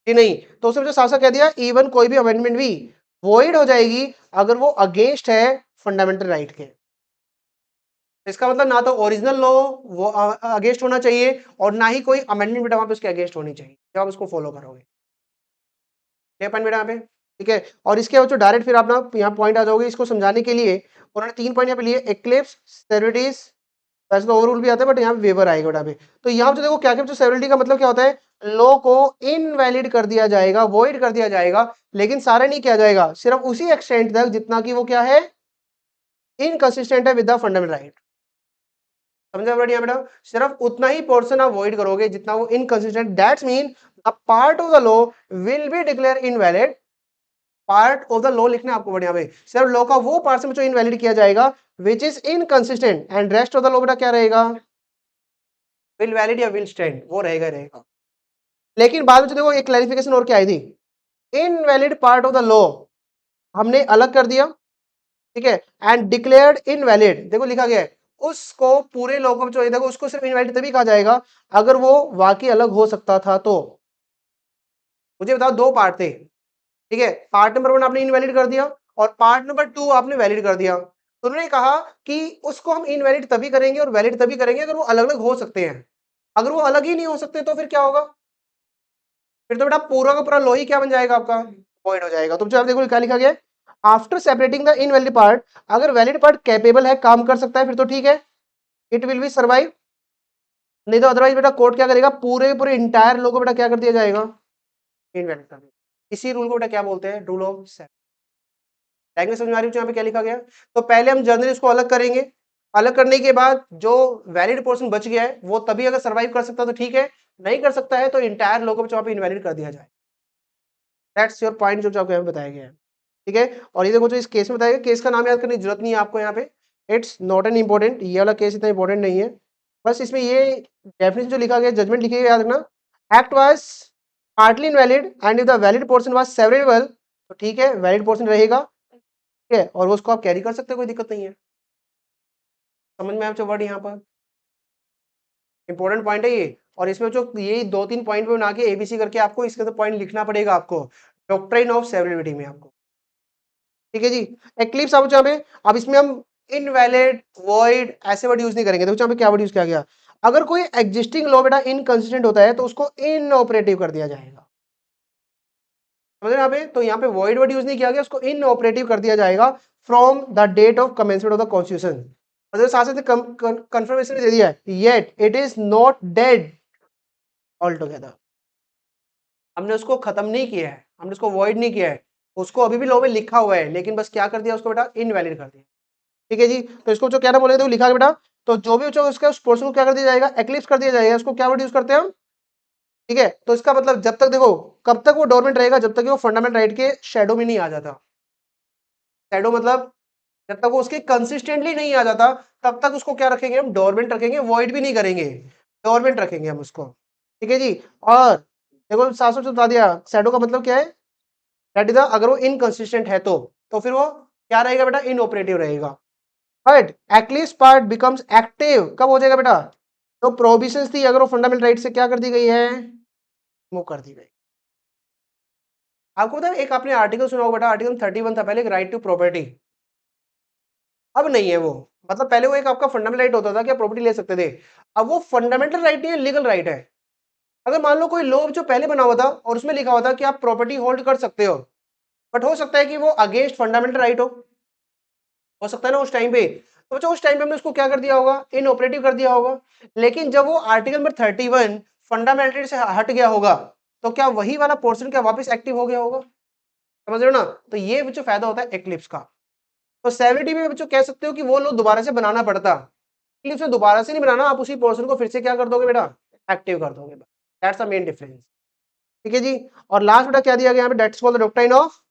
जी नहीं। तो उसने जो साफ साफ कह दिया, इवन कोई भी अमेंडमेंट भी वॉइड हो जाएगी अगर वो अगेंस्ट है फंडामेंटल राइट के। इसका मतलब ना तो ओरिजिनल लॉ वो अगेंस्ट होना चाहिए, और ना ही कोई अमेंडमेंट बेटा वहां पे उसके अगेंस्ट होनी चाहिए जब आप उसको फॉलो करोगे। पॉइंट बेटा यहाँ पे, ठीक है। और इसके बच्चों डायरेक्ट फिर आप ना यहाँ पॉइंट आ जाओगे इसको समझाने के लिए। उन्होंने 3 पॉइंट यहाँ पे लिए, एक्लिप्स, सेवेरिटीज, वैसे तो ओवरऑल भी आता है बट यहाँ पे वेवर आएगा बेटा पे। तो यहाँ पे देखो क्या क्या, सेवेरिटी का मतलब क्या होता है? लॉ को इनवैलिड कर दिया जाएगा, वॉइड कर दिया जाएगा, लेकिन सारा नहीं किया जाएगा, सिर्फ उसी एक्सटेंट तक जितना कि वो क्या है? इनकंसिस्टेंट है विद द फंडामेंटल राइट। समझा बढ़िया बेटा? सिर्फ उतना ही पोर्शन आप वॉइड करोगे जितना वो inconsistent. That's mean a part of the law will be declare invalid. Part of the law लिखना आपको बढ़िया भाई, सिर्फ लॉ का वो पार्ट जो इनवैलिड किया जाएगा which is inconsistent, and rest of the law बेटा क्या रहेगा? विल वैलिड या विल स्टैंड, वो रहेगा रहेगा। लेकिन बाद में तो देखो एक क्लैरिफिकेशन और क्या आई थी, invalid part of the law हमने अलग कर दिया, ठीक है, एंड डिक्लेयर्ड इनवैलिड देखो लिखा गया है, उसको पूरे लॉ को जो देखो उसको सिर्फ इनवैलिड तभी कहा जाएगा अगर वो वाकई अलग हो सकता था। तो मुझे बताओ, दो पार्ट थे, ठीक है, पार्ट नंबर 1 आपने इनवैलिड कर दिया और पार्ट नंबर 2 आपने वैलिड कर दिया। तो उन्होंने कहा कि उसको हम इनवैलिड तभी करेंगे और वैलिड तभी करेंगे अगर वो अलग-अलग हो सकते हैं। अगर वो अलग ही नहीं हो सकते तो फिर क्या होगा? फिर तो बेटा पूरा का पूरा लो ही क्या बन जाएगा आपका? वॉइड हो जाएगा। तो आप देखो क्या लिखा गया है? After separating the invalid part, अगर वैलिड पार्ट कैपेबल है, काम कर सकता है, फिर तो ठीक है, इट विल बी सर्वाइव। नहीं तो अदरवाइज बेटा कोर्ट क्या करेगा? पूरे पूरे इंटायर लो को बेटा क्या कर दिया जाएगा? इनवैलिड कर दिया। इसी रूल को बेटा क्या बोलते हैं? Rule of separation. लैंग्वेज समझ में आ रही है यहाँ पे क्या लिखा गया? तो पहले हम जनरली इसको अलग करेंगे, अलग करने के बाद जो वैलिड पोर्शन बच गया है वो तभी अगर सर्वाइव कर सकता है तो ठीक है, नहीं कर सकता है तो इंटायर लो को वहाँ पे इनवैलिड कर दिया जाए। दैट्स योर पॉइंट जो आपको यहाँ पे बताया गया है। ठीक है, और ये देखो जो इस केस में बताया गया, केस का नाम याद करने की जरूरत नहीं है आपको यहाँ पे, इट्स नॉट एन इंपॉर्टेंट, ये वाला केस इतना इंपॉर्टेंट नहीं है। बस इसमें ये डेफिनेशन जो लिखा गया, जजमेंट लिखी गई, याद रखना, act was partly invalid and if the valid portion was सेवरेबल, तो ठीक है वैलिड पोर्शन रहेगा, ठीक है, और वो उसको आप कैरी कर सकते हो, कोई दिक्कत नहीं है। समझ में आया वर्ड यहाँ पर? इंपॉर्टेंट पॉइंट है ये, और इसमें जो ये 2-3 पॉइंट पे बना के एबीसी करके आपको इसके अंदर पॉइंट लिखना पड़ेगा आपको डॉक्ट्रिन ऑफ सेवरेबिलिटी में आपको। ठीक है जी, एक्लिप्स आप यहाँ पे, अब इसमें हम इनवैलिड, वॉइड ऐसे वर्ड यूज नहीं करेंगे। देखो यहाँ पे क्या वर्ड यूज किया गया? अगर कोई एग्जिस्टिंग लॉ बेटा इनकंसिस्टेंट होता है तो उसको इनऑपरेटिव कर दिया जाएगा। समझ रहे हैं यहाँ पे? तो यहाँ पे वॉइड वर्ड यूज नहीं किया गया, उसको इनऑपरेटिव कर दिया जाएगा from the date of commencement of the constitution. और साथ साथ कंफर्मेशन दे दिया है, yet it is not dead all together. हमने उसको खत्म नहीं किया है, हमने उसको वॉइड नहीं किया है, उसको अभी भी लॉ में लिखा हुआ है, लेकिन बस क्या कर दिया उसको बेटा? इनवैलिड कर दिया। ठीक है जी, तो इसको जो क्या ना बोले तो लिखा है बेटा, तो जो भी बच्चा उसका उस पोर्शन को क्या कर दिया जाएगा? एक्लिप्स कर दिया जाएगा। उसको क्या वर्ड यूज करते हैं हम? ठीक है, तो इसका मतलब जब तक देखो, कब तक वो डोरमेंट रहेगा? जब तक वो फंडामेंटल राइट के शेडो में नहीं आ जाता। शेडो मतलब जब तक वो उसके कंसिस्टेंटली नहीं आ जाता तब तक उसको क्या रखेंगे हम? डोरमेंट रखेंगे, वॉइड भी नहीं करेंगे, डोरमेंट रखेंगे हम उसको। ठीक है जी, और देखो साफ साफ बता दिया, शेडो का मतलब क्या है? दैट इज अगर वो इनकंसिस्टेंट है तो फिर वो क्या रहेगा बेटा? इनऑपरेटिव रहेगा। But eclipse part becomes active कब हो जाएगा बेटा? तो प्रोहिबिशंस थी, अगर वो फंडामेंटल राइट से क्या कर दी गई है? मूव कर दी गई। आपको पता है एक आपने आर्टिकल सुना होगा बेटा, आर्टिकल 31 था पहले, एक राइट टू प्रॉपर्टी। अब नहीं है वो, मतलब पहले वो एक आपका फंडामेंटल राइट होता था कि आप प्रॉपर्टी ले सकते थे, अब वो फंडामेंटल राइट नहीं है, लीगल राइट है। अगर मान लो कोई लॉ जो पहले बना हुआ था और उसमें लिखा हुआ था कि आप प्रॉपर्टी होल्ड कर सकते हो, बट हो सकता है कि वो अगेंस्ट फंडामेंटल राइट हो सकता है ना उस टाइम पे, तो बच्चों उस टाइम पे हमने उसको क्या कर दिया होगा? इनऑपरेटिव कर दिया होगा। लेकिन जब वो आर्टिकल नंबर 31 फंडामेंटल से हट गया होगा तो क्या वही वाला पोर्शन क्या वापस एक्टिव हो गया होगा? समझ रहे हो ना? तो ये बच्चों फायदा होता है एक्लिप्स का। तो सेवरिटी में बच्चों कह सकते हो कि वो लोग दोबारा से बनाना पड़ता, एक्लिप्स में दोबारा से नहीं बनाना, आप उसी पोर्शन को फिर से क्या कर दोगे बेटा? एक्टिव कर दोगे। That's the main difference. ठीक है जी, और लास्ट बेटा क्या दिया गया यहाँ पे? That's called the doctrine of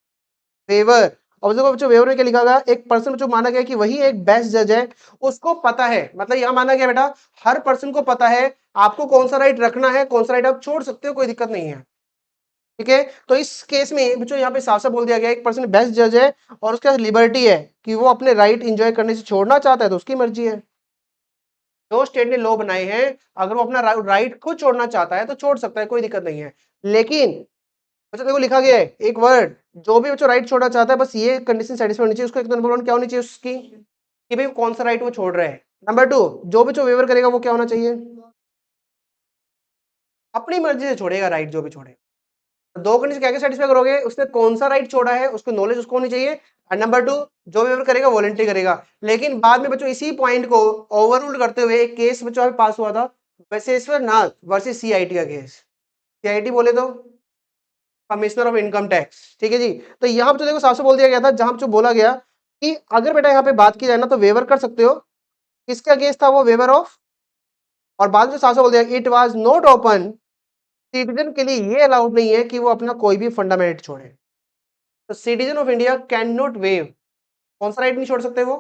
waiver. और देखो बच्चों वेवर में क्या लिखा गया? एक पर्सन जो माना गया कि वही एक बेस्ट जज है, उसको पता है, मतलब यहां माना गया बेटा हर पर्सन को पता है आपको कौन सा राइट रखना है, कौन सा राइट आप छोड़ सकते हो, कोई दिक्कत नहीं है। ठीक है, तो इस केस में बच्चों यहाँ पे साफ साफ बोल दिया गया एक पर्सन बेस्ट जज है और उसका लिबर्टी है कि वो अपने राइट एंजॉय करने से छोड़ना चाहता है तो उसकी मर्जी है। जो स्टेट ने लॉ बनाए हैं, अगर वो अपना राइट खुद छोड़ना चाहता है तो छोड़ सकता है, कोई दिक्कत नहीं है। लेकिन बच्चों देखो लिखा गया है एक वर्ड, जो भी बच्चों राइट छोड़ना चाहता है बस ये कंडीशन सेटिस्फाई होनी चाहिए उसको। एक नंबर 1 क्या होनी चाहिए उसकी? कि भाई कौन सा राइट वो छोड़ रहा है। नंबर 2, जो भी जो वेवर करेगा वो क्या होना चाहिए? अपनी मर्जी से छोड़ेगा राइट, जो भी छोड़े। दो कंडीशन क्या क्या सेटिस्फाई करोगे? उसने कौन सा राइट छोड़ा है उसको नॉलेज उसको होनी चाहिए, और नंबर 2 जो वेवर करेगा वॉलंटरी करेगा। लेकिन बाद में बच्चों इसी पॉइंट को ओवररूल करते हुए एक केस बच्चों में पास हुआ था, बसवेश्वर नाथ वर्सेस सीआईटी का केस। सीआईटी बोले तो कमिश्नर ऑफ इनकम टैक्स। ठीक है जी, तो यहाँ पे तो देखो साफ से बोल दिया गया था, जहां जो बोला गया कि अगर बेटा यहाँ पे बात की जाए ना तो वेवर कर सकते हो। किसका केस था वो? वेवर ऑफ, और बाद में साफ से बोल दिया it was not open, citizen के लिए ये अलाउड नहीं है कि वो अपना कोई भी फंडामेंट छोड़े। तो citizen of India can not wave, कौन सा राइट नहीं छोड़ सकते? वो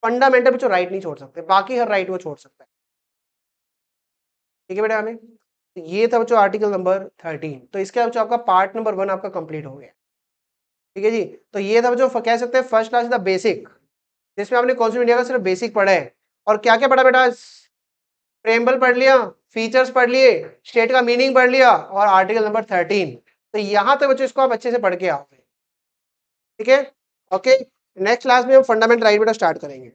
फंडामेंटल जो राइट नहीं छोड़ सकते, बाकी हर राइट वो छोड़ सकता है। ठीक है बेटा, हमें तो ये था बच्चों आर्टिकल नंबर 13। तो इसके बच्चों आपका पार्ट नंबर 1 आपका कंप्लीट हो गया। ठीक है जी, तो ये था बच्चों कह सकते हैं फर्स्ट क्लास द बेसिक, जिसमें आपने कॉन्स्टिट्यूशन इंडिया का सिर्फ बेसिक पढ़ा है। और क्या क्या पढ़ा बेटा? प्रेम्बल पढ़ लिया, फीचर्स पढ़ लिए, स्टेट का मीनिंग पढ़ लिया, और आर्टिकल नंबर 13 तो यहाँ तक बच्चों इसको आप अच्छे से पढ़ के आओगे, ठीक है। ओके, नेक्स्ट क्लास में हम फंडामेंटल राइट बेटा स्टार्ट करेंगे।